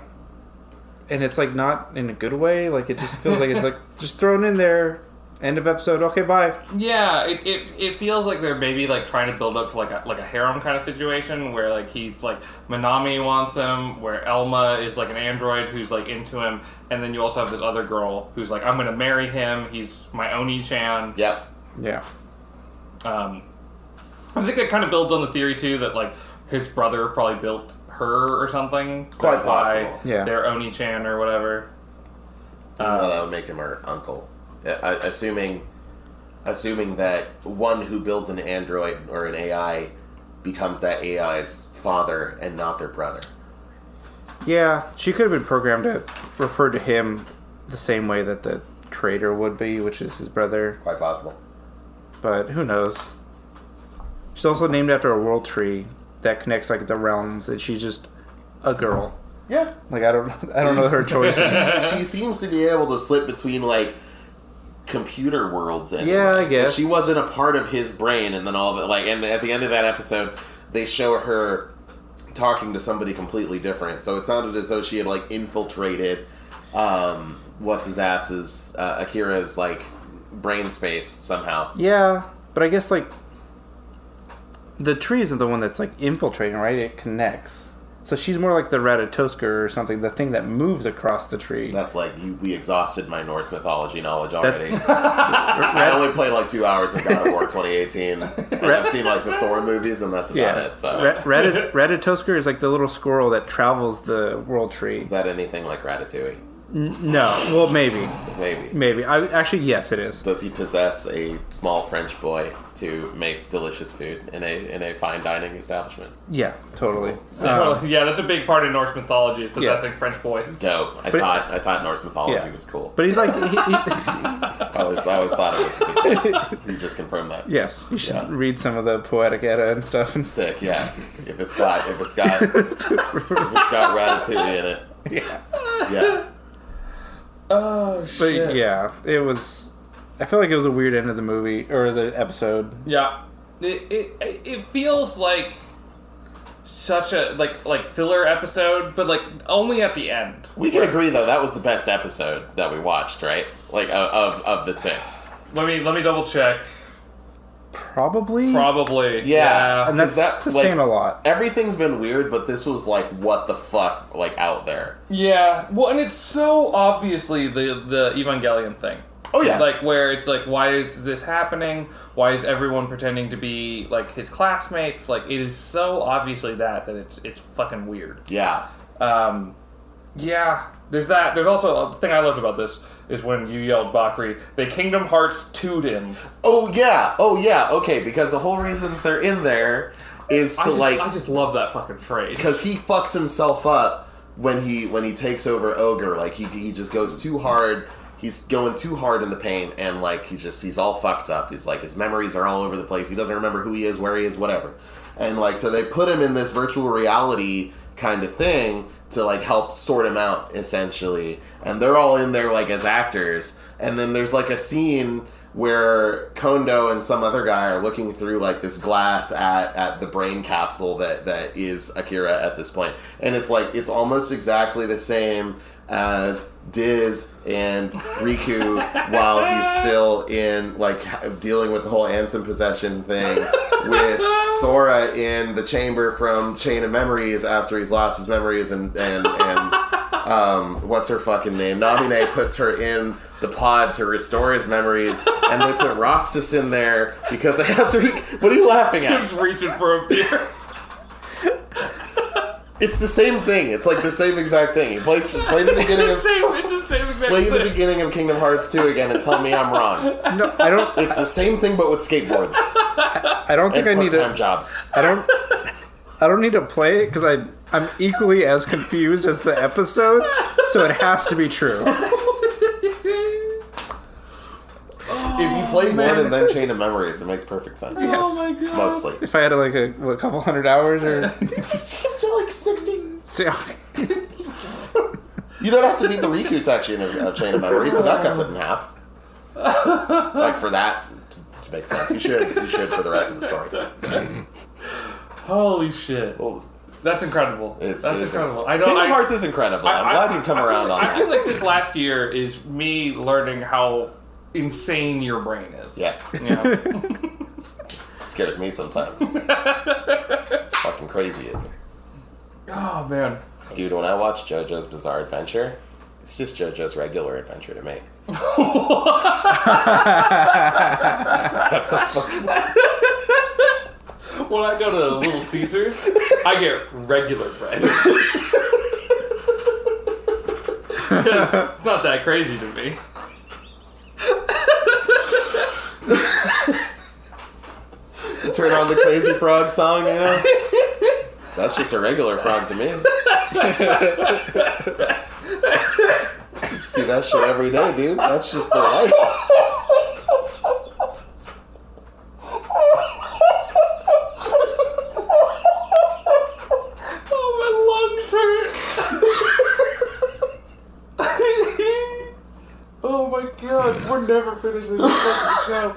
And it's, like, not in a good way. Like, it just feels like it's, like, just thrown in there. End of episode. Okay, bye. Yeah, it feels like they're maybe like trying to build up to like a harem kind of situation where like he's like Manami wants him, where Elma is like an android who's like into him, and then you also have this other girl who's like, I'm gonna marry him. He's my Oni-chan. Yep. Yeah. I think that kind of builds on the theory too that like his brother probably built her or something. Quite That's why possible. Yeah. they're Oni-chan or whatever. That would make him her uncle. Assuming that one who builds an android or an AI becomes that AI's father and not their brother. Yeah, she could have been programmed to refer to him the same way that the creator would be, which is his brother. Quite possible. But who knows? She's also named after a world tree that connects like the realms, and she's just a girl. Yeah. Like I don't know her choices. She seems to be able to slip between like computer worlds. Anyway. Yeah, I guess she wasn't a part of his brain, and then all of it. Like, and at the end of that episode, they show her talking to somebody completely different. So it sounded as though she had like infiltrated what's his ass's Akira's like brain space somehow. Yeah, but I guess like the tree isn't the one that's like infiltrating, right? It connects. So she's more like the Ratatoskr or something, the thing that moves across the tree. That's like, we exhausted my Norse mythology knowledge already. I only played like 2 hours in God of War 2018. And I've seen like the Thor movies, and that's about it. So Ratatoskr is like the little squirrel that travels the world tree. Is that anything like Ratatouille? No. Well, maybe. Maybe. Actually, yes, it is. Does he possess a small French boy to make delicious food in a fine dining establishment? Yeah, totally. Yeah, that's a big part of Norse mythology, is possessing French boys. Dope. I thought Norse mythology was cool. But he's like... I always thought it was a good. You just confirmed that. Yes, you should read some of the Poetic Edda and stuff. And sick, yeah. If it's got Ratatouille in it. Yeah. Oh, shit. But yeah, it was... I feel like it was a weird end of the movie, or the episode. Yeah. It feels like such a, like filler episode, but, like, only at the end. We can agree, though, that was the best episode that we watched, right? Like, of the 6. Let me double check. Probably. Yeah. And that's saying a lot. Everything's been weird, but this was like, what the fuck, like, out there. Yeah. Well, and it's so obviously the Evangelion thing. Oh, yeah. Like, where it's like, why is this happening? Why is everyone pretending to be, like, his classmates? Like, it is so obviously that it's fucking weird. Yeah. Yeah. There's that. There's also a thing I loved about this is when you yelled, Bakari, they Kingdom Hearts 2'd him. Oh, yeah. Okay, because the whole reason they're in there is to, I just love that fucking phrase. Because he fucks himself up when he takes over Ogre. Like, he just goes too hard. He's going too hard in the paint, and, like, he's all fucked up. He's, like, his memories are all over the place. He doesn't remember who he is, where he is, whatever. And, like, so they put him in this virtual reality kind of thing to, like, help sort him out, essentially. And they're all in there, like, as actors. And then there's, like, a scene where Kondo and some other guy are looking through, like, this glass at the brain capsule that is Akira at this point. And it's, like, it's almost exactly the same as Diz and Riku while he's still in, like, dealing with the whole Ansem possession thing, with Sora in the chamber from Chain of Memories after he's lost his memories and what's her fucking name? Namine puts her in the pod to restore his memories, and they put Roxas in there because they had to. What are you laughing at? Tim's reaching for a beer. It's the same thing. It's like the same exact thing. You play the beginning of It's the same exact play thing. the beginning of Kingdom Hearts 2 again and tell me I'm wrong. No, I don't. It's the same thing but with skateboards I don't think and I need part-time to. jobs. I don't need to play it because I'm equally as confused as the episode, so it has to be true. If you play one and then Chain of Memories, it makes perfect sense. Oh my god. Mostly. If I had like a couple hundred hours or It's like 60. see, You don't have to beat the Riku section of Chain of Memories, so that cuts it in half. Like for that to make sense. You should for the rest of the story. Holy shit. Well, That's incredible. That's incredible. Kingdom Hearts is incredible. I'm glad you've come around on I that. feel like this last year is me learning how insane your brain is. Yeah. Yeah. Scares me sometimes. It's fucking crazy, isn't it? Oh, man. Dude, when I watch JoJo's Bizarre Adventure, it's just JoJo's regular adventure to me. That's a fucking... When I go to Little Caesars, I get regular bread. 'Cause it's not that crazy to me. Turn on the Crazy Frog song, you know? That's just a regular frog to me. You see that shit every day, dude. That's just the life. Oh, my lungs hurt. Oh my god, we're never finishing this fucking show.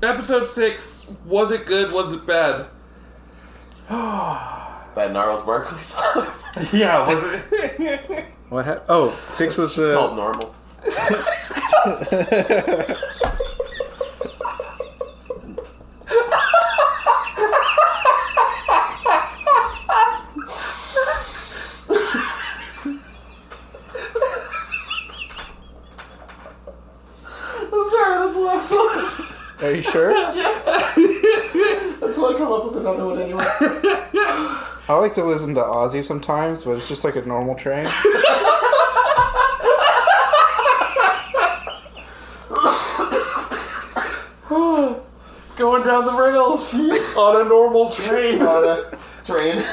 Episode 6, was it good, was it bad? That Gnarls Barkley song. Yeah, was it? what happened? Oh, 6 It's was just the. called normal. I'm sorry, that's the last song. Are you sure? That's why I come up with another one anyway. I like to listen to Ozzy sometimes, but it's just like a normal train. Going down the rails on a normal train. On a train.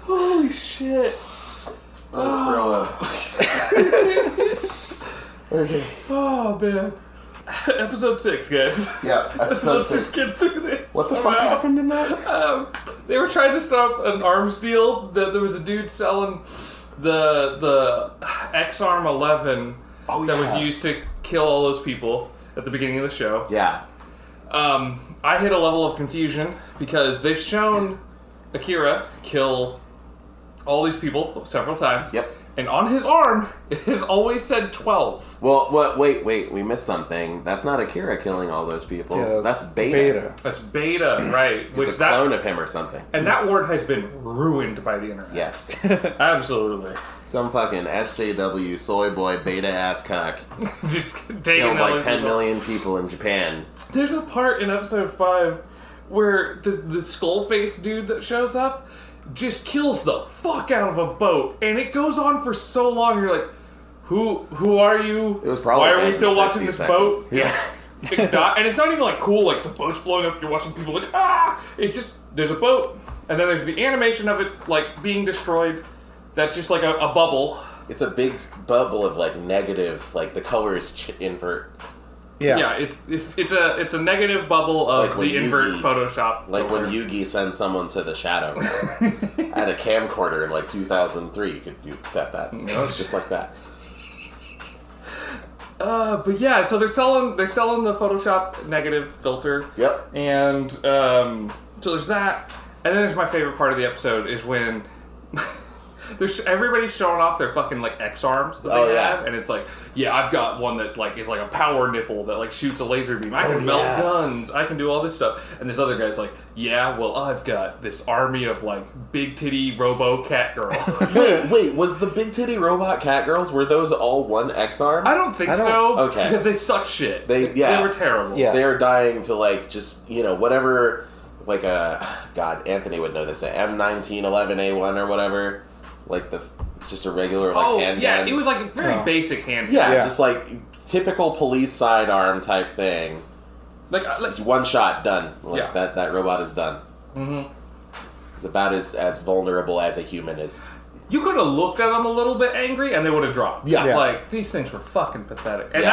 Holy shit. Throw up. Okay. Oh, man. Episode 6, guys. Yeah, episode Let's 6. just get through this. What the fuck happened in that? They were trying to stop an arms deal. That there was a dude selling the X-Arm 11 that was used to kill all those people at the beginning of the show. Yeah. I hit a level of confusion because they've shown Akira kill all these people several times. Yep. And on his arm, it has always said 12. Well, wait, we missed something. That's not Akira killing all those people. Yeah, that's Beta. That's Beta, right? It's a clone of him or something. And that word has been ruined by the internet. Yes. Absolutely. Some fucking SJW soy boy beta ass cock Just taking killed like those 10 people. million people in Japan. There's a part in episode 5 where the skull face dude that shows up just kills the fuck out of a boat, and it goes on for so long. You're like, who are you? It was probably why are we bad still in the first watching few this seconds. boat? Yeah. And it's not even like cool, like the boat's blowing up. You're watching people like It's just there's a boat, and then there's the animation of it like being destroyed. That's just like a bubble. It's a big bubble of like negative, like the colors invert. Yeah. It's a negative bubble of Like when the invert Yugi- Photoshop. Like when filter. Yugi sends someone to the shadow at a camcorder in like 2003, you could set that. It's just like that. But yeah, so they're selling the Photoshop negative filter. Yep. And so there's that, and then there's my favorite part of the episode is when Everybody's showing off their fucking like X arms that they have, and it's like, yeah, I've got one that like is like a power nipple that like shoots a laser beam. I can melt guns. I can do all this stuff. And this other guy's like, yeah, well, I've got this army of like big titty robo cat girls. Wait, was the big titty robot cat girls, were those all one X arm? I don't think so. Okay, because they suck shit. They were terrible. Yeah. They were dying to like just whatever. Like God, Anthony would know this. M1911A1 or whatever, like just a regular handgun. Yeah, it was like a very basic handgun. Yeah, just like typical police sidearm type thing. Like one shot, done. Like that robot is done. Mm-hmm. About as vulnerable as a human is. You could have looked at them a little bit angry, and they would have dropped. Yeah. Like these things were fucking pathetic. And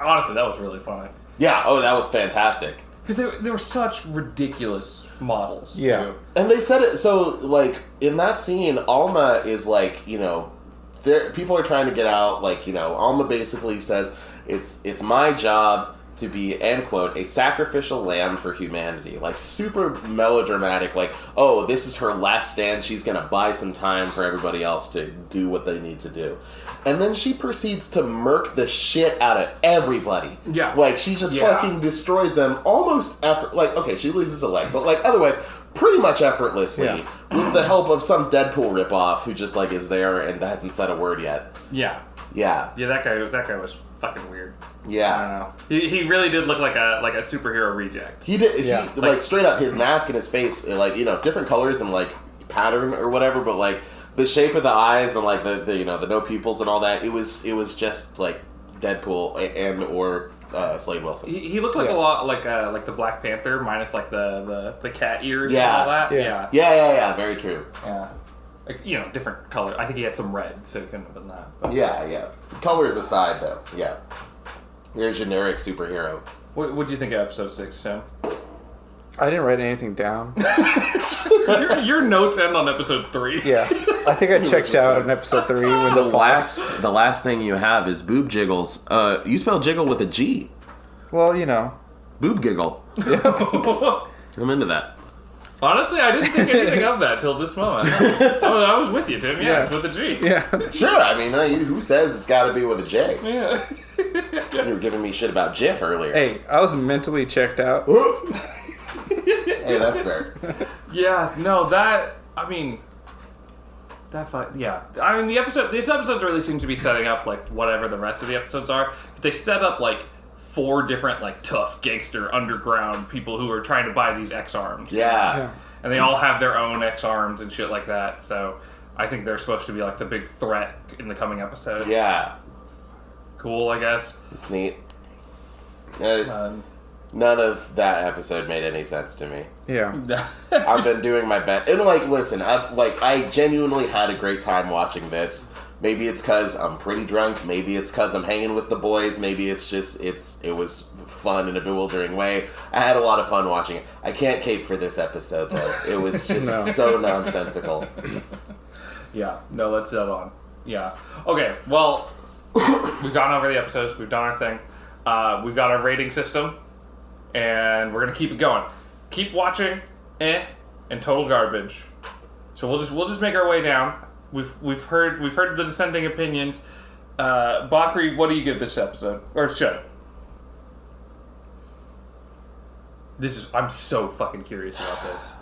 honestly, that was really funny. Yeah. Oh, that was fantastic. Because they were such ridiculous models, too. Yeah. And they said it, so, like, in that scene, Alma is, like, people are trying to get out, like, Alma basically says, it's my job to be, end quote, a sacrificial lamb for humanity. Like, super melodramatic, like, oh, this is her last stand, she's gonna buy some time for everybody else to do what they need to do. And then she proceeds to murk the shit out of everybody. Yeah. Like, she just fucking destroys them almost okay, she loses a leg, but, like, otherwise, pretty much effortlessly, with the help of some Deadpool ripoff who just, like, is there and hasn't said a word yet. Yeah. Yeah. Yeah, that guy was fucking weird. Yeah. I don't know. He really did look like a superhero reject. He did, like, straight up, his mask and his face, like, different colors and, like, pattern or whatever, but, like, the shape of the eyes and like the no pupils and all that, it was just like Deadpool or Slade Wilson. He looked like a lot like the Black Panther minus like the cat ears and all that. Yeah. Very true. Yeah. Like, different color. I think he had some red, so it couldn't have been that. But. Yeah. Colors aside, though. Yeah. You're a generic superhero. What'd you think of episode 6, Tim? I didn't write anything down. Your notes end on episode 3. Yeah, I think I checked out in episode 3 when the last thing you have is boob jiggles. You spell jiggle with a G. Well, boob giggle. Yeah. I'm into that. Honestly, I didn't think anything of that till this moment. I was with you, Tim. Yeah, it's with a G. Yeah. Sure. I mean, who says it's got to be with a J? Yeah. You were giving me shit about Jif earlier. Hey, I was mentally checked out. Hey, that's fair. Yeah, no, these episodes really seem to be setting up, like, whatever the rest of the episodes are. They set up, like, 4 different, like, tough gangster underground people who are trying to buy these X-Arms. Yeah. And they all have their own X-Arms and shit like that, so I think they're supposed to be, like, the big threat in the coming episodes. Yeah. Cool, I guess. It's neat. None of that episode made any sense to me. Yeah. I've been doing my best. And, like, listen, I genuinely had a great time watching this. Maybe it's because I'm pretty drunk. Maybe it's because I'm hanging with the boys. Maybe it's just, it was fun in a bewildering way. I had a lot of fun watching it. I can't cape for this episode, though. It was just so nonsensical. Yeah. No, let's set on. Yeah. Okay, well, we've gone over the episodes. We've done our thing. We've got our rating system. And we're gonna keep it going. Keep watching, and total garbage. So we'll just make our way down. We've heard the dissenting opinions. Bakari, what do you give this episode or show? I'm so fucking curious about this.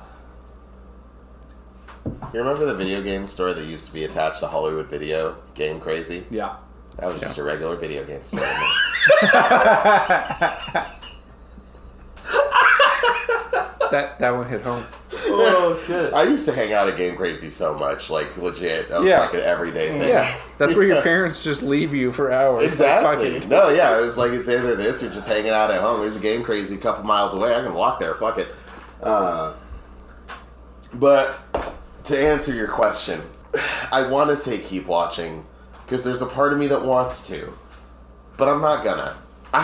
You remember the video game store that used to be attached to Hollywood Video, Game Crazy? Yeah. That was just a regular video game store. That one hit home. Oh, shit. I used to hang out at Game Crazy so much, like, legit. That was like an everyday thing. Yeah, that's where your parents just leave you for hours. Exactly. Like, no, yeah, it was like, it's either this or just hanging out at home. There's a Game Crazy a couple miles away. I can walk there, fuck it. But to answer your question, I want to say keep watching, because there's a part of me that wants to, but I'm not gonna. I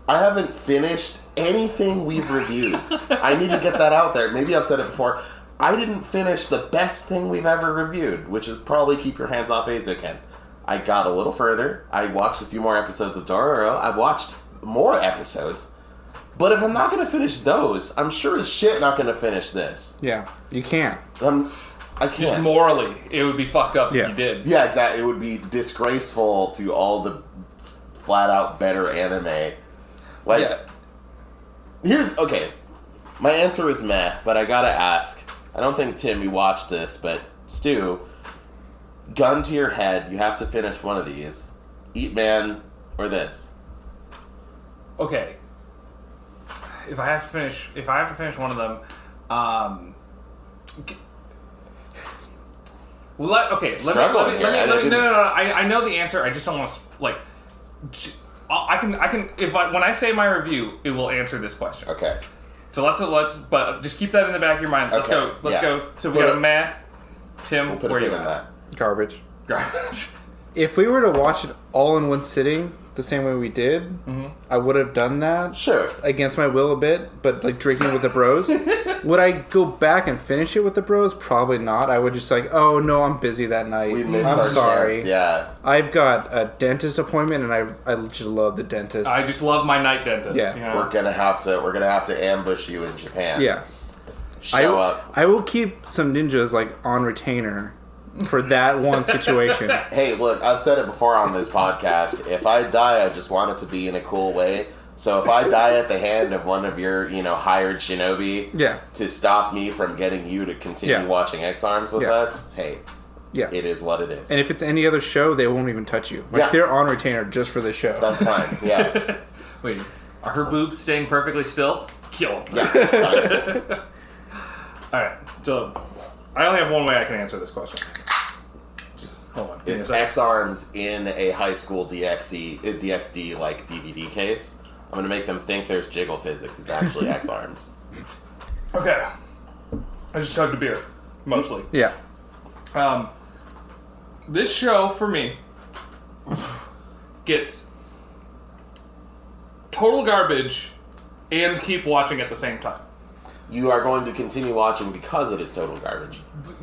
haven't finished anything we've reviewed. I need to get that out there. Maybe I've said it before. I didn't finish the best thing we've ever reviewed, which is probably Keep Your Hands Off Eizouken. I got a little further. I watched a few more episodes of Dororo. I've watched more episodes. But if I'm not going to finish those, I'm sure as shit not going to finish this. Yeah, you can't. I can't. Just morally, it would be fucked up if you did. Yeah, exactly. It would be disgraceful to all the flat out better anime. Like, okay. My answer is meh, but I gotta ask. I don't think, Tim, you watched this, but Stu, gun to your head, you have to finish one of these. Eat Man or this. Okay. If I have to finish one of them, let me. No. I know the answer. I just don't want to like. I can. When I say my review, it will answer this question. Okay. So let's. But just keep that in the back of your mind. Let's go. Let's go. So we got a meh. Tim, We'll put where a you pin in at? that. Garbage. Garbage. If we were to watch it all in one sitting, the same way we did, I would have done that. Sure. Against my will a bit, but like drinking with the bros. Would I go back and finish it with the bros? Probably not. I would just like, oh no, I'm busy that night. We missed I'm our sorry. chance. Yeah. I've got a dentist appointment, and I just love the dentist. I just love my night dentist. Yeah. You know? We're gonna have to ambush you in Japan. Yeah. Just show up. I will keep some ninjas like on retainer for that one situation. Hey, look, I've said it before on this podcast. If I die, I just want it to be in a cool way. So if I die at the hand of one of your, hired shinobi to stop me from getting you to continue watching X-Arms with us, hey, it is what it is. And if it's any other show, they won't even touch you. Like they're on retainer just for the show. That's fine, yeah. Wait, are her boobs staying perfectly still? Kill them. Yeah. Alright, so I only have one way I can answer this question. Hold on. It's X-Arms in a high school DxD like DVD case. I'm gonna make them think there's jiggle physics. It's actually X-Arms. Okay. I just chugged a beer, mostly. Yeah. This show, for me, gets total garbage and keep watching at the same time. You are going to continue watching because it is total garbage.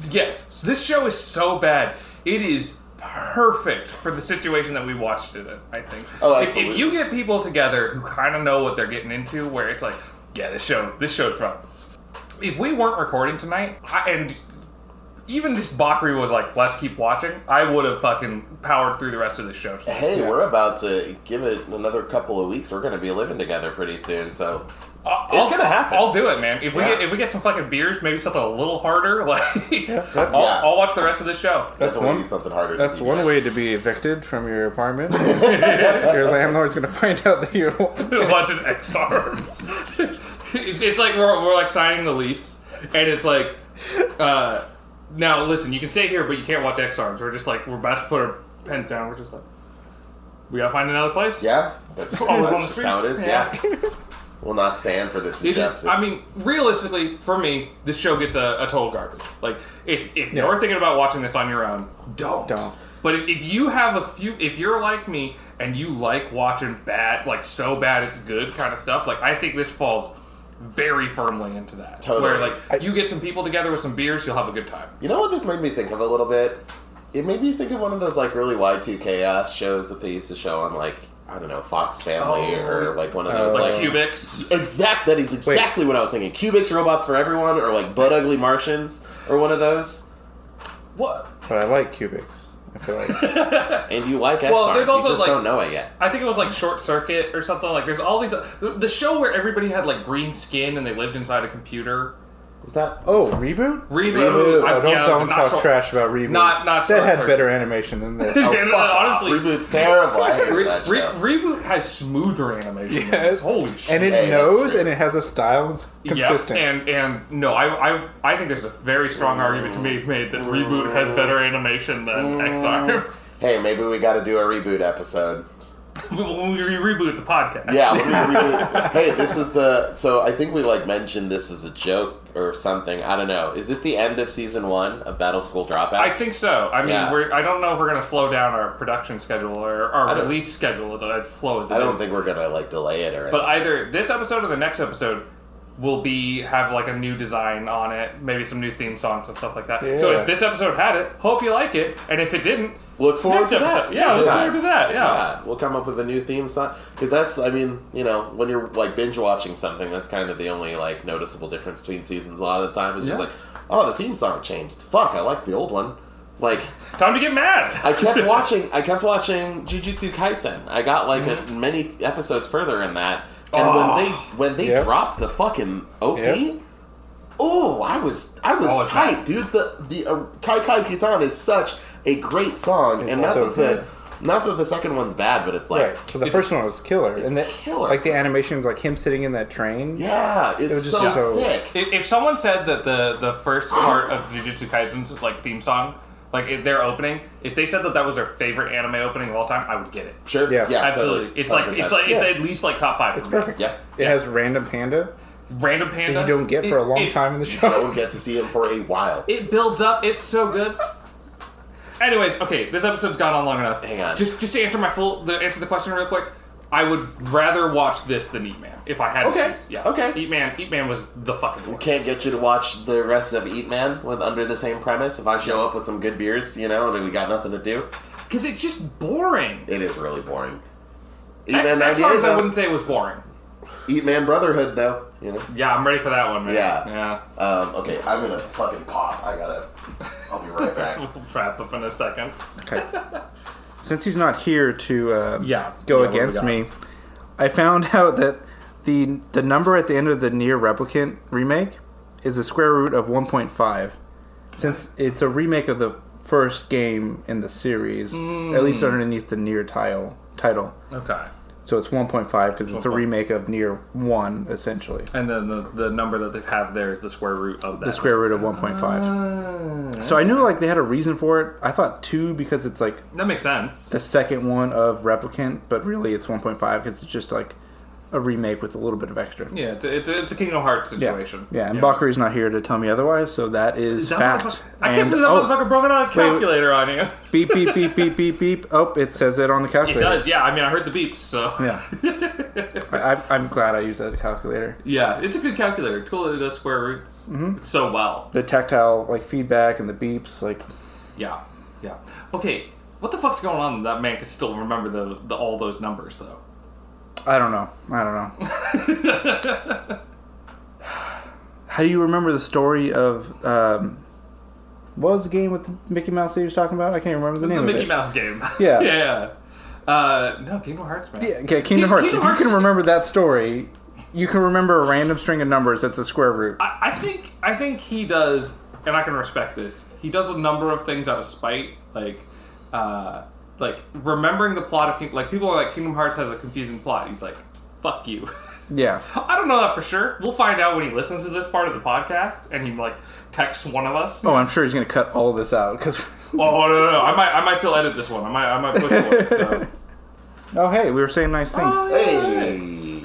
Yes. This show is so bad. It is perfect for the situation that we watched it in, I think. Oh, absolutely. If you get people together who kind of know what they're getting into, where it's like, yeah, this show's fun. If we weren't recording tonight, and even just Bakari was like, let's keep watching, I would have fucking powered through the rest of the show. Hey, we're about to give it another couple of weeks. We're going to be living together pretty soon, so it's going to happen. I'll do it, man. If we get some fucking beers, maybe something a little harder, like I'll watch the rest of the show. That's when we need something harder. That's one way to be evicted from your apartment. Your landlord's going to find out that you're watching X-Arms. It's like we're like signing the lease, and it's like, now listen, you can stay here, but you can't watch X-Arms. We're just like, we're about to put our pens down. We're just like, we gotta find another place. Yeah, that's just how it is. Yeah. Will not stand for this injustice. I mean, realistically, for me, this show gets a total garbage. Like, if you're thinking about watching this on your own, don't. But if you have if you're like me and you like watching bad, like so bad it's good kind of stuff, like I think this falls very firmly into that. Totally. Where like you get some people together with some beers, you'll have a good time. You know what this made me think of a little bit? It made me think of one of those like early Y2K shows that they used to show on like, I don't know, Fox Family or like one of those like Cubics. That is exactly what I was thinking. Cubics, Robots for Everyone, or like Butt Ugly Martians, or one of those. What? But I like Cubics. I feel like. And you like X-Arms, you just don't know it yet. I think it was like Short Circuit or something. Like there's all these the show where everybody had like green skin and they lived inside a computer. Is that Reboot? Reboot. Don't talk trash about Reboot. Not that had better animation than this. Honestly, Reboot's terrible. I hate that show. Reboot has smoother animation. Yes. Holy shit! And it knows, and it has a style. It's consistent. Yep. And no, I think there's a very strong argument to be made that Reboot has better animation than X-Arms. Hey, maybe we got to do a Reboot episode. When we reboot the podcast. Yeah, when we reboot. Hey, this is so I think we like mentioned this as a joke or something. I don't know. Is this the end of season 1 of Battle School Dropouts? I think so. I mean, I don't know if we're going to slow down our production schedule or our release schedule as slow as it is. I don't think we're going to like delay it or anything. But either this episode or the next episode will have like a new design on it, maybe some new theme songs and stuff like that. Yeah. So if this episode had it, hope you like it. And if it didn't, look forward to that. Yeah, look forward to that. Yeah. We'll come up with a new theme song. Because that's, I mean, when you're like binge watching something, that's kind of the only like noticeable difference between seasons a lot of the time. Is just like, oh, the theme song changed. Fuck, I like the old one. Like, time to get mad. I kept watching Jujutsu Kaisen. I got like many episodes further in that, and when they dropped the fucking OP, oh, I was tight, dude. The Kai Kai Kitan is such a great song, and not that the second one's bad, but it's like so the first one was killer, it's and killer. Like the animations, like him sitting in that train. Yeah, it was so sick. If someone said that the first part of Jujutsu Kaisen's like theme song, like their opening, if they said that was their favorite anime opening of all time, I would get it. Sure, yeah, absolutely. Totally. It's at least like top 5. It's perfect. Yeah, it has Random Panda. Random Panda that you don't get for a long time in the show. You don't get to see him for a while. It builds up. It's so good. Anyways, okay, this episode's gone on long enough. Hang on. Just to answer answer the question real quick, I would rather watch this than Eat Man if I had to choose. Yeah. Okay. Eat Man was the fucking worst. Can't get you to watch the rest of Eat Man under the same premise. If I show up with some good beers, and we got nothing to do. Because it's just boring. It is really boring. Eat Man At times I wouldn't say it was boring. Eat Man Brotherhood, though. Yeah, I'm ready for that one, man. Yeah. Okay, I'm gonna fucking pop. I'll be right back. We'll wrap up in a second. Okay. Since he's not here to what go against me, I found out that the number at the end of the Nier Replicant remake is the square root of 1.5. Since it's a remake of the first game in the series, at least underneath the Nier title. Okay. So it's 1.5 because it's a remake of Nier 1, essentially. And then the number that they have there is the square root of that. The square root of 1.5. So I knew like they had a reason for it. I thought 2 because it's like... That makes sense. The second one of Replicant, but really it's 1.5 because it's just like a remake with a little bit of extra. Yeah, it's a Kingdom Hearts situation. Yeah, and Bakari's not here to tell me otherwise, so that is fact. I can't believe that motherfucker broke it on a calculator on you. Beep, beep, beep, beep, beep, beep. Oh, it says it on the calculator. It does, yeah. I mean, I heard the beeps, so... Yeah. I'm glad I used that calculator. Yeah, it's a good calculator. It's cool that it does square roots so well. The tactile like feedback and the beeps, like... Yeah. Okay, what the fuck's going on that man can still remember the all those numbers, though? I don't know. How do you remember the story of... what was the game with the Mickey Mouse that he was talking about? I can't remember the name of it. The Mickey Mouse game. Yeah. Yeah. No, Kingdom Hearts, man. Yeah, Kingdom Hearts. If you can remember that story, you can remember a random string of numbers that's a square root. I think he does, and I can respect this. He does a number of things out of spite, like remembering the plot of like people are like Kingdom Hearts has a confusing plot. He's like, fuck you. Yeah. I don't know that for sure. We'll find out when he listens to this part of the podcast and he like texts one of us. Oh, I'm sure he's gonna cut all of this out because. Oh no! I might still edit this one. I might push for it. So. Oh hey, we were saying nice things. Hey.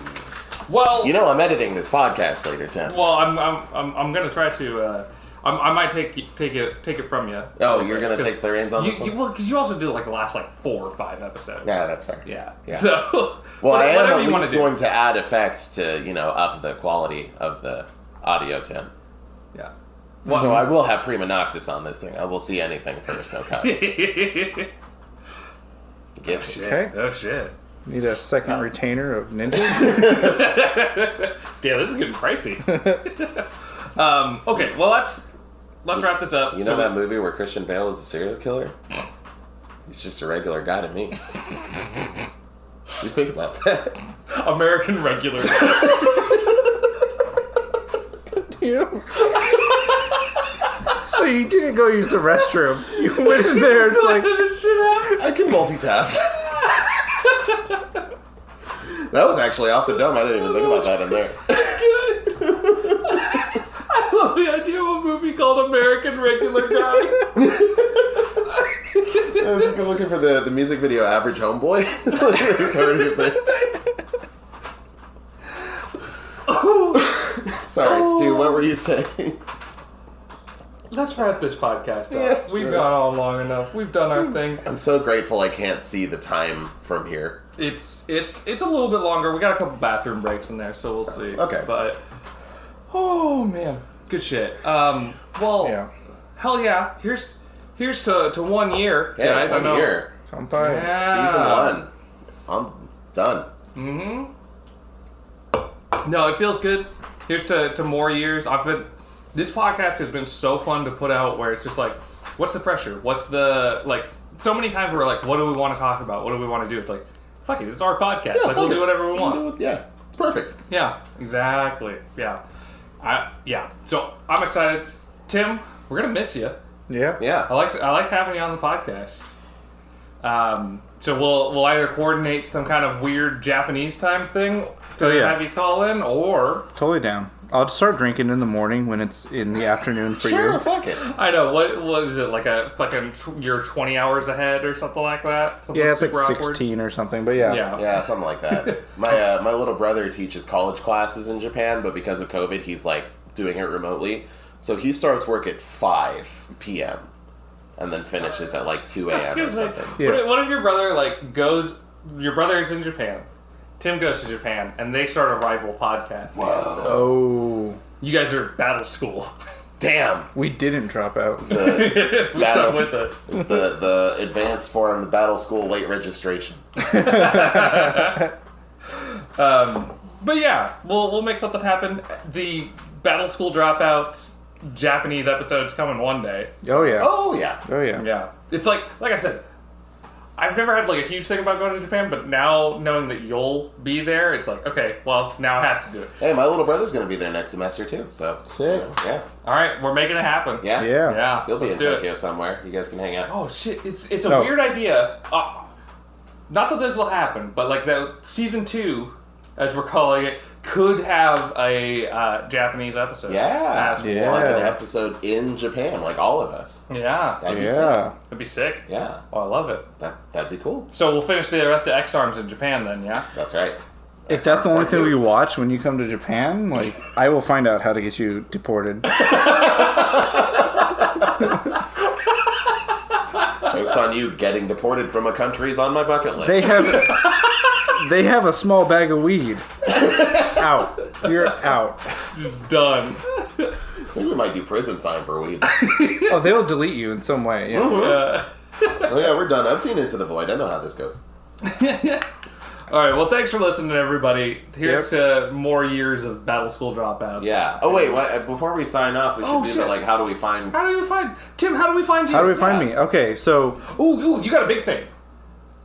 Well, I'm editing this podcast later, Tim. Well, I'm gonna try to. I might take it from you. Oh, you're gonna take the reins on this one? Well, because you also did like the last 4 or 5 episodes. Yeah, that's fair. Yeah. So, well, I am at least going to add effects to up the quality of the audio, Tim. Yeah. So I will have Prima Noctis on this thing. I will see anything first, no cuts. Okay. Oh shit. Need a second retainer of ninjas. Yeah, this is getting pricey. Okay, well let's wrap this up. You know that movie where Christian Bale is a serial killer? He's just a regular guy to me. You think about that? American Regular. Damn. So you didn't go use the restroom. You went in there and like I can multitask. That was actually off the dome. I didn't even think about that in there. I love the idea of a movie called American Regular Guy. I think I'm looking for the music video Average Homeboy. Sorry, Stu, what were you saying? Let's wrap this podcast up. We've gone on long enough. We've done our thing. I'm so grateful I can't see the time from here. It's a little bit longer. We got a couple bathroom breaks in there, so we'll see. Okay. But oh man, good shit. Well, hell yeah. Here's to 1 year, guys. 1 year. Kampai. Yeah. Season 1. I'm done. No, it feels good. Here's to more years. I've This podcast has been so fun to put out where it's just like, what's the pressure? What's the, like, so many times we're like, what do we want to talk about? What do we want to do? It's like, fuck it, it's our podcast. Yeah, like, we'll do whatever we want. Yeah, it's perfect. Yeah, exactly. Yeah. So I'm excited. Tim, we're going to miss you. Yep. Yeah. I liked having you on the podcast. So we'll either coordinate some kind of weird Japanese time thing to have you call in, or Totally down. I'll just start drinking in the morning when it's in the afternoon for Sure, you. fuck it. I know what is it, like a fucking you're 20 hours ahead or something like that? Something Yeah, it's like super awkward? 16 or something, but yeah. Yeah, something like that. My little brother teaches college classes in Japan, but because of COVID, he's like doing it remotely. So he starts work at 5 p.m. and then finishes at like 2 a.m. or something. Yeah. What if your brother your brother's in Japan, Tim goes to Japan, and they start a rival podcast? Whoa. Oh. You guys are battle school. Damn. We didn't drop out. We stuck with it. It's the advanced form, the battle school late registration. But yeah, we'll make something happen. The battle school dropouts Japanese episode's coming one day. Oh, yeah. Oh, yeah. Oh, yeah. Yeah. It's like I said, I've never had like a huge thing about going to Japan, but now knowing that you'll be there, it's like, okay, well, now I have to do it. Hey, my little brother's going to be there next semester, too. So, Sick. Yeah. All right, we're making it happen. Yeah. Yeah. Yeah. He'll be let's in do it. Tokyo somewhere. You guys can hang out. Oh shit! It's a No. weird idea. Not that this will happen, but like the season 2, as we're calling it, could have a Japanese episode. Yeah. As Yeah. Like an episode in Japan, like all of us. Yeah. That'd be Yeah. sick. It'd be sick. Yeah. Oh, I love it. That'd be cool. So we'll finish the rest of X Arms in Japan then, yeah? That's right. If that's the only thing we watch when you come to Japan, like, I will find out how to get you deported. Joke's on you. Getting deported from a country's on my bucket list. They have a small bag of weed. Out. You're out. Done. I think we might do prison time for weed. Oh, they'll delete you in some way. Yeah. Oh yeah, we're done. I've seen Into the Void. I know how this goes. All right, well, thanks for listening, everybody. Here's to more years of Battle School Dropouts. Yeah. Oh wait, before we sign off, we should do the, like, how do we find... How do we find... Tim, how do we find you? How do we find me? Okay, so... Ooh, you got a big thing.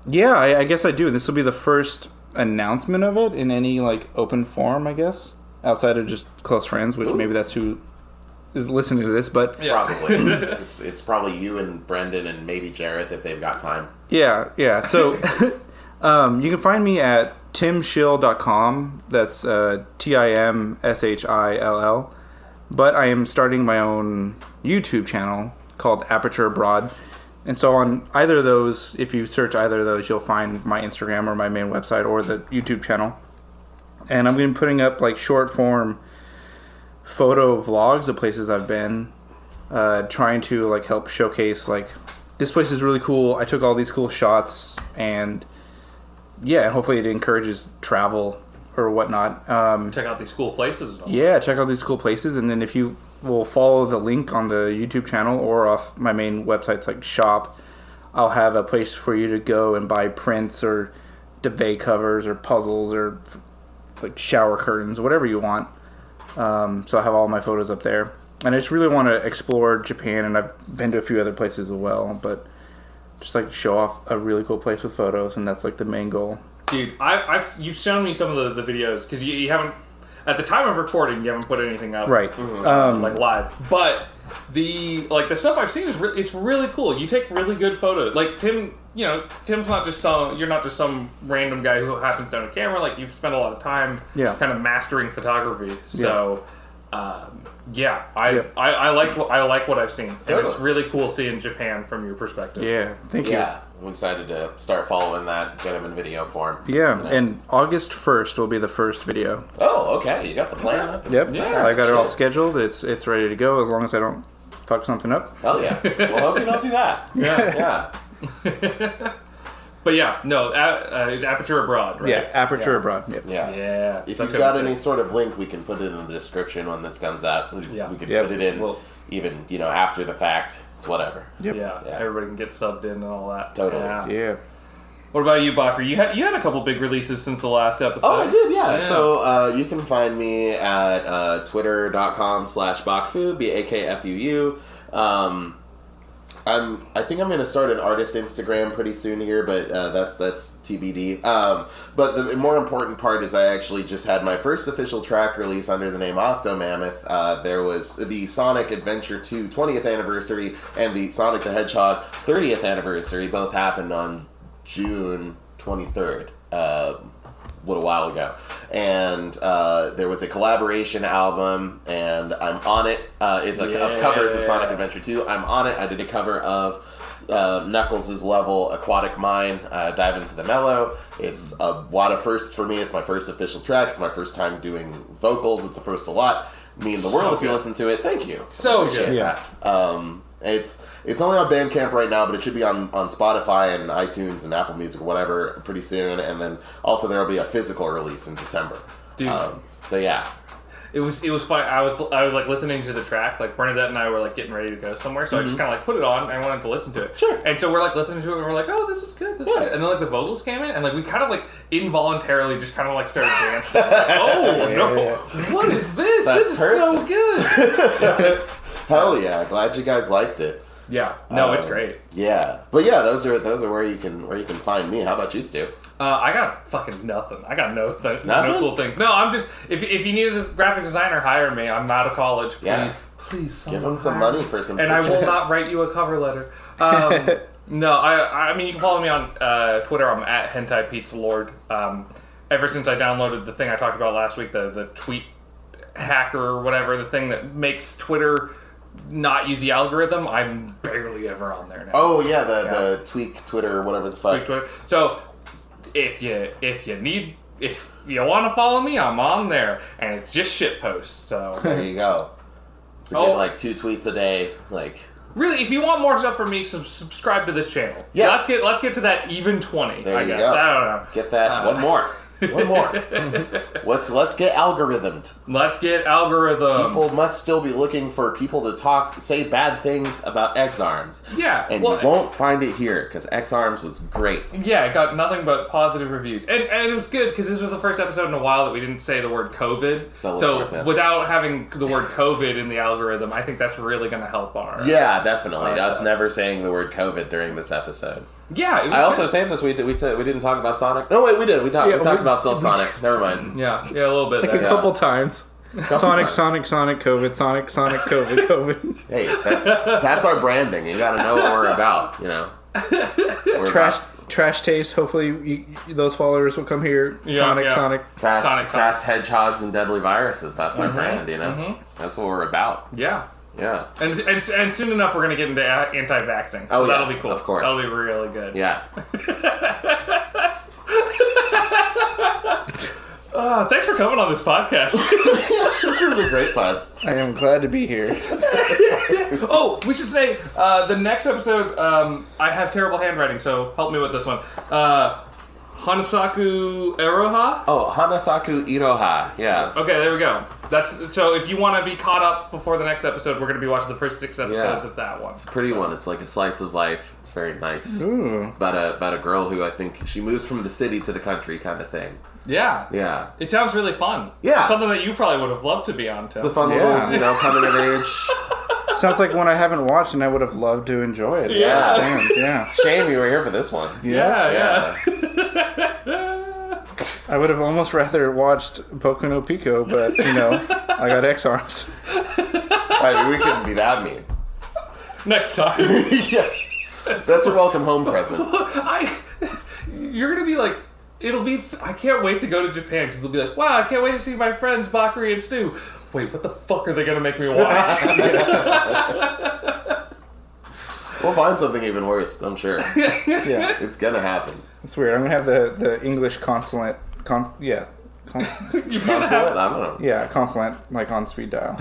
Yeah, I guess I do. This will be the first announcement of it in any, like, open forum, I guess. Outside of just close friends, which maybe that's who is listening to this, but... Yeah. Probably. It's probably you and Brendan and maybe Jareth if they've got time. Yeah. So, you can find me at timshill.com. That's TIMSHILL. But I am starting my own YouTube channel called Aperture Abroad. And so on either of those, if you search either of those, you'll find my Instagram or my main website or the YouTube channel. And I'm going to be putting up like short form photo vlogs of places I've been, trying to like help showcase like this place is really cool. I took all these cool shots, and yeah, hopefully it encourages travel or whatnot. Check out these cool places and all. Yeah, check out these cool places, and then if you will follow the link on the YouTube channel or off my main website's like shop, I'll have a place for you to go and buy prints or duvet covers or puzzles or like shower curtains, whatever you want. So I have all my photos up there, and I just really want to explore Japan, and I've been to a few other places as well, but just like show off a really cool place with photos, and that's like the main goal. Dude, you've shown me some of the videos, because you haven't, at the time of recording, you haven't put anything up. Right. Like live. But the stuff I've seen is it's really cool. You take really good photos. Like Tim, Tim's not just you're not just some random guy who happens to own a camera. Like you've spent a lot of time kind of mastering photography. So I like what I've seen. And it's really cool seeing Japan from your perspective. Yeah, thank you. Yeah, I'm excited to start following that, get them in video form. Yeah, and August 1st will be the first video. Oh, okay, you got the plan up. Yep, Yeah, I got it all shit. scheduled. It's ready to go as long as I don't fuck something up. Hell yeah. Well, hope you don't do that. Yeah. But yeah, no, it's Aperture Abroad, right? Yeah, Aperture Abroad. Yep. Yeah. Yeah. If that's you've got gonna be any sick. sort of link, we can put it in the description when this comes out. We Yeah. could Yep. put it in Well- even, after the fact. It's whatever. Yep. Yeah, Yeah. everybody can get subbed in and all that. Totally. Yeah. Yeah. What about you, Bakari? You had a couple big releases since the last episode. Oh, I did, yeah. So you can find me at twitter.com/bakfu, BAKFUU. I think I'm going to start an artist Instagram pretty soon here, but that's TBD. But the more important part is I actually just had my first official track release under the name Octomammoth. There was the Sonic Adventure 2 20th anniversary and the Sonic the Hedgehog 30th anniversary. Both happened on June 23rd, a little while ago. And there was a collaboration album, and I'm on it. It's of covers of Sonic Adventure 2. I'm on it. I did a cover of Knuckles' level Aquatic Mine, Dive Into the Mellow. It's a lot of firsts for me. It's my first official track. It's my first time doing vocals. It's a first a lot. Mean the world if you listen to it. Thank you. So good. Yeah. It's only on Bandcamp right now, but it should be on Spotify and iTunes and Apple Music or whatever pretty soon. And then also there will be a physical release in December. Dude. So yeah. It was fun. I was like listening to the track. Like Bernadette and I were like getting ready to go somewhere, so I just kind of like put it on and I wanted to listen to it. Sure. And so we're like listening to it and we're like, oh, this is good. This is good. And then like the vocals came in and like we kind of like involuntarily just kind of like started dancing. Like, oh no, what is this? That's this is so good. Hell yeah! Glad you guys liked it. Yeah. No, it's great. Yeah, but yeah, those are where you can find me. How about you, Stu? I got fucking nothing. I got no cool thing. No, I'm just if you need a graphic designer, hire me. I'm out of college. Please, give them some money for some. And pictures. I will not write you a cover letter. No, I mean you can follow me on Twitter. I'm at Hentai Pizza Lord. Ever since I downloaded the thing I talked about last week, the tweet hacker or whatever, the thing that makes Twitter not use the algorithm, I'm barely ever on there now. Oh yeah, the tweak Twitter, whatever the fuck. Tweak Twitter. So if you want to follow me, I'm on there, and it's just shit posts. So there you go. So get like 2 tweets a day, like. Really, if you want more stuff from me, subscribe to this channel. Yeah. Let's get to that even 20. There I you guess. go. I don't know. Get that one more. One more. Let's get algorithmed. Let's get algorithm. People must still be looking for people to say bad things about X-Arms. Yeah. And you won't find it here, because X-Arms was great. Yeah, it got nothing but positive reviews. And it was good, because this was the first episode in a while that we didn't say the word COVID. So without having the word COVID in the algorithm, I think that's really going to help our... Yeah, definitely. Us never saying the word COVID during this episode. Yeah, it was I also saved this. We didn't talk about Sonic. No, wait, we did. We talked about Silk Sonic. Never mind. Yeah, a little bit. Like a couple times. Sonic, COVID, Sonic, COVID. Hey, that's our branding. You got to know what we're about. You know. Trash taste. Hopefully, those followers will come here. Sonic. Fast hedgehogs and deadly viruses. That's our brand. You know. Mm-hmm. That's what we're about. Yeah. Yeah. And soon enough, we're going to get into anti-vaxxing. So that'll be cool. Of course. That'll be really good. Yeah. Thanks for coming on this podcast. This was a great time. I am glad to be here. Oh, we should say, the next episode, I have terrible handwriting, so help me with this one. HANASAKU IROHA? Oh, HANASAKU IROHA. Yeah. Okay, there we go. So if you want to be caught up before the next episode, we're going to be watching the first 6 episodes of that one. It's a pretty one. It's like a slice of life. It's very nice. Ooh. It's about a girl who I think she moves from the city to the country kind of thing. Yeah. Yeah. It sounds really fun. Yeah. It's something that you probably would have loved to be on, Tim. It's a fun little, coming of age. Sounds like one I haven't watched and I would have loved to enjoy it. Yeah. Damn, yeah. Shame you were here for this one. Yeah. I would have almost rather watched Boku no Pico, but, I got X-Arms. We couldn't be that mean. Next time. Yeah. That's a welcome home present. You're going to be like, I can't wait to go to Japan, because they'll be like, wow, I can't wait to see my friends Bakari and Stew. Wait, what the fuck are they going to make me watch? We'll find something even worse, I'm sure. Yeah. It's going to happen. It's weird. I'm going to have the English consulate. You're Consulate? I don't know. Yeah, consulate, like on speed dial.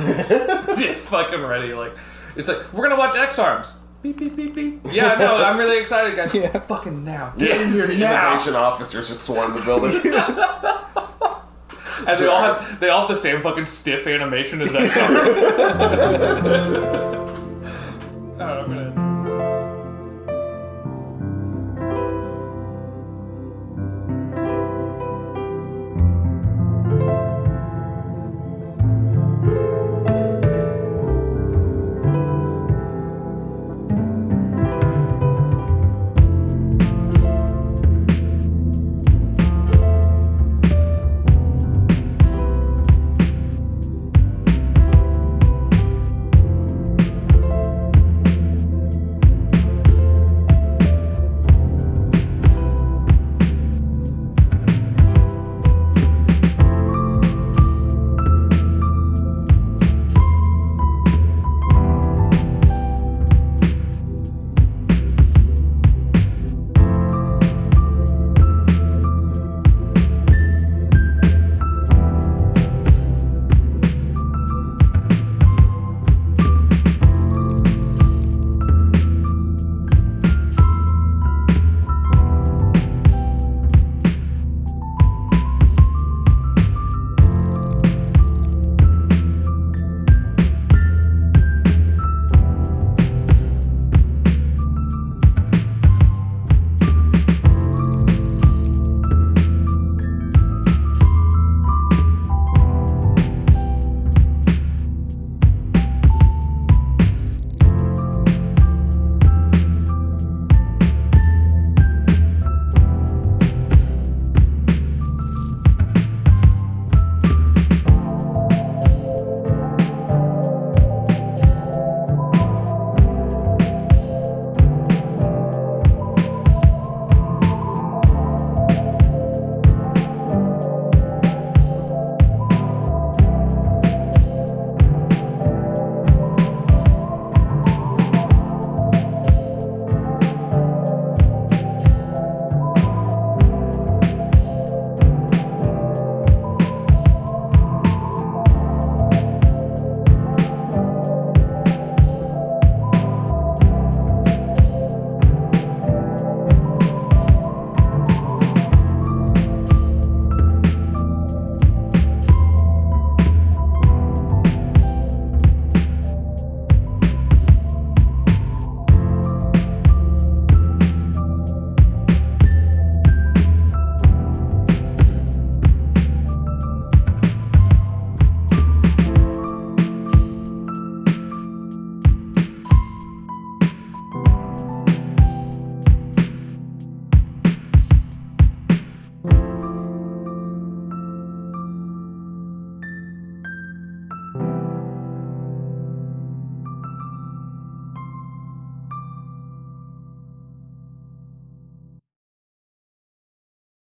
Just fucking ready. It's like, we're going to watch X-Arms. Beep, beep, beep, beep. Yeah, no, I'm really excited, guys. Yeah. Fucking now. Get in here now. Immigration officers just swarm the building. And they all have the same fucking stiff animation as X-Arms.